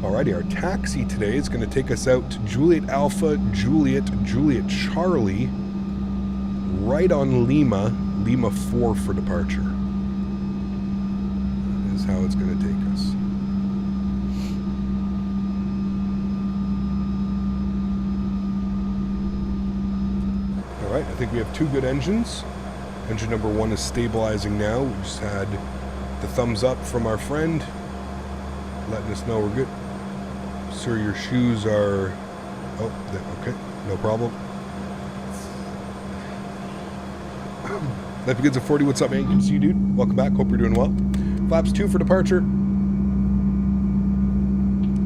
Alrighty, our taxi today is going to take us out to Juliet Alpha, Juliet Charlie, right on Lima 4 for departure. That is how it's going to take us. Alright, I think we have 2 good engines. Engine number 1 is stabilizing now. We just had the thumbs up from our friend, letting us know we're good. Sir, your shoes are... Oh, okay, no problem. Life Begins at 40, what's up, man? Good to see you, dude. Welcome back, hope you're doing well. Flaps 2 for departure.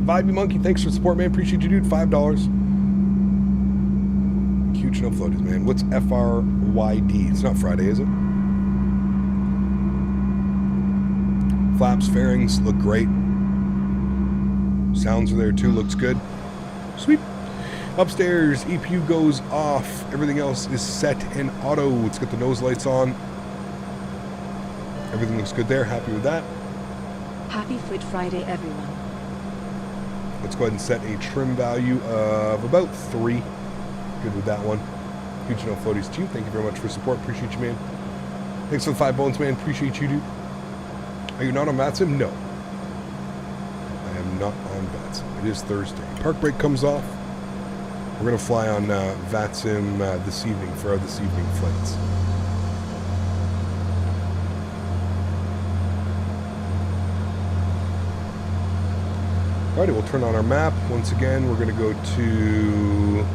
Vibey Monkey, thanks for the support, man. Appreciate you, dude. $5. Huge no floaties, man. What's FRYD? It's not Friday, is it? Flaps, fairings look great. Sounds are there too, looks good. Sweet. Upstairs, EPU goes off. Everything else is set in auto. Let's get the nose lights on. Everything looks good there. Happy with that. Happy Foot Friday, everyone. Let's go ahead and set a trim value of about 3. Good with that one. Huge no floaties to you. Thank you very much for support. Appreciate you, man. Thanks for the 5 bones, man. Appreciate you, dude. Are you not on VATSIM? No. I am not on VATSIM. It is Thursday. Park break comes off. We're going to fly on VATSIM this evening for our this evening flights. Alrighty, we'll turn on our map. Once again, we're going to go to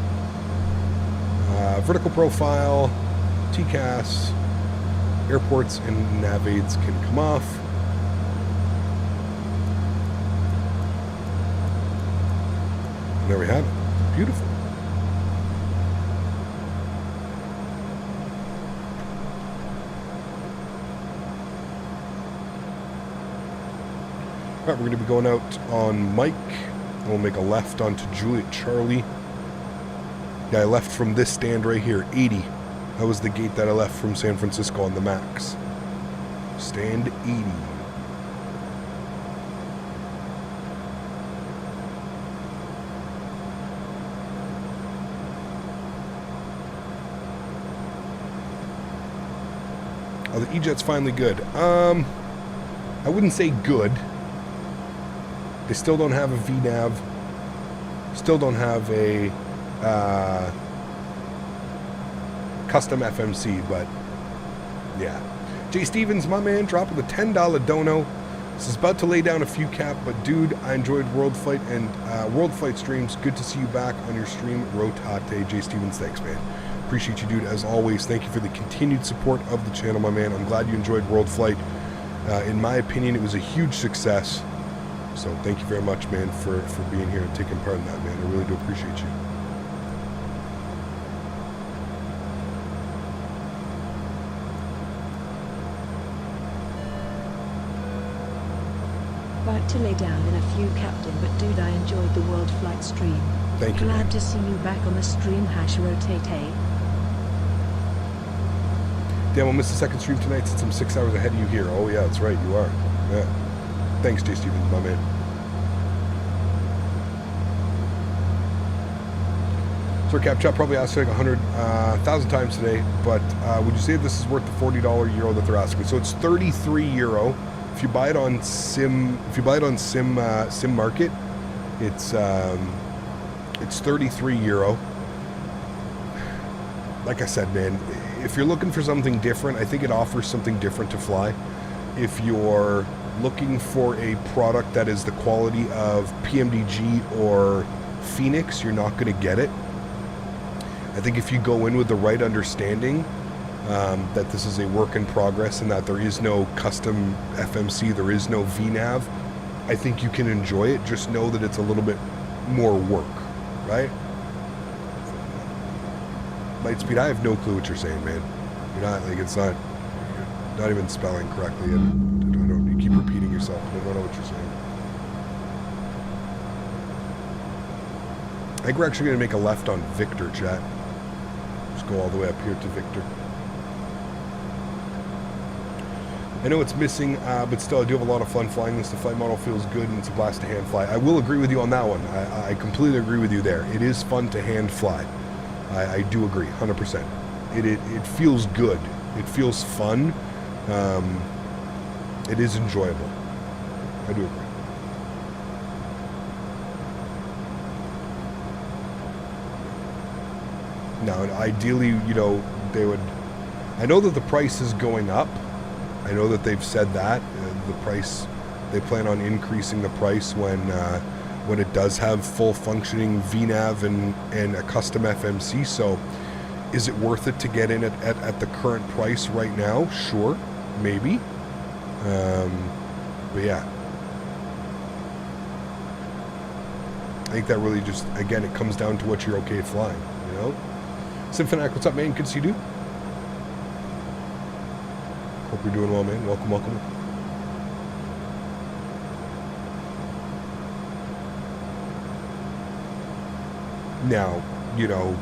vertical profile, TCAS, airports and nav aids can come off. And there we have it. Beautiful. Alright, we're going to be going out on Mike. We'll make a left onto Juliet Charlie. Yeah, I left from this stand right here, 80. That was the gate that I left from San Francisco on the MAX. Stand 80. Oh, the E-Jet's finally good. I wouldn't say good. They still don't have a VNAV. Still don't have a custom FMC, but yeah. Jay Stevens, my man, dropping the $10 dono. This is about to lay down a few cap, but dude, I enjoyed World Flight and World Flight streams. Good to see you back on your stream. Rotate. Jay Stevens, thanks, man. Appreciate you, dude, as always. Thank you for the continued support of the channel, my man. I'm glad you enjoyed World Flight. In my opinion, it was a huge success. So thank you very much, man, for being here and taking part in that, man. I really do appreciate you. About to lay down in a few, Captain, but dude, I enjoyed the World Flight stream. Thank you, Glad man. to see you back on the stream. #rotate. Damn, I'll miss the second stream tonight since I'm 6 hours ahead of you here. Oh, yeah, that's right, you are. Yeah. Thanks, Jay Stevens, my man. So Cap Chat probably asked like 100,000 times today, but would you say this is worth the €40 euro that they're asking? So it's €33. If you buy it on Sim Market, it's €33. Like I said, man, if you're looking for something different, I think it offers something different to fly. If you're looking for a product that is the quality of PMDG or Phoenix, you're not going to get it. I think if you go in with the right understanding that this is a work in progress and that there is no custom FMC, there is no VNAV, I think you can enjoy it. Just know that it's a little bit more work, right? Lightspeed, I have no clue what you're saying, man. You're not, like, it's not, you're not even spelling correctly, and you keep repeating yourself, and I don't know what you're saying. I think we're actually going to make a left on Victor, chat. Just go all the way up here to Victor. I know it's missing, but still, I do have a lot of fun flying this. The flight model feels good, and it's a blast to hand fly. I will agree with you on that one. I completely agree with you there. It is fun to hand fly. I do agree, 100%. It feels good. It feels fun. It is enjoyable. I do agree. Now, ideally, you know, they would. I know that the price is going up. I know that they've said that the price. They plan on increasing the price when it does have full functioning VNAV and a custom FMC. So, is it worth it to get in at the current price right now? Sure, maybe. But yeah, I think that really just, again, it comes down to what you're okay flying, you know? Symphonic, what's up, man? Good to see you, dude. Hope you're doing well, man. Welcome, welcome. Now, you know,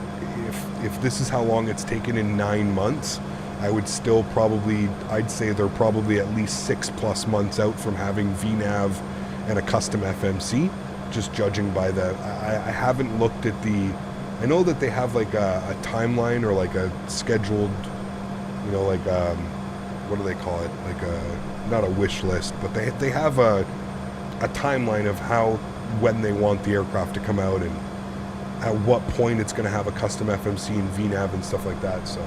if this is how long it's taken in 9 months, I would still probably, I'd say they're probably at least 6+ months out from having VNAV and a custom FMC, just judging by the, I haven't looked at the, I know that they have like a timeline or like a scheduled, you know, like, what do they call it? Like not a wish list, but they have a timeline of when they want the aircraft to come out and at what point it's going to have a custom FMC and VNAV and stuff like that. So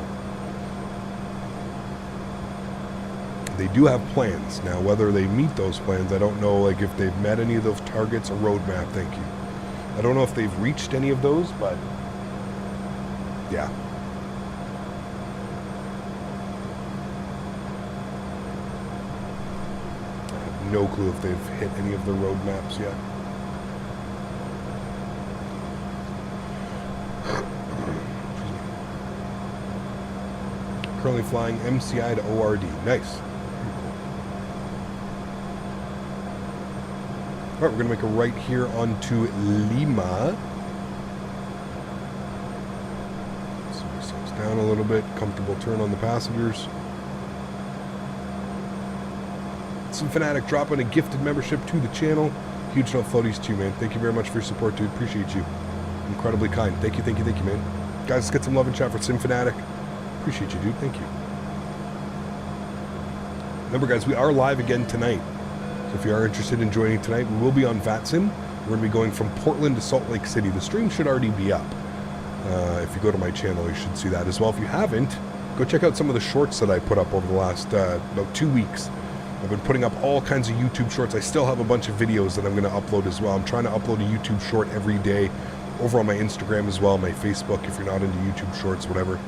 they do have plans. Now, whether they meet those plans, I don't know, like if they've met any of those targets, a roadmap, thank you. I don't know if they've reached any of those, but yeah. I have no clue if they've hit any of the roadmaps yet. Currently flying MCI to ORD. Nice. All right, we're going to make a right here onto Lima. So ourselves down a little bit. Comfortable turn on the passengers. Some Fanatic dropping a gifted membership to the channel. Huge love floaties too, man. Thank you very much for your support, dude. Appreciate you. Incredibly kind. Thank you, man. Guys, let's get some love and chat for Sim Fanatic. Appreciate you, dude. Thank you. Remember, guys, we are live again tonight. So if you are interested in joining tonight, we will be on FlightSim. We're going to be going from Portland to Salt Lake City. The stream should already be up. If you go to my channel, you should see that as well. If you haven't, go check out some of the shorts that I put up over the last about 2 weeks. I've been putting up all kinds of YouTube shorts. I still have a bunch of videos that I'm going to upload as well. I'm trying to upload a YouTube short every day over on my Instagram as well, my Facebook, if you're not into YouTube shorts, whatever.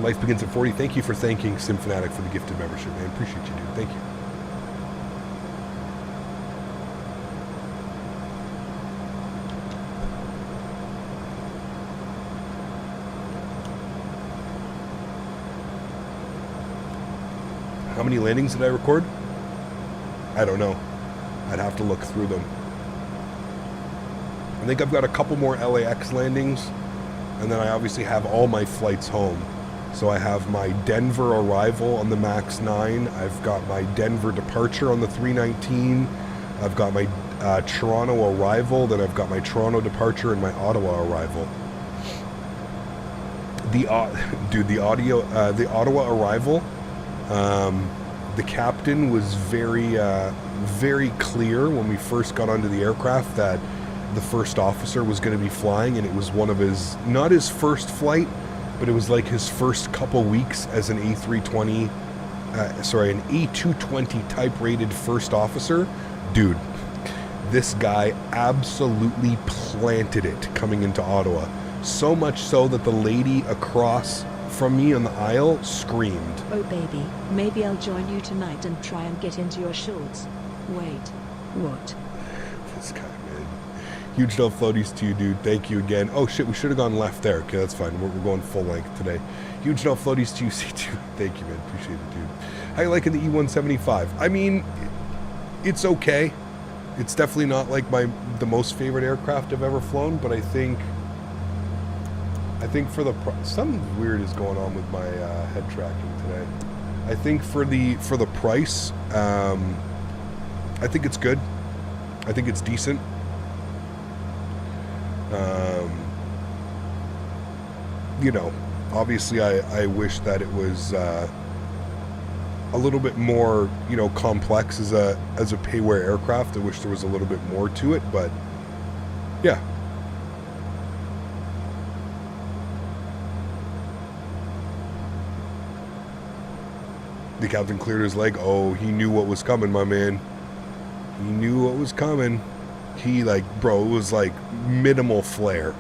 Life begins at 40. Thank you for thanking Symphanatic for the gifted membership, man. Appreciate you, dude. Thank you. How many landings did I record? I don't know. I'd have to look through them. I think I've got a couple more LAX landings, and then I obviously have all my flights home. So I have my Denver arrival on the MAX 9. I've got my Denver departure on the 319. I've got my Toronto arrival. Then I've got my Toronto departure and my Ottawa arrival. The Ottawa arrival. The captain was very clear when we first got onto the aircraft that the first officer was going to be flying, and it was one of his, not his first flight, but it was like his first couple weeks as an an A220 type rated first officer. Dude, this guy absolutely planted it coming into Ottawa. So much so that the lady across from me on the aisle screamed. Oh baby, maybe I'll join you tonight and try and get into your shorts. Wait, what? This guy, man. Huge love floaties to you, dude. Thank you again. Oh shit, we should have gone left there. Okay, that's fine. We're going full length today. Huge love floaties to you, C2. Thank you, man. Appreciate it, dude. How you liking the E175? I mean, it's okay. It's definitely not like the most favorite aircraft I've ever flown, but I think for the something weird is going on with my head tracking today. I think for the price, I think it's good. I think it's decent. You know, obviously I wish that it was a little bit more, you know, complex as a pay-wear aircraft. I wish there was a little bit more to it, but yeah. The captain cleared his leg. Oh, he knew what was coming, my man. He knew what was coming. He, like, bro, it was like minimal flare.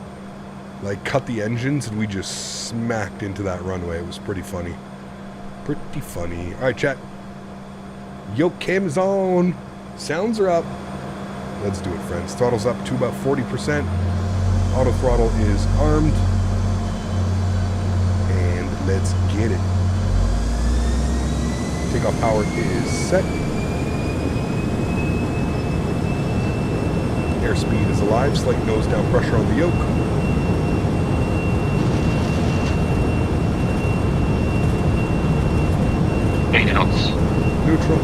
Like, cut the engines and we just smacked into that runway. It was pretty funny. Pretty funny. All right, chat. Yoke cam's on. Sounds are up. Let's do it, friends. Throttle's up to about 40%. Auto throttle is armed. And let's get it. Takeoff power is set. Airspeed is alive. Slight nose down pressure on the yoke. Eighty knots. Neutral.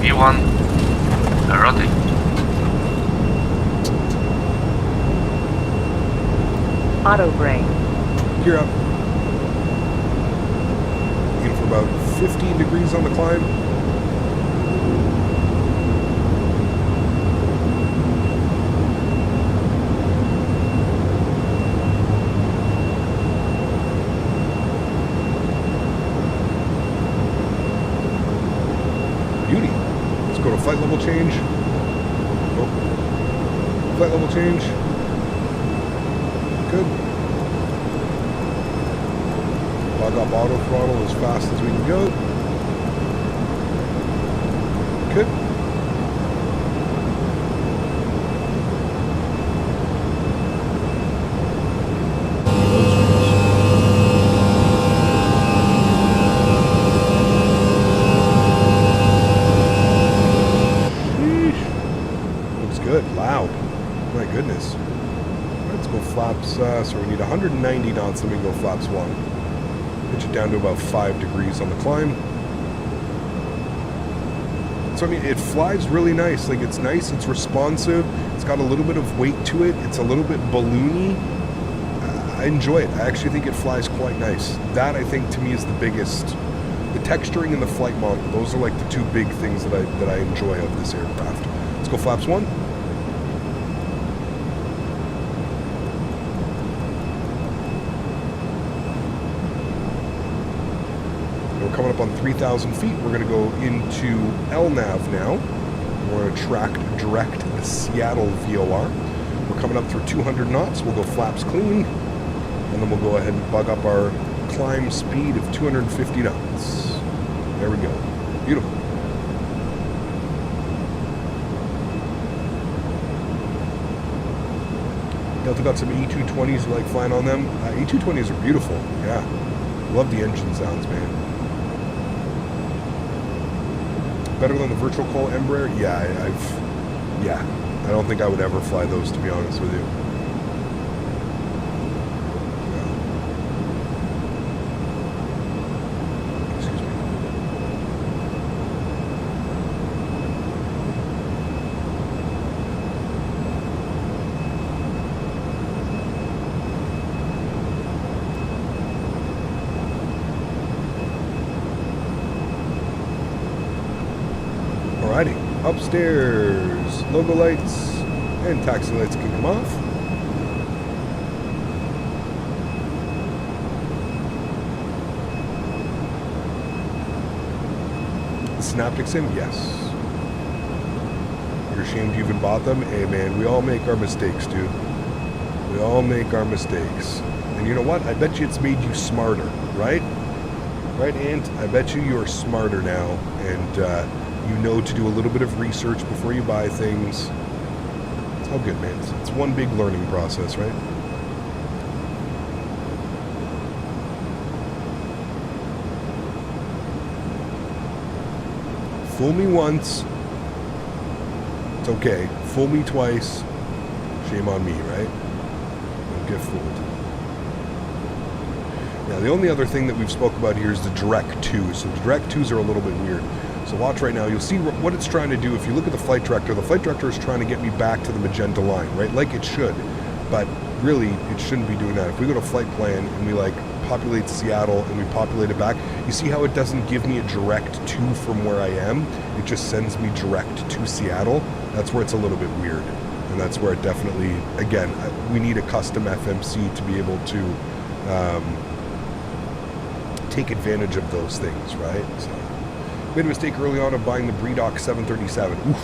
E1, erotic. Auto brake. Gear up. In for about 15 degrees on the climb. Beauty. Let's go to flight level change. Oh. Flight level change. Good. Log up auto throttle as fast as we can go. Good. Looks good. Loud. My goodness. Let's go flaps, so we need 190 knots, then we go flaps 1. Pitch it down to about 5 degrees on the climb. So, I mean, it flies really nice. Like, it's nice, it's responsive, it's got a little bit of weight to it, it's a little bit balloony. I enjoy it. I actually think it flies quite nice. That, I think, to me is the biggest. The texturing and the flight model, those are like the two big things that I enjoy of this aircraft. Let's go flaps 1. We're coming up on 3,000 feet. We're going to go into LNAV now. We're going to track direct the Seattle VOR. We're coming up through 200 knots. We'll go flaps clean. And then we'll go ahead and bug up our climb speed of 250 knots. There we go. Beautiful. Delta got some E220s. You like flying on them? E220s are beautiful. Yeah. Love the engine sounds, man. Better than the virtual call Embraer? Yeah, yeah. I don't think I would ever fly those, to be honest with you. Excuse me. Alrighty, upstairs, logo lights and taxi lights can come off. The Synaptic Sim, yes. You're ashamed you even bought them? Hey man, we all make our mistakes, dude. We all make our mistakes. And you know what? I bet you it's made you smarter, right? Right, Ant? I bet you're smarter now, and you know to do a little bit of research before you buy things. It's all good, man. It's one big learning process, right? Fool me once. It's okay. Fool me twice. Shame on me, right? Don't get fooled. Now, the only other thing that we've spoke about here is the direct 2s. So the direct 2s are a little bit weird. So watch right now. You'll see what it's trying to do. If you look at the flight director is trying to get me back to the magenta line, right? Like it should. But really, it shouldn't be doing that. If we go to flight plan and we like populate Seattle and we populate it back, you see how it doesn't give me a direct to from where I am? It just sends me direct to Seattle. That's where it's a little bit weird. And that's where it definitely, again, we need a custom FMC to be able to take advantage of those things, right? So, made a mistake early on of buying the Breedock 737. Oof.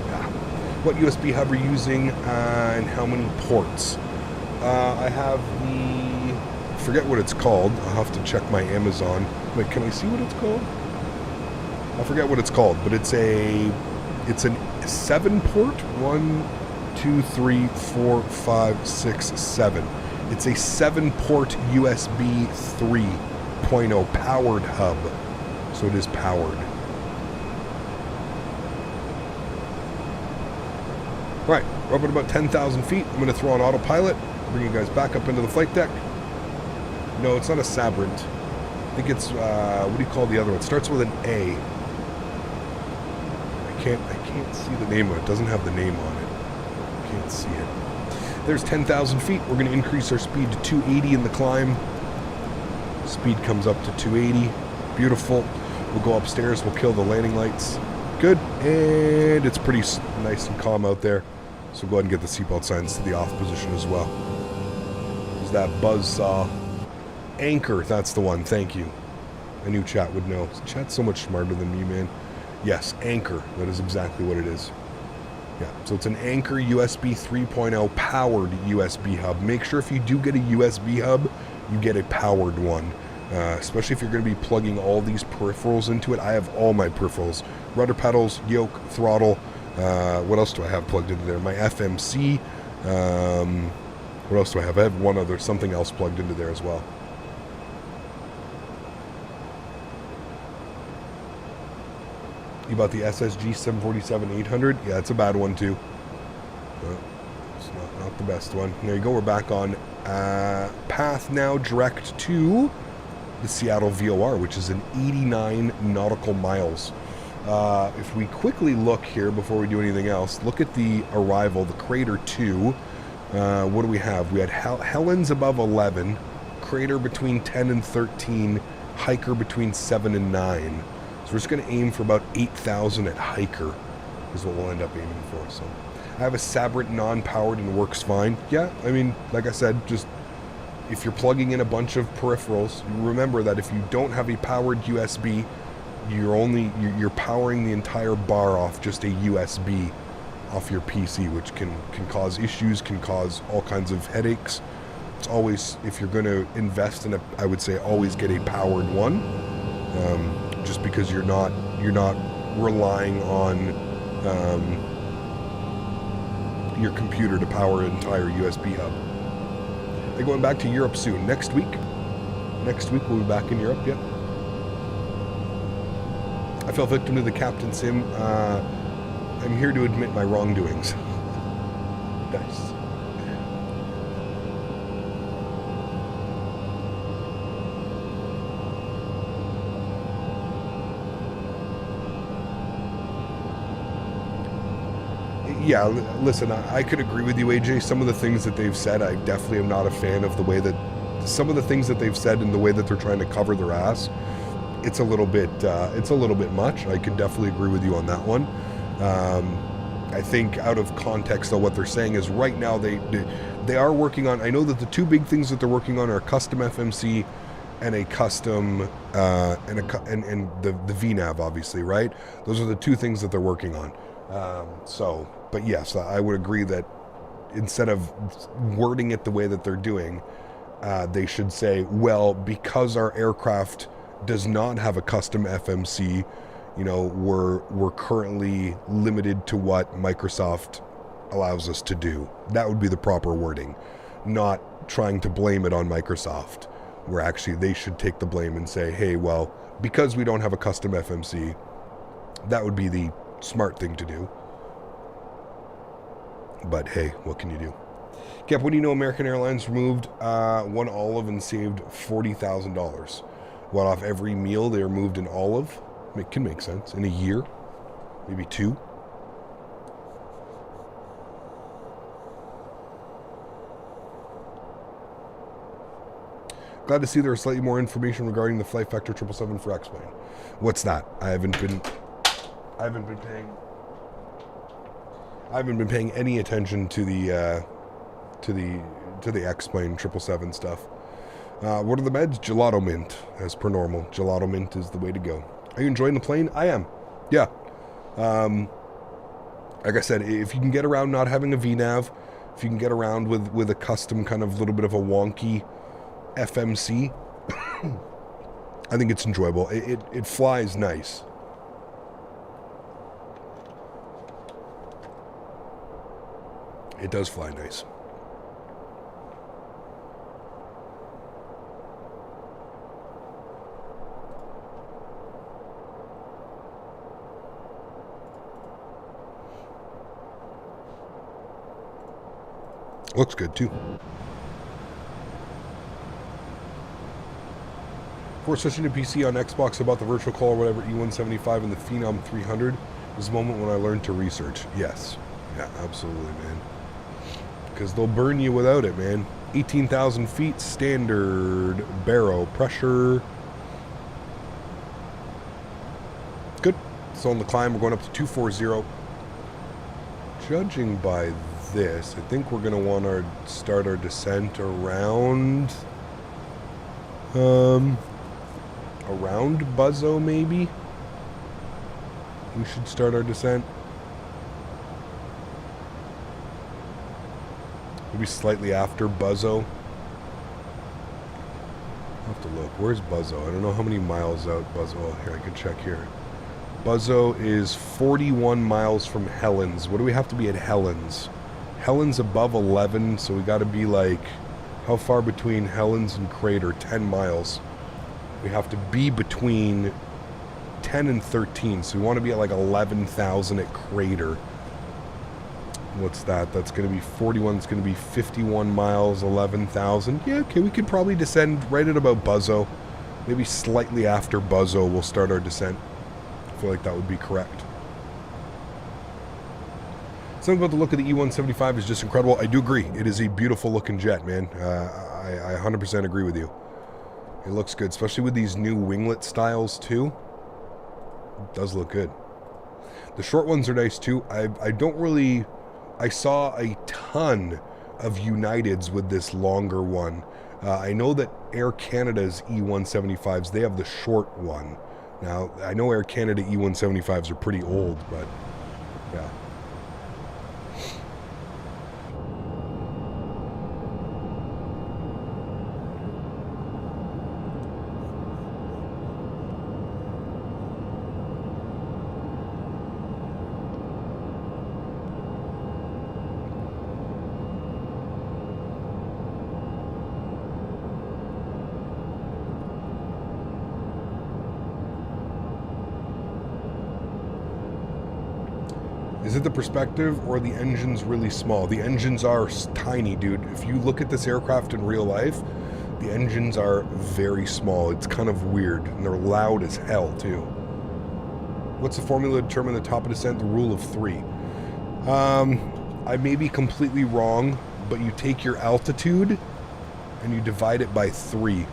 Yeah. What USB hub are you using and how many ports? I have the, I forget what it's called. I'll have to check my Amazon. Wait, can I see what it's called? I forget what it's called, but it's a 7-port. 1, 2, 3, 4, 5, 6, 7. It's a 7-port USB 3.0 powered hub. So it is powered. Right, we're up at about 10,000 feet. I'm going to throw on autopilot, bring you guys back up into the flight deck. No, it's not a Sabrent. I think it's, what do you call the other one? It starts with an A. I can't see the name of it. It doesn't have the name on it. Can't see it. There's 10,000 feet. We're going to increase our speed to 280 in the climb. Speed comes up to 280. Beautiful. We'll go upstairs. We'll kill the landing lights. Good. And it's pretty nice and calm out there. So go ahead and get the seatbelt signs to the off position as well. There's that buzzsaw. Anchor. That's the one. Thank you. I knew chat would know. Chat's so much smarter than me, man. Yes, Anchor. That is exactly what it is. Yeah, so it's an Anchor USB 3.0 powered USB hub. Make sure if you do get a USB hub, you get a powered one. Especially if you're going to be plugging all these peripherals into it. I have all my peripherals. Rudder pedals, yoke, throttle. What else do I have plugged into there? My FMC. What else do I have? I have one other, something else plugged into there as well. You bought the SSG 747-800? Yeah, it's a bad one too. It's not the best one. There you go, we're back on path now direct to the Seattle VOR, which is an 89 nautical miles. If we quickly look here before we do anything else, look at the arrival, the Crater 2. What do we have? We had Helen's above 11, Crater between 10 and 13, Hiker between 7 and 9. So we're just going to aim for about 8,000 at Hiker is what we'll end up aiming for. So I have a Sabrent non-powered and works fine. Yeah, I mean, like I said, just if you're plugging in a bunch of peripherals, remember that if you don't have a powered USB, you're powering the entire bar off just a USB off your PC, which can cause issues, can cause all kinds of headaches. It's always, if you're going to invest in I would say always get a powered one. Just because you're not relying on your computer to power an entire USB hub. They're going back to Europe soon. Next week we'll be back in Europe. Yep. I fell victim to the Captain Sim. I'm here to admit my wrongdoings. Nice. Yeah, listen, I could agree with you, AJ. Some of the things that they've said, I definitely am not a fan of the way that some of the things that they've said and the way that they're trying to cover their ass. It's a little bit much. I can definitely agree with you on that one. I think out of context, though, what they're saying is right now they are working on. I know that the two big things that they're working on are a custom FMC and a custom and the VNAV, obviously, right? Those are the two things that they're working on. But yes, I would agree that instead of wording it the way that they're doing, they should say, well, because our aircraft does not have a custom FMC, you know, we're currently limited to what Microsoft allows us to do. That would be the proper wording, not trying to blame it on Microsoft, where actually they should take the blame and say, hey, well, because we don't have a custom FMC, that would be the smart thing to do. But hey, what can you do? Cap, what do you know? American Airlines removed one olive and saved $40,000. What, off every meal they removed an olive? It can make sense. In a year, maybe 2. Glad to see there is slightly more information regarding the Flight Factor 777 for X-Plane. What's that? I haven't been paying any attention to the X-Plane 777 stuff. What are the meds? Gelato mint, as per normal. Gelato mint is the way to go. Are you enjoying the plane? I am. Yeah. Like I said, if you can get around not having a VNAV, if you can get around with a custom kind of little bit of a wonky FMC, I think it's enjoyable. It flies nice. It does fly nice. Looks good too. Before switching to PC on Xbox about the virtual call or whatever, E175 and the Phenom 300 was the moment when I learned to research. Yes. Yeah, absolutely, man. Because they'll burn you without it, man. 18,000 feet, standard barrow pressure. Good. So on the climb, we're going up to 240. Judging by this, I think we're going to want to start our descent around Buzzo, maybe. We should start our descent. Maybe slightly after Buzzo. I'll have to look. Where's Buzzo? I don't know how many miles out Buzzo. Oh, here, I can check here. Buzzo is 41 miles from Helens. What do we have to be at Helens? Helens above 11, so we got to be like, how far between Helens and Crater? 10 miles. We have to be between 10 and 13, so we want to be at like 11,000 at Crater. What's that? That's going to be 41. It's going to be 51 miles, 11,000. Yeah, okay, we could probably descend right at about Buzzo. Maybe slightly after Buzzo we'll start our descent. I feel like that would be correct. Something about the look of the E175 is just incredible. I do agree. It is a beautiful looking jet, man. I 100% agree with you. It looks good, especially with these new winglet styles too. It does look good. The short ones are nice too. I saw a ton of Uniteds with this longer one. I know that Air Canada's E175s, they have the short one. Now, I know Air Canada E175s are pretty old, but yeah. Is it the perspective or the engine's really small? The engines are tiny, dude. If you look at this aircraft in real life, the engines are very small. It's kind of weird, and they're loud as hell, too. What's the formula to determine the top of descent? The rule of 3. I may be completely wrong, but you take your altitude and you divide it by 3.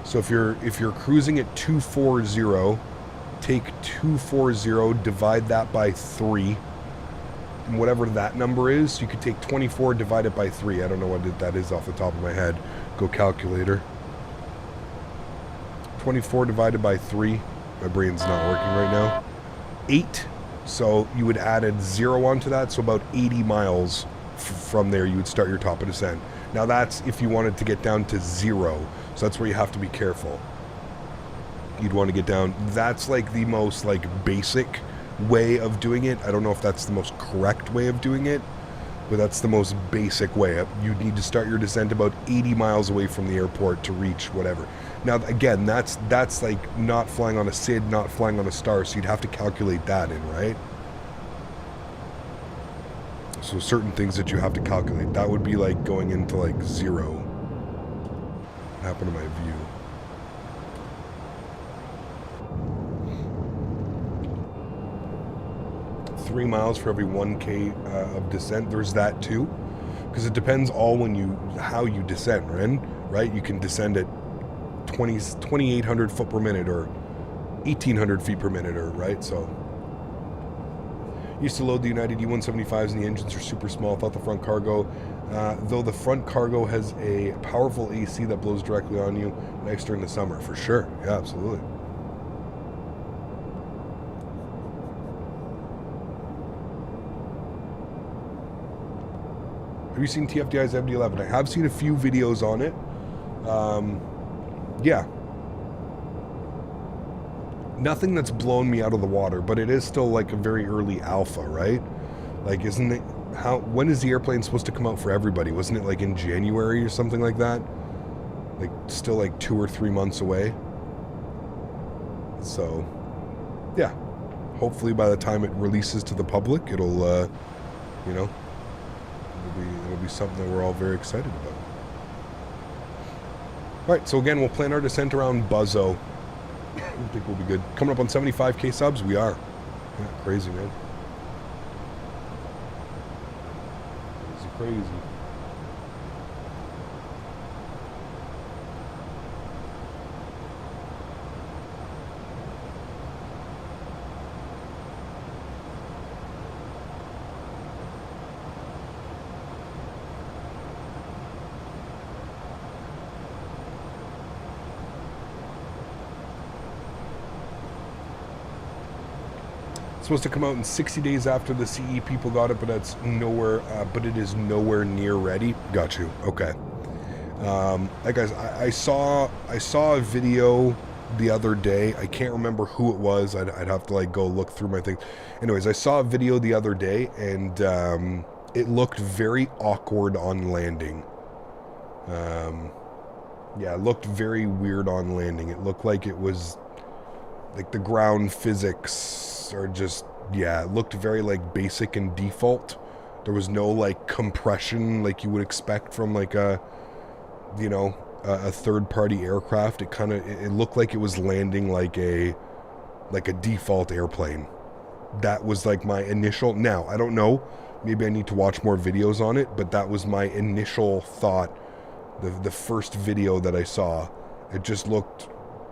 So if you're cruising at 240, take 240, divide that by 3. And whatever that number is, you could take 24 divided by 3. I don't know what that is off the top of my head. Go calculator. 24 divided by 3. My brain's not working right now. 8. So you would add a 0 onto that. So about 80 miles from there, you would start your top of descent. Now that's if you wanted to get down to 0. So that's where you have to be careful. You'd want to get down. That's like the most like basic way of doing it. I don't know if that's the most correct way of doing it, but that's the most basic way. You need to start your descent about 80 miles away from the airport to reach whatever. Now again, that's like not flying on a SID, not flying on a Star, so you'd have to calculate that in, right? So certain things that you have to calculate. That would be like going into like 0. What happened to my view? $3 miles for every 1K of descent. There's that too, because it depends all how you descend, right? You can descend at 2,800 foot per minute or 1,800 feet per minute, or right? So used to load the United E175s and the engines are super small. Thought the front cargo, though the front cargo has a powerful AC that blows directly on you, nice during the summer for sure. Yeah, absolutely. Have you seen TFDI's MD-11? I have seen a few videos on it. Yeah. Nothing that's blown me out of the water, but it is still like a very early alpha, right? Like, isn't it, when is the airplane supposed to come out for everybody? Wasn't it like in January or something like that? Like, still like 2 or 3 months away. So, yeah. Hopefully by the time it releases to the public, it'll, you know, it'll be something that we're all very excited about. Alright, so again, we'll plan our descent around Buzzo. I think we'll be good. Coming up on 75k subs, we are. Yeah, crazy, man. Crazy. Supposed to come out in 60 days after the CE people got it, but that's nowhere. But it is nowhere near ready. Got you. Okay. Like guys, I saw a video the other day. I can't remember who it was. I'd have to like go look through my things. Anyways, I saw a video the other day, and it looked very awkward on landing. Yeah, it looked very weird on landing. It looked like it was like the ground physics. Or just, yeah, it looked very like basic and default. There was no like compression like you would expect from like a, you know, a third-party aircraft. It looked like it was landing like a default airplane. That was like my initial. Now I don't know, maybe I need to watch more videos on it, but that was my initial thought. The first video that I saw, it just looked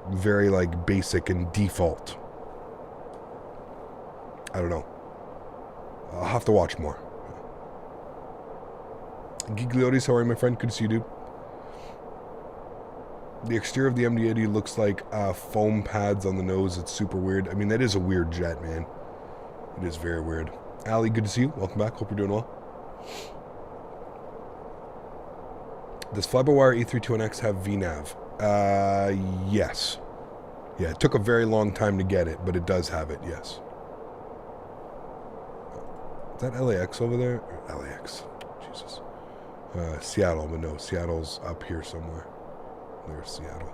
very like basic and default. I don't know. I'll have to watch more. Gigliotti, how are you, my friend? Good to see you, dude. The exterior of the MD-80 looks like foam pads on the nose. It's super weird. I mean, that is a weird jet, man. It is very weird. Ali, good to see you. Welcome back. Hope you're doing well. Does Fly-by-Wire E321X have VNAV? Yes. Yeah, it took a very long time to get it, but it does have it, yes. Is that LAX over there? Or LAX. Jesus. Seattle, but no, Seattle's up here somewhere. There's Seattle.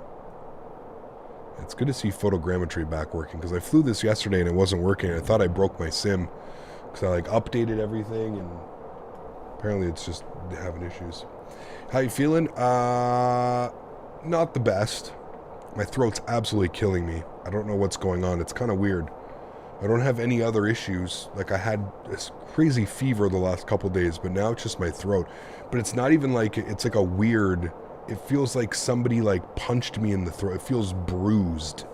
It's good to see photogrammetry back working, because I flew this yesterday and it wasn't working. I thought I broke my sim because I like updated everything, and apparently it's just having issues. How you feeling? Not the best. My throat's absolutely killing me. I don't know what's going on. It's kind of weird. I don't have any other issues. Like, I had this crazy fever the last couple days, but now it's just my throat. But it's not even like, it's like a weird, it feels like somebody like punched me in the throat. It feels bruised,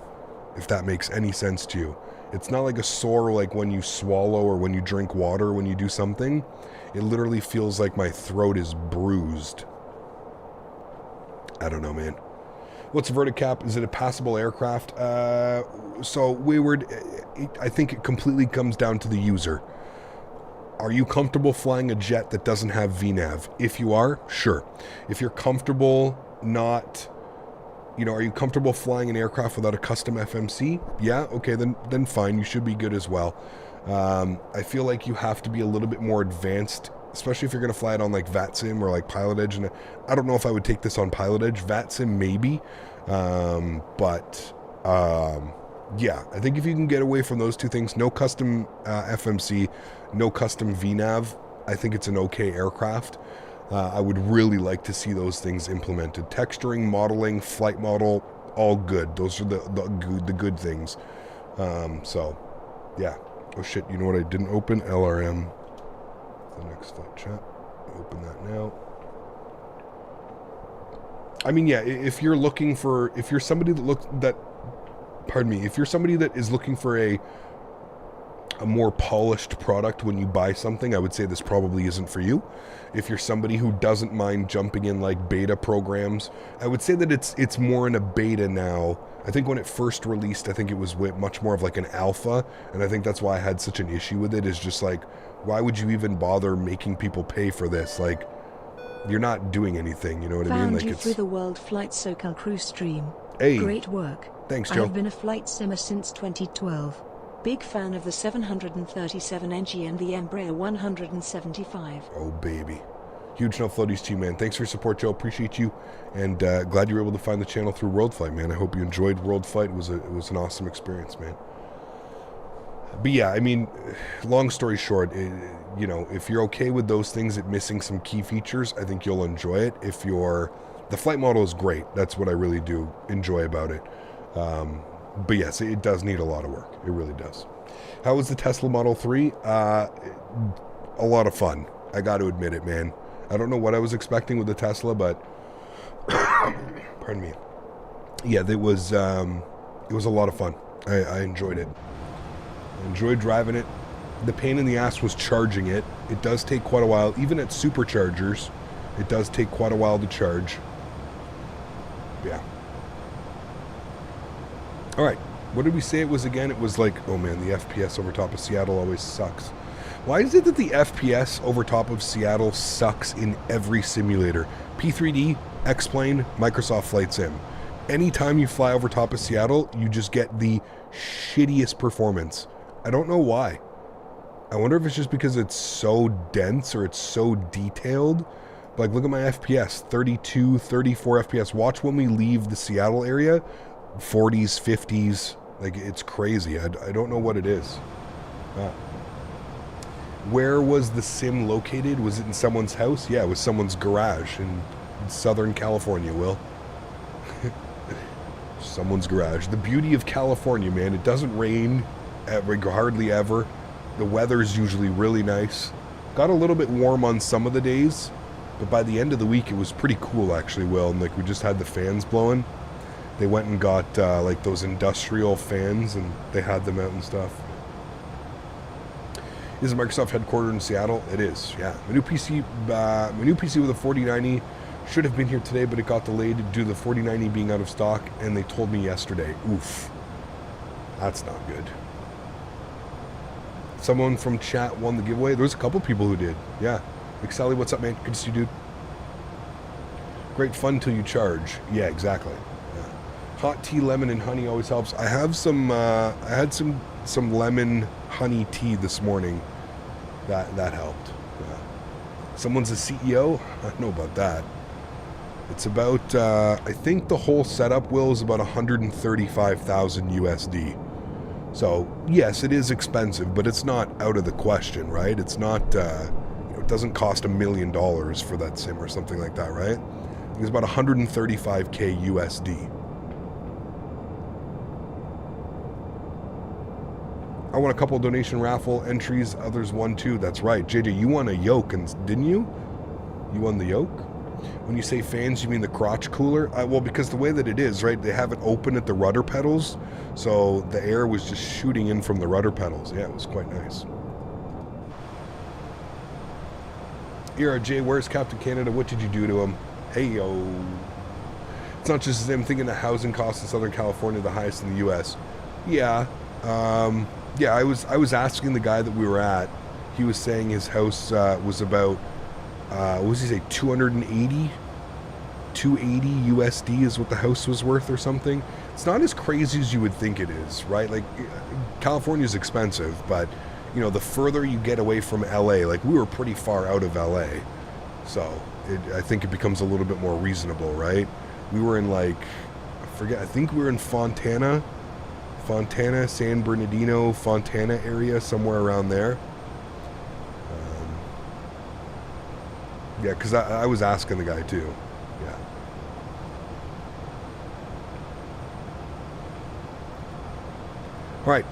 if that makes any sense to you. It's not like a sore like when you swallow or when you drink water, when you do something. It literally feels like my throat is bruised. I don't know, man. What's a verticap? Is it a passable aircraft? So Wayward, I think it completely comes down to the user. Are you comfortable flying a jet that doesn't have VNAV? If you are, sure. If you're comfortable not, you know, are you comfortable flying an aircraft without a custom FMC? Yeah, okay, then fine, you should be good as well. I feel like you have to be a little bit more advanced, especially if you're going to fly it on like FlightSim or like Pilot Edge. And I don't know if I would take this on Pilot Edge. FlightSim maybe, yeah, I think if you can get away from those two things, no custom FMC, no custom VNAV, I think it's an okay aircraft. I would really like to see those things implemented. Texturing, modeling, flight model, all good. Those are the good things. So, yeah. Oh shit, you know what I didn't open? LRM. The next flight chat. Open that now. I mean, yeah, if you're looking for, if you're somebody that if you're somebody that is looking for a more polished product when you buy something, I would say this probably isn't for you. If you're somebody who doesn't mind jumping in like beta programs, I would say that it's more in a beta now. I think when it first released, I think it was much more of like an alpha, and I think that's why I had such an issue with it, is just like, why would you even bother making people pay for this? Like, you're not doing anything, you know what I mean? Like, you it's through the World Flight SoCal Cruise stream. Hey. Great work. Thanks, I Joe. have been a flight simmer since 2012. Big fan of the 737 NG and the Embraer 175. Oh, baby. Huge no floaties to you, man. Thanks for your support, Joe. Appreciate you. And glad you were able to find the channel through World Flight, man. I hope you enjoyed World Flight. It was an awesome experience, man. But yeah, I mean, long story short, you know, if you're okay with those things at missing some key features, I think you'll enjoy it. The flight model is great. That's what I really do enjoy about it. But yes, it does need a lot of work. It really does. How was the Tesla Model 3? A lot of fun. I got to admit it, man. I don't know what I was expecting with the Tesla, but pardon me. Yeah, it was a lot of fun. I enjoyed it. I enjoyed driving it. The pain in the ass was charging it. It does take quite a while. Even at superchargers, it does take quite a while to charge. Yeah. All right, what did we say it was again? It was like, oh man, the FPS over top of Seattle always sucks. Why is it that the FPS over top of Seattle sucks in every simulator? P3D, X-Plane, Microsoft FlightSim. Anytime you fly over top of Seattle, you just get the shittiest performance. I don't know why. I wonder if it's just because it's so dense or it's so detailed. But like, look at my FPS, 32, 34 FPS. Watch when we leave the Seattle area. 40s, 50s, like, it's crazy. I don't know what it is. Where was the sim located? Was it in someone's house? Yeah, it was someone's garage in Southern California, Will. Someone's garage. The beauty of California, man. It doesn't rain hardly ever. The weather's usually really nice. Got a little bit warm on some of the days, but by the end of the week, it was pretty cool, actually, Will. And like, we just had the fans blowing. They went and got like those industrial fans, and they had them out and stuff. Is Microsoft headquartered in Seattle? It is, yeah. My new PC with a 4090 should have been here today, but it got delayed due to the 4090 being out of stock, and they told me yesterday. Oof. That's not good. Someone from chat won the giveaway. There was a couple people who did, yeah. Like, Sally, what's up, man? Good to see you, dude. Great fun till you charge. Yeah, exactly. Hot tea, lemon, and honey always helps. I have some. I had some lemon honey tea this morning. That helped. Yeah. Someone's a CEO. I don't know about that. It's about. I think the whole setup, Will, is about 135,000 USD. So yes, it is expensive, but it's not out of the question, right? It's not. It doesn't cost $1 million for that sim or something like that, right? It's about 135K USD. I won a couple donation raffle entries. Others won too. That's right. JJ, you won a yoke, and didn't you? You won the yoke? When you say fans, you mean the crotch cooler? Well, because the way that it is, right, they have it open at the rudder pedals, so the air was just shooting in from the rudder pedals. Yeah, it was quite nice. Era J, where's Captain Canada? What did you do to him? Hey, yo. It's not just them thinking the housing costs in Southern California are the highest in the U.S. Yeah. Yeah, I was asking the guy that we were at. He was saying his house was about, what was he say, 280 USD is what the house was worth or something. It's not as crazy as you would think it is, right? Like, California's expensive, but, you know, the further you get away from LA, like, we were pretty far out of LA, so I think it becomes a little bit more reasonable, right? We were in, like, I think we were in Fontana, San Bernardino, Fontana area, somewhere around there. Yeah, because I was asking the guy too. Yeah. All right,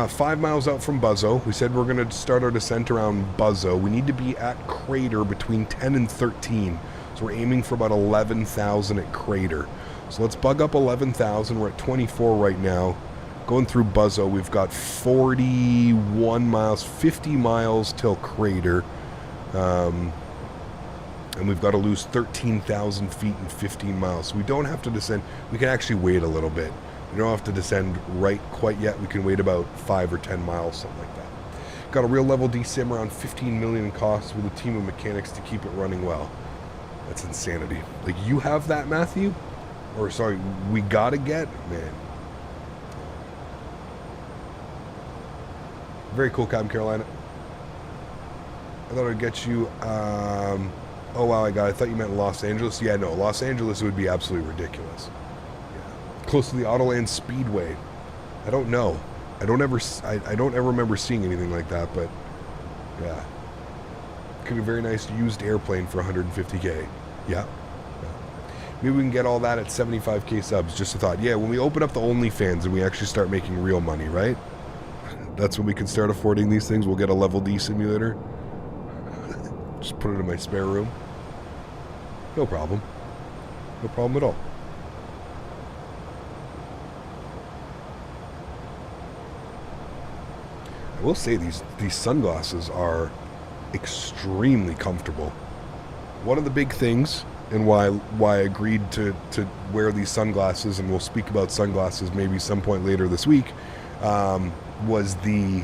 5 miles out from Buzzo. We said we're going to start our descent around Buzzo. We need to be at Crater between 10 and 13. So we're aiming for about 11,000 at Crater. So let's bug up 11,000. We're at 24 right now. Going through Buzzo, we've got 41 miles, 50 miles till Crater. And we've got to lose 13,000 feet in 15 miles. So we don't have to descend. We can actually wait a little bit. We don't have to descend right quite yet. We can wait about 5 or 10 miles, something like that. Got a real level D-Sim around 15 million in costs with a team of mechanics to keep it running well. That's insanity. Like, you have that, Matthew? Or, sorry, we gotta get? Man. Very cool, Captain Carolina. I thought I'd get you, oh wow, I thought you meant Los Angeles. Yeah, no, Los Angeles would be absolutely ridiculous. Yeah. Close to the Autoland Speedway. I don't know. I don't ever remember seeing anything like that, but yeah. Could be a very nice used airplane for 150K. Yeah. Maybe we can get all that at 75K subs. Just a thought. Yeah, when we open up the OnlyFans and we actually start making real money, right? That's when we can start affording these things. We'll get a level D simulator. Just put it in my spare room. No problem. No problem at all. I will say these sunglasses are extremely comfortable. One of the big things, and why I agreed to wear these sunglasses, and we'll speak about sunglasses maybe some point later this week, was the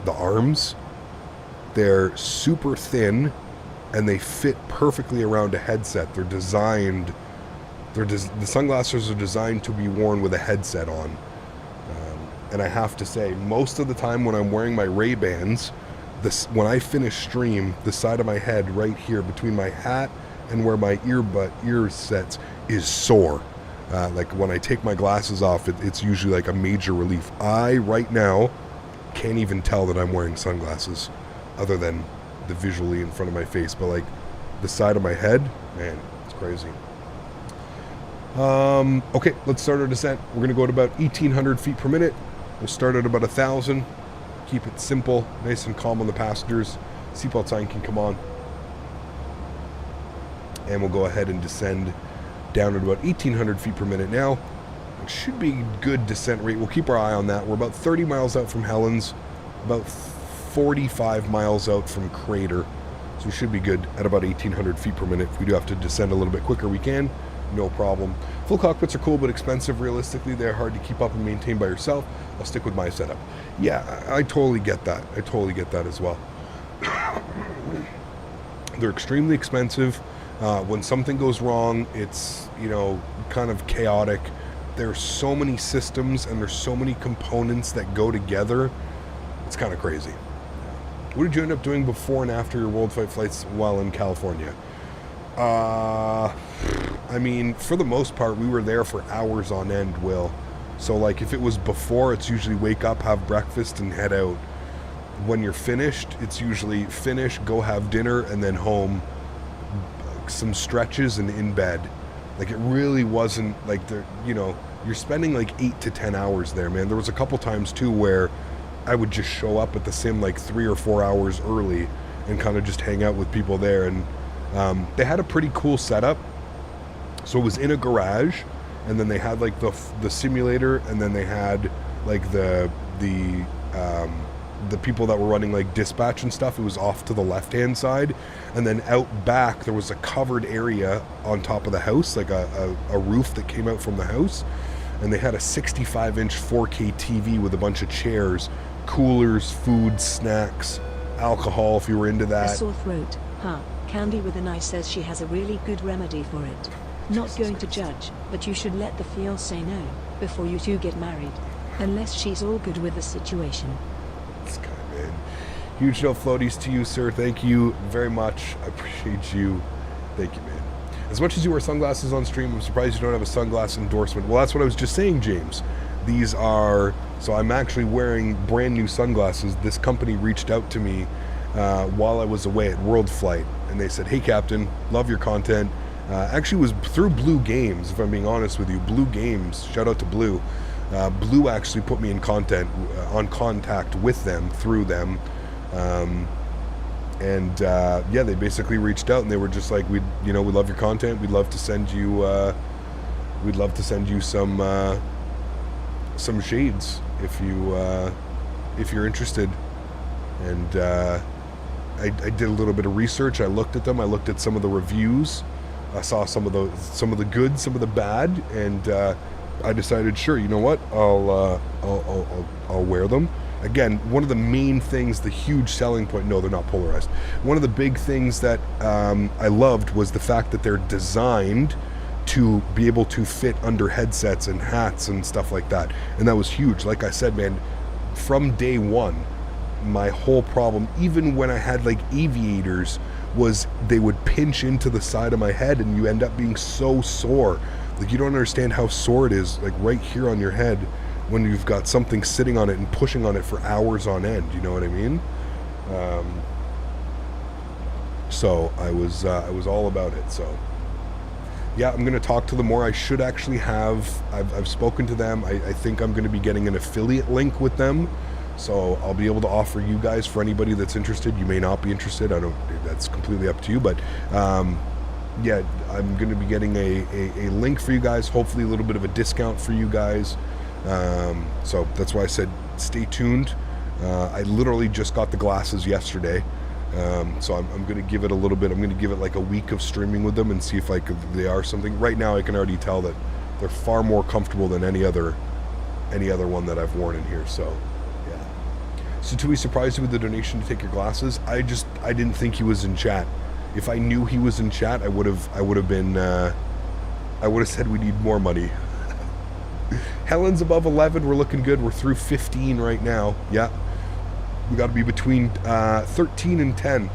arms. They're super thin, and they fit perfectly around a headset. They're designed. The sunglasses are designed to be worn with a headset on. And I have to say, most of the time when I'm wearing my Ray-Bans, when I finish stream, the side of my head right here between my hat and where my ear sets is sore. Like when I take my glasses off, it's usually like a major relief. I, right now, can't even tell that I'm wearing sunglasses other than the visually in front of my face. But like the side of my head, man, it's crazy. Okay, let's start our descent. We're going to go at about 1,800 feet per minute. We'll start at about 1,000. Keep it simple, nice and calm on the passengers. Seatbelt sign can come on. And we'll go ahead and descend down at about 1,800 feet per minute now. It should be good descent rate. We'll keep our eye on that. We're about 30 miles out from Helens, about 45 miles out from Crater. So we should be good at about 1,800 feet per minute. If we do have to descend a little bit quicker, we can. No problem. Full cockpits are cool but expensive. Realistically, they're hard to keep up and maintain by yourself. I'll stick with my setup. Yeah, I totally get that. I totally get that as well. They're extremely expensive. When something goes wrong, it's, kind of chaotic. There's so many systems and there's so many components that go together. It's kind of crazy. What did you end up doing before and after your World Flight flights while in California? I mean, for the most part, we were there for hours on end, Will. So, like, if it was before, it's usually wake up, have breakfast, and head out. When you're finished, it's usually finish, go have dinner, and then home, some stretches, and in bed. Like, it really wasn't, like, you're spending, like, 8 to 10 hours there, man. There was a couple times, too, where I would just show up at the sim, like, 3 or 4 hours early and kind of just hang out with people there, and they had a pretty cool setup. So it was in a garage, and then they had like the simulator, and then they had like the people that were running like dispatch and stuff. It was off to the left hand side, and then out back there was a covered area on top of the house, like a roof that came out from the house, and they had a 65-inch 4K TV with a bunch of chairs, coolers, food, snacks, alcohol if you were into that. A sore throat, huh? Candy with an eye says she has a really good remedy for it. Not going to judge, but you should let the fiancé know before you two get married. Unless she's all good with the situation. This guy, man. Huge no floaties to you, sir. Thank you very much. I appreciate you. Thank you, man. As much as you wear sunglasses on stream, I'm surprised you don't have a sunglass endorsement. Well, that's what I was just saying, James. These are... So I'm actually wearing brand new sunglasses. This company reached out to me while I was away at World Flight. And they said, hey, Captain, love your content. Actually, it was through Blue Games, if I'm being honest with you. Blue Games, shout out to Blue. Blue actually put me in contact with them through them. And yeah, they basically reached out and they were just like, we love your content. We'd love to send you some shades if you're interested. And I did a little bit of research. I looked at them. I looked at some of the reviews. I saw some of the good, some of the bad, and I decided, sure, you know what? I'll wear them. Again, one of the main things, the huge selling point, no, they're not polarized. One of the big things that I loved was the fact that they're designed to be able to fit under headsets and hats and stuff like that. And that was huge. Like I said, man, from day one, my whole problem, even when I had like aviators, was they would pinch into the side of my head and you end up being so sore. Like, you don't understand how sore it is, like right here on your head, when you've got something sitting on it and pushing on it for hours on end. You know what I mean? So I was all about it. So yeah, I'm going to talk to them more. I should actually have, I've spoken to them. I think I'm going to be getting an affiliate link with them. So I'll be able to offer you guys, for anybody that's interested. You may not be interested. That's completely up to you. But yeah, I'm going to be getting a link for you guys. Hopefully a little bit of a discount for you guys. So that's why I said stay tuned. I literally just got the glasses yesterday. So I'm going to give it a little bit. I'm going to give it like a week of streaming with them and see if they are something. Right now I can already tell that they're far more comfortable than any other one that I've worn in here. So yeah. So to be surprised with the donation to take your glasses, I didn't think he was in chat. If I knew he was in chat, I would have said we need more money. Helen's above 11. We're looking good. We're through 15 right now. Yeah. We got to be between 13 and 10.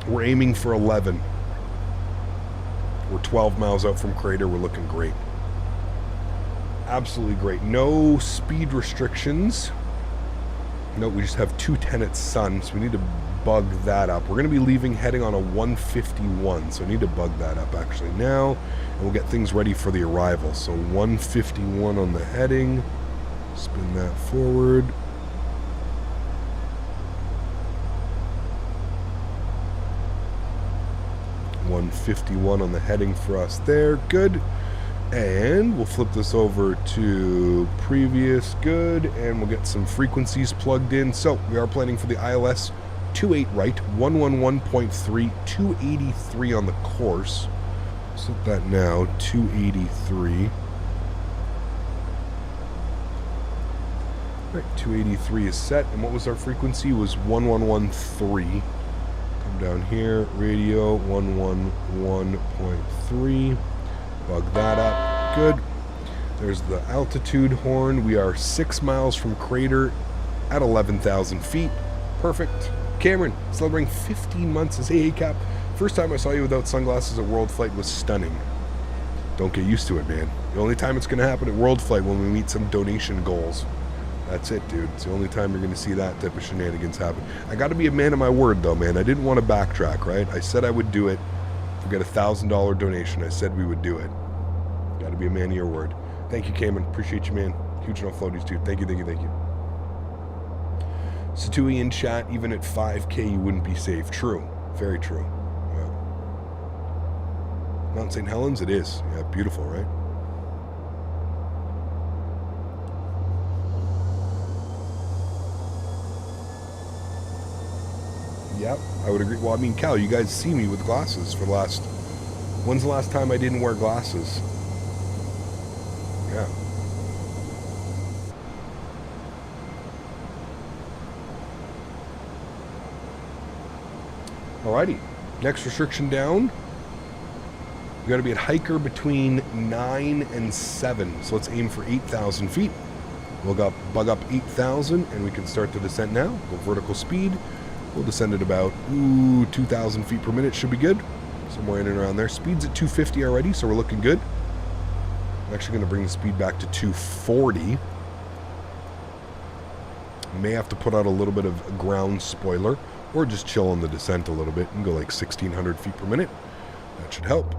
We're aiming for 11. We're 12 miles out from Crater. We're looking great. Absolutely great. No speed restrictions. No, we just have 210 at sun, so we need to bug that up. We're going to be heading on a 151, so I need to bug that up actually now, and we'll get things ready for the arrival. So 151 on the heading. Spin that forward. $151 on the heading for us there. Good. And we'll flip this over to previous. Good. And we'll get some frequencies plugged in. So we are planning for the ILS 28 right, 111.3, 283 on the course. Set that now, 283. Right, 283 is set. And what was our frequency? It was 1113. Come down here, radio 111.3. Bug that up. Good. There's the altitude horn. We are 6 miles from Crater at 11,000 feet. Perfect. Cameron, celebrating 15 months as AA Cap. First time I saw you without sunglasses at World Flight was stunning. Don't get used to it, man. The only time it's going to happen at World Flight when we meet some donation goals. That's it, dude. It's the only time you're going to see that type of shenanigans happen. I got to be a man of my word, though, man. I didn't want to backtrack, right? I said I would do it. If we get a $1,000 donation, I said we would do it. Got to be a man of your word. Thank you, Cameron. Appreciate you, man. Huge enough floaties, too. Thank you, thank you, thank you. Statewi in chat, even at 5K, you wouldn't be safe. True. Very true. Yeah. Mount St. Helens, it is. Yeah, beautiful, right? Yep, I would agree. Well, I mean, Cal, you guys see me with glasses for the last... When's the last time I didn't wear glasses? Yeah. Alrighty. Next restriction down. We got to be at hiker between 9 and 7. So let's aim for 8,000 feet. We'll bug up 8,000 and we can start the descent now. Go vertical speed. We'll descend at about 2,000 feet per minute. Should be good. Somewhere in and around there. Speed's at 250 already, so we're looking good. I'm actually going to bring the speed back to 240. May have to put out a little bit of a ground spoiler, or just chill on the descent a little bit and go like 1,600 feet per minute. That should help.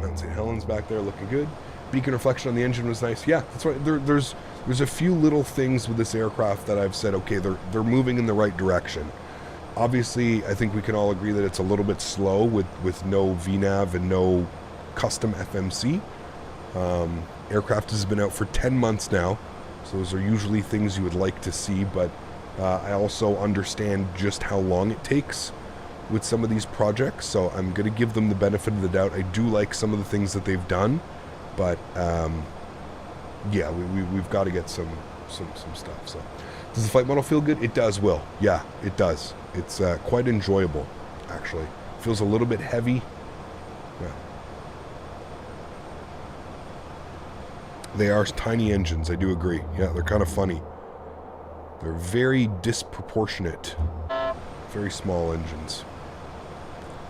Mount St. Helens back there looking good. Beacon reflection on the engine was nice. Yeah, that's right. There's a few little things with this aircraft that I've said, okay, they're moving in the right direction. Obviously, I think we can all agree that it's a little bit slow with no VNAV and no custom FMC. Aircraft has been out for 10 months now, so those are usually things you would like to see, but I also understand just how long it takes with some of these projects, so I'm going to give them the benefit of the doubt. I do like some of the things that they've done, but yeah, we've got to get some stuff. So, does the flight model feel good? It does, Will. Yeah, it does. It's quite enjoyable, actually. Feels a little bit heavy. Yeah. They are tiny engines, I do agree. Yeah, they're kind of funny. They're very disproportionate. Very small engines.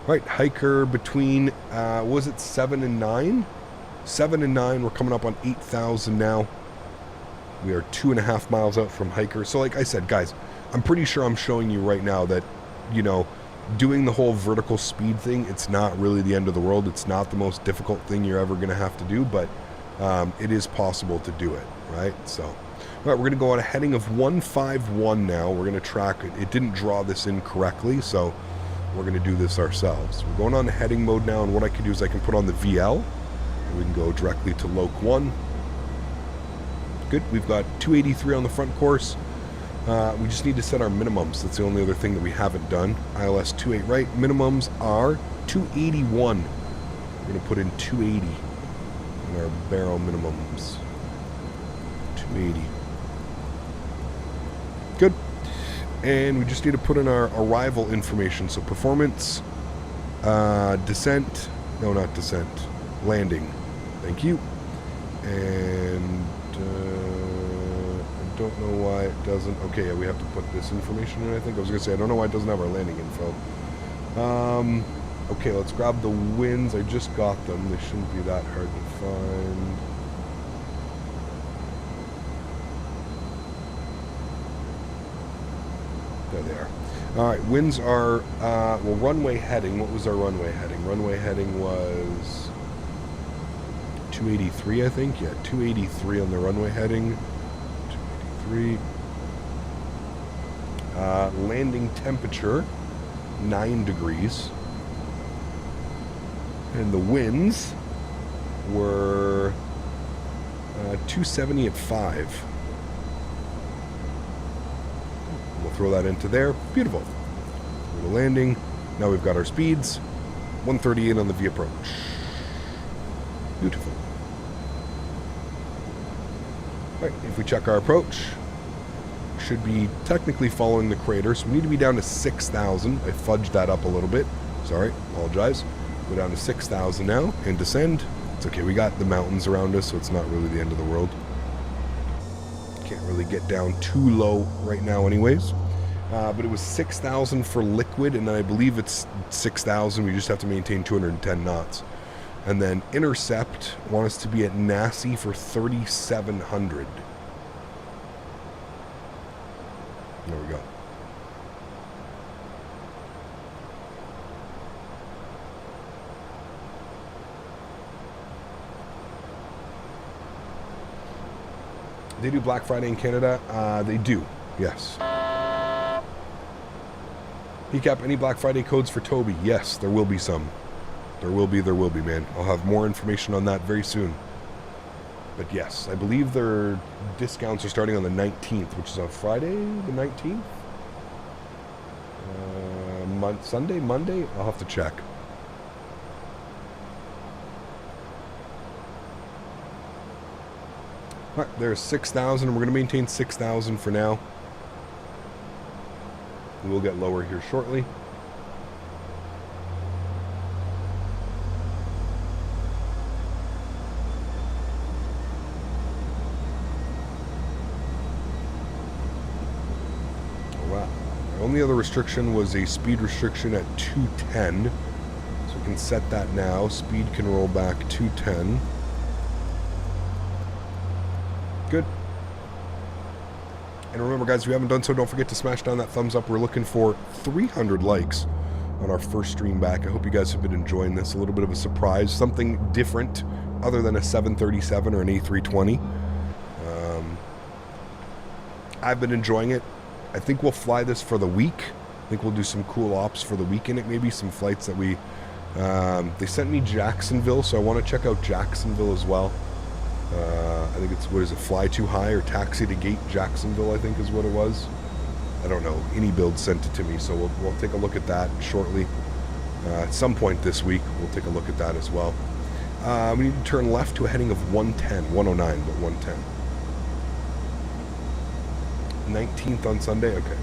Right, hiker between, was it 7 and 9? 7 and 9, we're coming up on 8,000 now. We are 2.5 miles out from hiker. So like I said, guys, I'm pretty sure I'm showing you right now that, you know, doing the whole vertical speed thing, it's not really the end of the world. It's not the most difficult thing you're ever going to have to do, but it is possible to do it, right? So, all right, we're going to go on a heading of 151 now. We're going to track it. It didn't draw this in correctly, so we're going to do this ourselves. We're going on heading mode now, and what I can do is I can put on the VL, and we can go directly to Loc 1. Good. We've got 283 on the front course. We just need to set our minimums. That's the only other thing that we haven't done. ILS 28 right. Minimums are 281. We're going to put in 280 in our barrel minimums. 280. Good. And we just need to put in our arrival information. So performance, descent. No, not descent. Landing. Thank you. And I don't know why it doesn't. Okay, yeah, we have to put this information in, I think. I was going to say, I don't know why it doesn't have our landing info. Okay, let's grab the winds. I just got them. They shouldn't be that hard to find. There they are. All right, winds are, well, runway heading. What was our runway heading? Runway heading was 283, I think. Yeah, 283 on the runway heading. 283. Landing temperature, 9 degrees. And the winds were 270 at 5. We'll throw that into there. Beautiful. Little landing. Now we've got our speeds. 138 on the V approach. Beautiful. Right, if we check our approach, should be technically following the crater, so we need to be down to 6,000. I fudged that up a little bit. Sorry, apologize. Go down to 6,000 now and descend. It's okay, we got the mountains around us, so it's not really the end of the world. Can't really get down too low right now anyways. But it was 6,000 for liquid, and then I believe it's 6,000. We just have to maintain 210 knots. And then intercept, want us to be at Nassie for 3,700. There we go. They do Black Friday in Canada? They do, yes. PCAP, any Black Friday codes for Toby? Yes, there will be some. There will be, man. I'll have more information on that very soon. But yes, I believe their discounts are starting on the 19th, which is on Friday, the 19th? Sunday, Monday? I'll have to check. Alright, there's 6,000, and we're going to maintain 6,000 for now. We'll get lower here shortly. Only other restriction was a speed restriction at 210. So we can set that now. Speed can roll back 210. Good. And remember, guys, if you haven't done so, don't forget to smash down that thumbs up. We're looking for 300 likes on our first stream back. I hope you guys have been enjoying this. A little bit of a surprise. Something different other than a 737 or an A320. I've been enjoying it. I think we'll fly this for the week. I think we'll do some cool ops for the weekend. It may be some flights that we... they sent me Jacksonville, so I want to check out Jacksonville as well. I think it's, what is it, Fly Too High or Taxi to Gate Jacksonville, I think is what it was. I don't know. Any build sent it to me, so we'll take a look at that shortly. At some point this week, we'll take a look at that as well. We need to turn left to a heading of 110, 109, but 110. 19th on Sunday? Okay.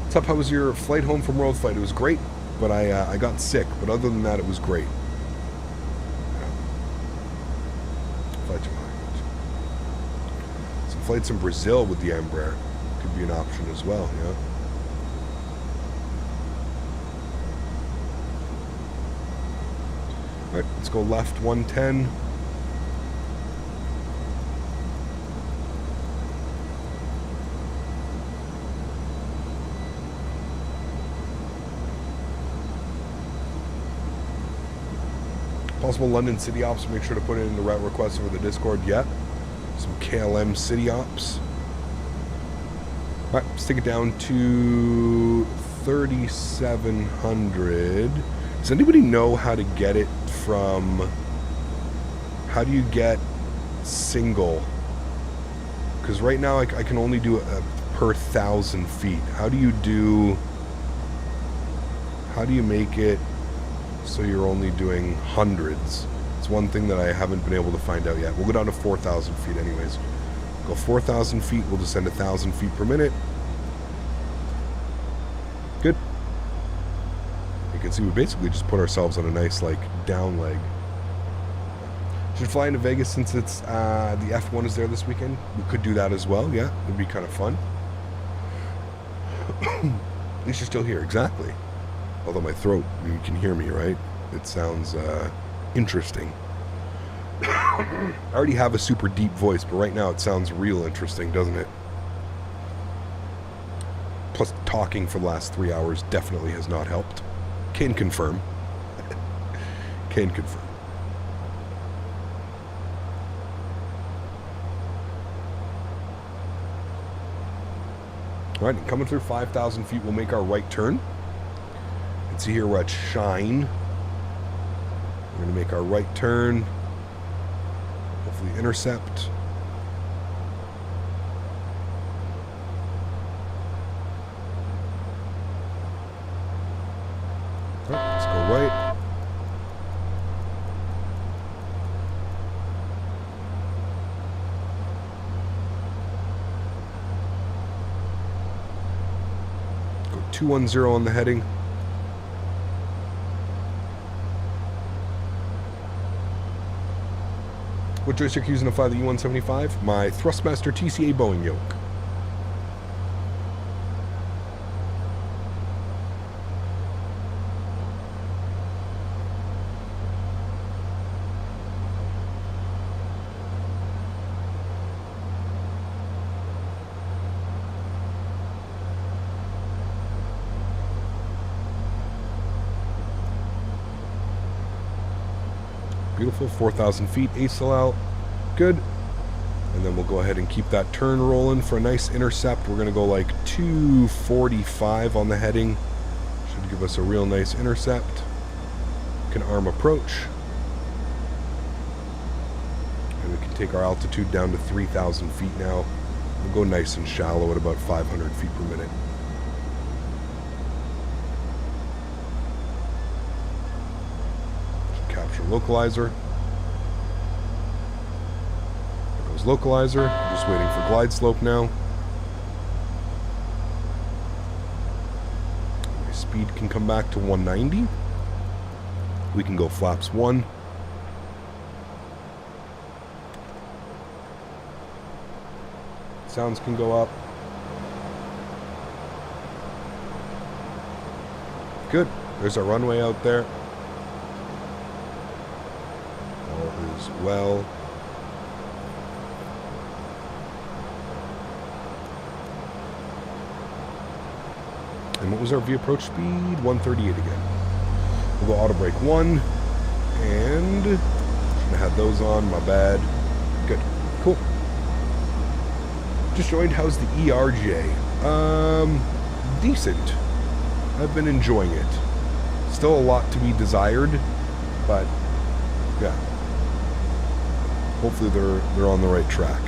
What's up? How was your flight home from World Flight? It was great, but I got sick. But other than that, it was great. Fly too high. Some flights in Brazil with the Embraer could be an option as well, yeah. Alright, let's go left 110. Possible London City Ops, make sure to put it in the route request over the Discord yet. Some KLM City Ops. Alright, let's take it down to 3,700. Does anybody know how to get it from... How do you get single? Because right now I can only do it per 1,000 feet. How do you make it so you're only doing hundreds? It's one thing that I haven't been able to find out yet. We'll go down to 4,000 feet anyways. Go 4,000 feet, we'll descend 1,000 feet per minute. Good. You can see we basically just put ourselves on a nice, like, down leg. Should fly into Vegas since it's the F1 is there this weekend. We could do that as well, yeah. It would be kind of fun. At least you're still here, exactly. Although my throat, you can hear me, right? It sounds interesting. I already have a super deep voice, but right now it sounds real interesting, doesn't it? Plus, talking for the last 3 hours definitely has not helped. Can confirm. Can confirm. Alright, coming through 5,000 feet, we'll make our right turn. See here, we're at Shine. We're going to make our right turn. Hopefully intercept. Right, let's go right. Go 210 on the heading. What joystick are you using to fly the E175? My Thrustmaster TCA Boeing yoke. Beautiful, 4,000 feet, ASL out, good. And then we'll go ahead and keep that turn rolling for a nice intercept. We're going to go like 245 on the heading. Should give us a real nice intercept. Can arm approach. And we can take our altitude down to 3,000 feet now. We'll go nice and shallow at about 500 feet per minute. Localizer. There goes localizer. Just waiting for glide slope now. My speed can come back to 190. We can go flaps 1. Sounds can go up. Good. There's our runway out there. Well, and what was our V approach speed? 138 again. We'll go auto brake 1, and should have had those on, my bad. Good, cool. Just joined, how's the ERJ? Decent. I've been enjoying it. Still a lot to be desired, but yeah. Hopefully they're on the right track.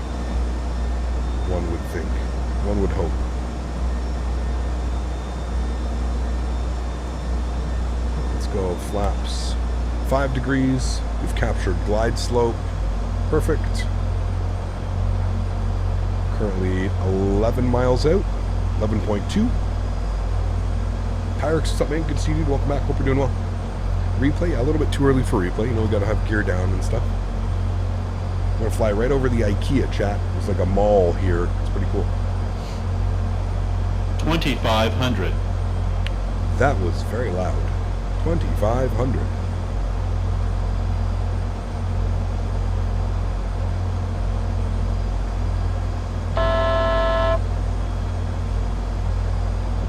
One would think. One would hope. Let's go flaps 5 degrees. We've captured glide slope. Perfect. Currently 11 miles out. 11.2. Pyrex, what's up, man? Good to see you. Welcome back. Hope you're doing well. Replay, yeah, a little bit too early for replay. You know, we gotta have gear down and stuff. I'm gonna fly right over the IKEA, chat. There's like a mall here. It's pretty cool. 2,500. That was very loud. 2,500.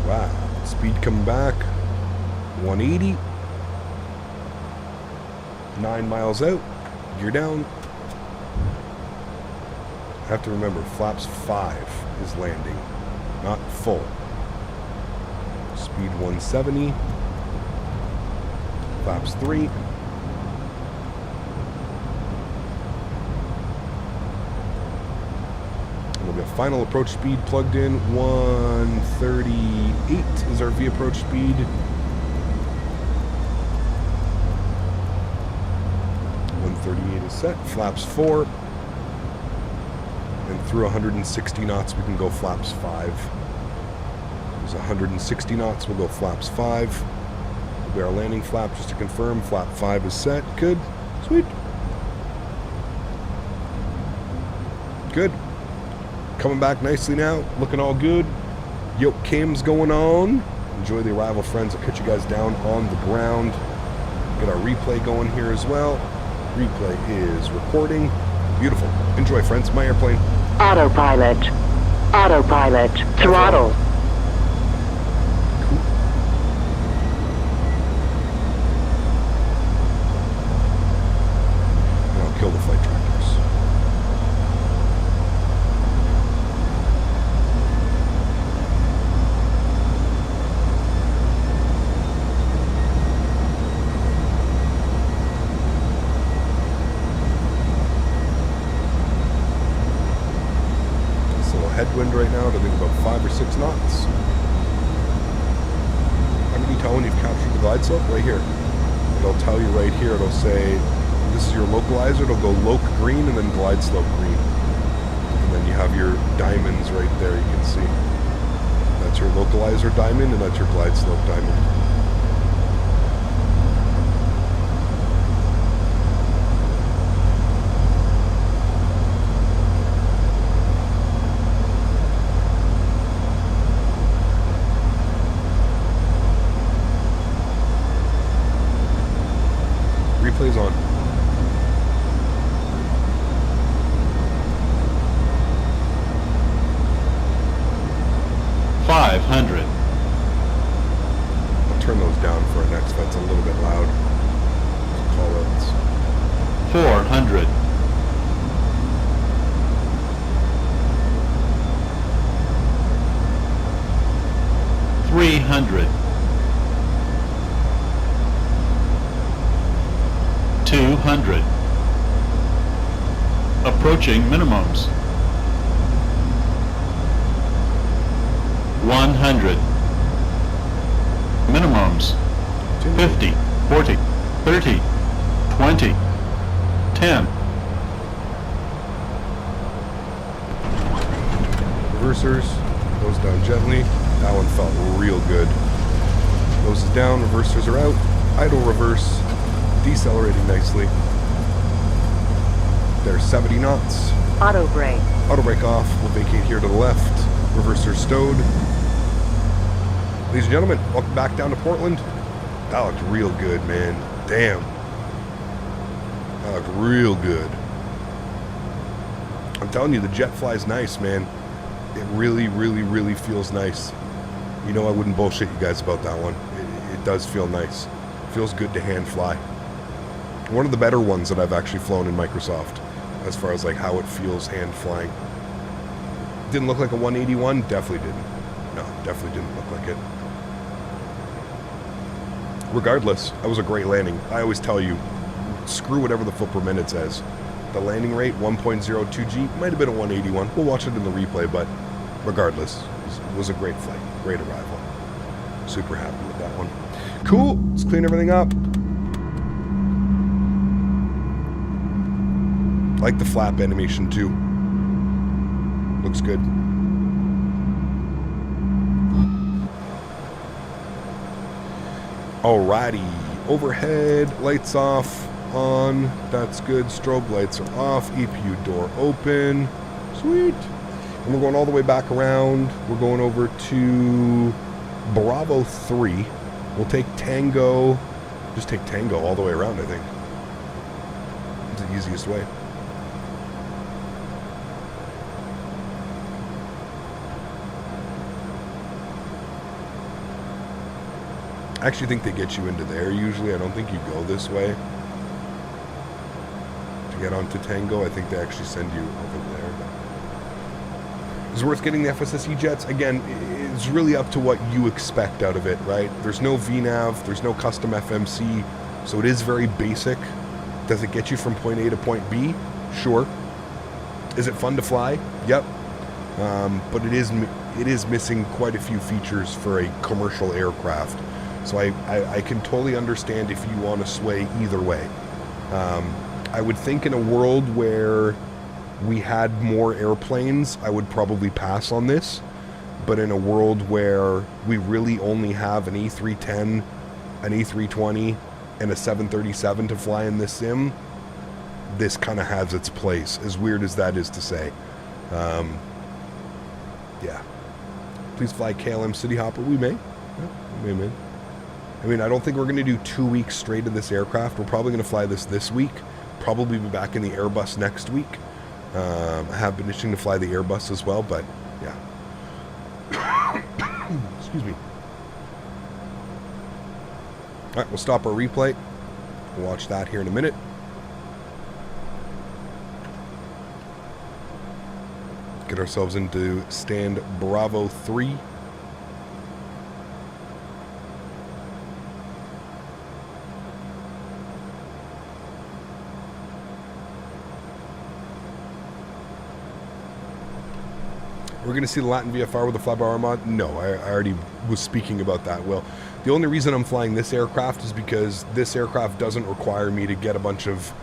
Wow. Speed coming back. 180. 9 miles out. Gear down. I have to remember, flaps 5 is landing, not full. Speed 170. Flaps 3. And we'll get final approach speed plugged in. 138 is our V approach speed. 138 is set. Flaps 4. And through 160 knots, we can go flaps 5. There's 160 knots, we'll go flaps 5. Will be our landing flap, just to confirm. Flap 5 is set. Good. Sweet. Good. Coming back nicely now. Looking all good. Yoke cam's going on. Enjoy the arrival, friends. I'll catch you guys down on the ground. Get our replay going here as well. Replay is recording. Beautiful. Enjoy, friends. My airplane. Autopilot. Autopilot. Throttle. Cool. And I'll kill the flight tractors. Headwind right now, I think about 5 or 6 knots. How can you tell when you've captured the glide slope? Right here. It'll tell you right here. It'll say, this is your localizer. It'll go loc green and then glide slope green. And then you have your diamonds right there, you can see. That's your localizer diamond and that's your glide slope diamond. Replay's on. $500. I'll turn those down for our next flight. It's a little bit loud. Call outs. 400. 300. 200. Approaching minimums. 100. Minimums. 50, 40, 30, 20, 10. Reversers. Goes down gently. That one felt real good. Nose is down. Reversers are out. Idle reverse. Decelerating nicely. There's 70 knots. Auto brake. Auto brake off. We'll vacate here to the left. Reverser stowed. Ladies and gentlemen, welcome back down to Portland. That looked real good, man. Damn. That looked real good. I'm telling you, the jet flies nice, man. It really, really, really feels nice. You know I wouldn't bullshit you guys about that one. It does feel nice. It feels good to hand fly. One of the better ones that I've actually flown in Microsoft, as far as like how it feels hand flying. Didn't look like a 181, definitely didn't. Definitely didn't look like it. Regardless, that was a great landing. I always tell you, screw whatever the foot per minute says. The landing rate, 1.02G, might have been a 181. We'll watch it in the replay, but regardless, it was a great flight. Great arrival. Super happy with that one. Cool. Let's clean everything up. Like the flap animation too. Looks good. Alrighty. Overhead, lights off, on. That's good. Strobe lights are off. EPU door open. Sweet. And we're going all the way back around. We're going over to Bravo 3. We'll take Tango. Just take Tango all the way around, I think. It's the easiest way. I actually think they get you into there usually. I don't think you go this way to get onto Tango. I think they actually send you over there. It's worth getting the FSS E jets. Again, it's really up to what you expect out of it, right? There's no VNAV, there's no custom FMC, so it is very basic. Does it get you from point A to point B? Sure. Is it fun to fly? Yep. But it is missing quite a few features for a commercial aircraft. So I can totally understand if you want to sway either way. I would think in a world where we had more airplanes, I would probably pass on this. But in a world where we really only have an A310, an A320, and a 737 to fly in this sim, this kind of has its place, as weird as that is to say. Yeah. Please fly KLM City Hopper. We may. Yeah, we may. I mean, I don't think we're going to do 2 weeks straight of this aircraft. We're probably going to fly this week. Probably be back in the Airbus next week. I have been itching to fly the Airbus as well, but yeah. Excuse me. All right, we'll stop our replay. We'll watch that here in a minute. Get ourselves into stand Bravo 3. We're going to see the Latin VFR with the flyby mod? No, I already was speaking about that. Well, the only reason I'm flying this aircraft is because this aircraft doesn't require me to get a bunch of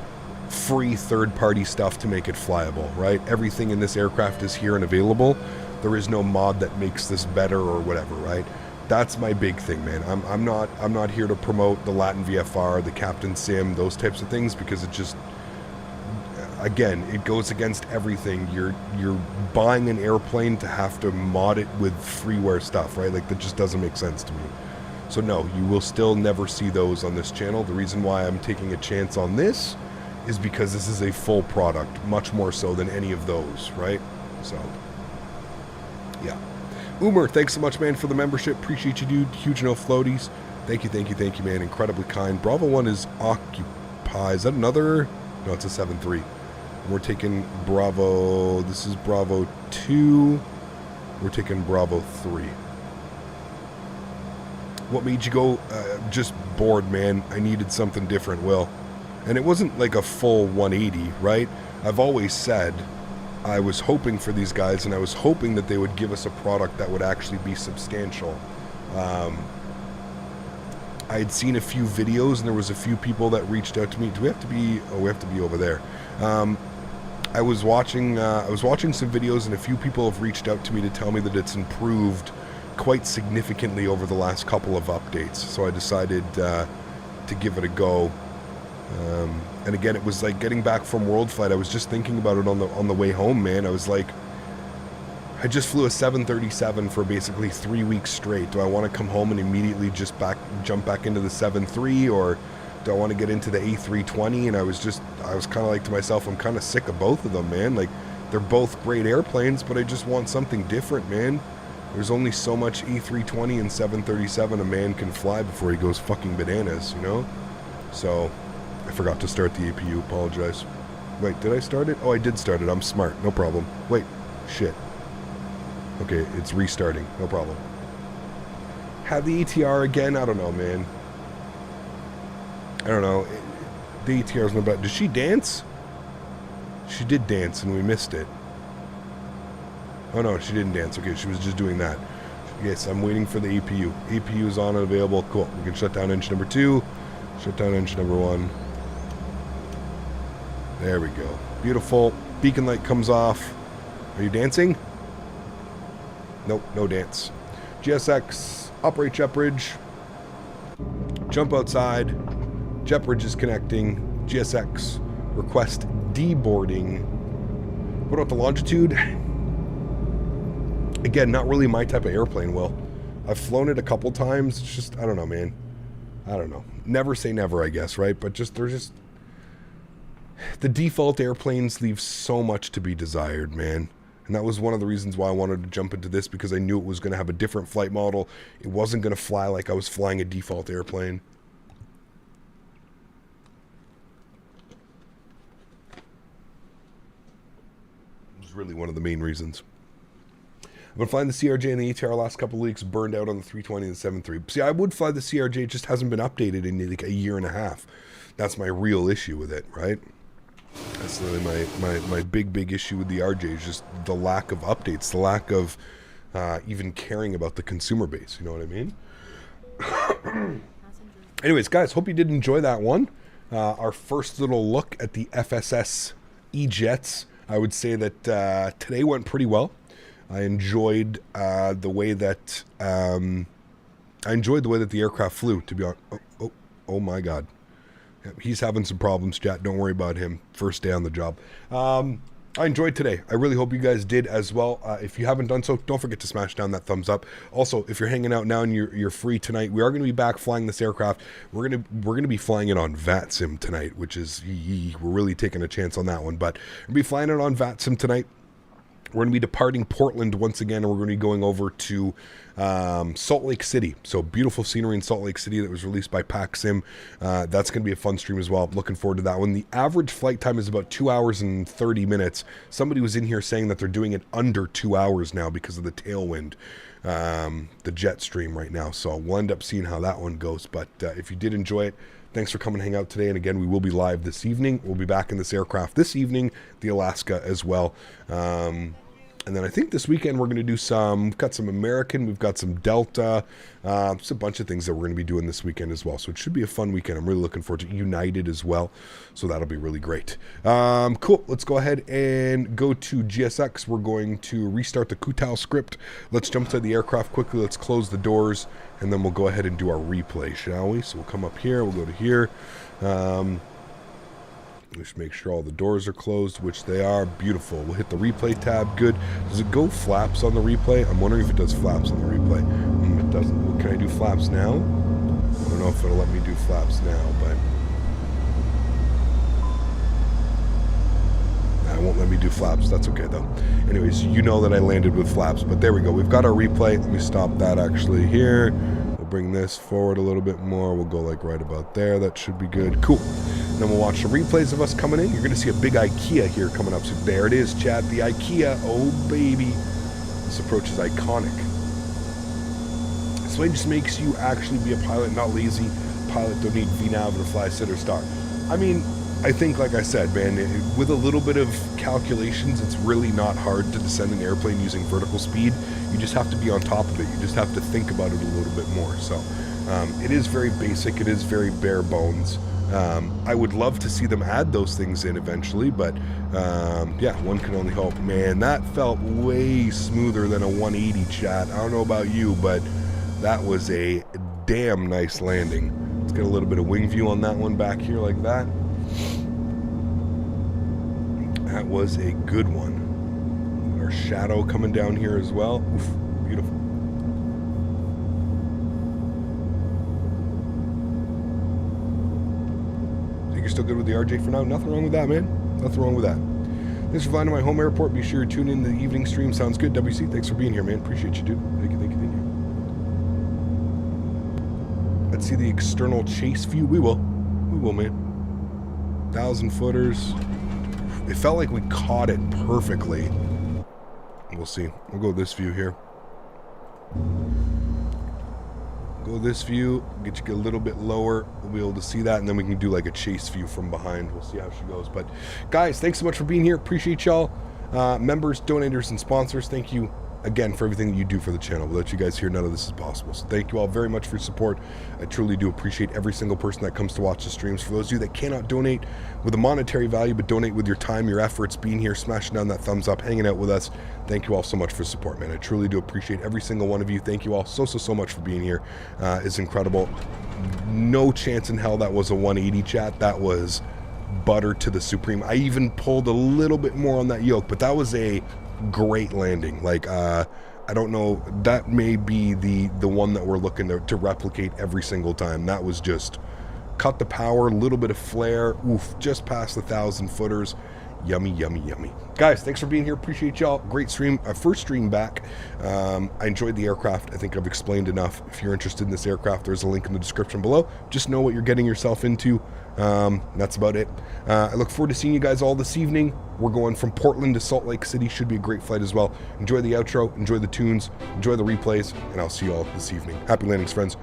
free third-party stuff to make it flyable, right? Everything in this aircraft is here and available. There is no mod that makes this better or whatever, right? That's my big thing, man. I'm not here to promote the Latin VFR, the Captain Sim, those types of things, because it just, again, it goes against everything. You're buying an airplane to have to mod it with freeware stuff, right? Like, that just doesn't make sense to me. So no, you will still never see those on this channel. The reason why I'm taking a chance on this is because this is a full product, much more so than any of those, right? So, yeah. Umer, thanks so much, man, for the membership. Appreciate you, dude. Huge no floaties. Thank you, man. Incredibly kind. Bravo 1 is occupied. Is that another? No, it's a 7-3. We're taking Bravo, this is Bravo 2, we're taking Bravo 3. What made you go? Just bored, man. I needed something different, Will. And it wasn't like a full 180, right? I've always said I was hoping for these guys, and I was hoping that they would give us a product that would actually be substantial. I had seen a few videos, and there was a few people that reached out to me. Do we have to be? Oh, we have to be over there. I was watching some videos, and a few people have reached out to me to tell me that it's improved quite significantly over the last couple of updates. So I decided to give it a go. And again, it was like getting back from World Flight. I was just thinking about it on the way home, man. I was like, I just flew a 737 for basically 3 weeks straight. Do I want to come home and immediately just jump back into the 7.3, or do I want to get into the A320? And I was kind of like to myself, I'm kind of sick of both of them, man. Like, they're both great airplanes, but I just want something different, man. There's only so much A320 and 737 a man can fly before he goes fucking bananas, you know? So, I forgot to start the APU, apologize. Wait, did I start it? Oh, I did start it, I'm smart, no problem. Wait, shit. Okay, it's restarting, no problem. have the ATR again. I don't know, man. I don't know. The ATR's no bad. Did she dance? She did dance and we missed it. Oh no, she didn't dance. Okay, she was just doing that. Yes, I'm waiting for the APU. APU is on and available. Cool. We can shut down engine number 2. Shut down engine number 1. There we go. Beautiful. Beacon light comes off. Are you dancing? Nope, no dance. GSX, operate jet bridge. Jump outside. Jet bridge is connecting. GSX, request deboarding. What about the longitude? Again, not really my type of airplane, Will. I've flown it a couple times. It's just, I don't know, man. I don't know. Never say never, I guess, right? But they're just... The default airplanes leave so much to be desired, man. And that was one of the reasons why I wanted to jump into this, because I knew it was going to have a different flight model. It wasn't going to fly like I was flying a default airplane. It was really one of the main reasons. I've been flying the CRJ and the ATR last couple of weeks, burned out on the 320 and the 7.3. See, I would fly the CRJ, it just hasn't been updated in like a year and a half. That's my real issue with it, right? That's really my big issue with the RJ is just the lack of updates, the lack of even caring about the consumer base, you know what I mean? Anyways, guys, hope you did enjoy that one. Our first little look at the FSS E-Jets. I would say that today went pretty well. I enjoyed the way that the aircraft flew. To be honest, oh my God, he's having some problems, chat. Don't worry about him. First day on the job. I enjoyed today. I really hope you guys did as well. If you haven't done so, don't forget to smash down that thumbs up. Also, if you're hanging out now and you're free tonight, we are going to be back flying this aircraft. We're gonna be flying it on VATSIM tonight, which is we're really taking a chance on that one. But we'll be flying it on VATSIM tonight. We're going to be departing Portland once again, and we're going to be going over to Salt Lake City. So beautiful scenery in Salt Lake City that was released by PackSim. That's going to be a fun stream as well. I'm looking forward to that one. The average flight time is about 2 hours and 30 minutes. Somebody was in here saying that they're doing it under 2 hours now because of the tailwind, the jet stream right now. So we'll end up seeing how that one goes. But if you did enjoy it, thanks for coming and hang out today. And again, we will be live this evening. We'll be back in this aircraft this evening, the Alaska as well. And then I think this weekend we're going to do we've got some American, we've got some Delta, just a bunch of things that we're going to be doing this weekend as well. So it should be a fun weekend. I'm really looking forward to United as well. So that'll be really great. Cool. Let's go ahead and go to GSX. We're going to restart the Kutal script. Let's jump to the aircraft quickly. Let's close the doors, and then we'll go ahead and do our replay, shall we? So we'll come up here. We'll go to here. Just make sure all the doors are closed, which they are. Beautiful. We'll hit the replay tab. Good. Does it go flaps on the replay? I'm wondering if it does flaps on the replay. It doesn't. Well, can I do flaps now? I don't know if it'll let me do flaps now, but it won't let me do flaps. That's okay though. Anyways, you know that I landed with flaps, but there we go. We've got our replay. Let me stop that actually here. We'll bring this forward a little bit more. We'll go like right about there. That should be good. Cool. And then we'll watch the replays of us coming in. You're going to see a big IKEA here coming up. So there it is, Chad. The IKEA. Oh, baby. This approach is iconic. This way just makes you actually be a pilot, not lazy. Pilot don't need VNAV to fly sit or start. I mean, I think, like I said, man, with a little bit of calculations, it's really not hard to descend an airplane using vertical speed. You just have to be on top of it. You just have to think about it a little bit more. So it is very basic. It is very bare bones. I would love to see them add those things in eventually, but yeah, one can only hope. Man, that felt way smoother than a 180, chat. I don't know about you, but that was a damn nice landing. Let's get a little bit of wing view on that one back here like that. That was a good one. Our shadow coming down here as well. Oof, beautiful. Think you're still good with the RJ for now? Nothing wrong with that, man. Nothing wrong with that. Thanks for flying to my home airport. Be sure to tune in the evening stream. Sounds good. WC, thanks for being here, man. Appreciate you, dude. Thank you, thank you, thank you. Let's see the external chase view. We will. We will, man. 1,000 footers. It felt like we caught it perfectly. We'll see. We'll go with this view here. Go this view, get you a little bit lower. We'll be able to see that, and then we can do like a chase view from behind. We'll see how she goes. But guys, thanks so much for being here. Appreciate y'all. Members, donators, and sponsors, thank you again for everything that you do for the channel. Without you guys here, none of this is possible. So thank you all very much for your support. I truly do appreciate every single person that comes to watch the streams. For those of you that cannot donate with a monetary value, but donate with your time, your efforts, being here, smashing down that thumbs up, hanging out with us, thank you all so much for support, man. I truly do appreciate every single one of you. Thank you all so much for being here. It's incredible. No chance in hell that was a 180 chat. That was butter to the supreme. I even pulled a little bit more on that yoke, but that was a great landing. Like I don't know, that may be the one that we're looking to replicate every single time. That was just cut the power, a little bit of flare, oof, just past the 1,000 footers. Yummy, yummy, yummy. Guys, thanks for being here. Appreciate y'all. Great stream. First stream back. I enjoyed the aircraft. I think I've explained enough. If you're interested in this aircraft, there's a link in the description below. Just know what you're getting yourself into. That's about it. I look forward to seeing you guys all this evening. We're going from Portland to Salt Lake City. Should be a great flight as well. Enjoy the outro. Enjoy the tunes. Enjoy the replays. And I'll see you all this evening. Happy landings, friends.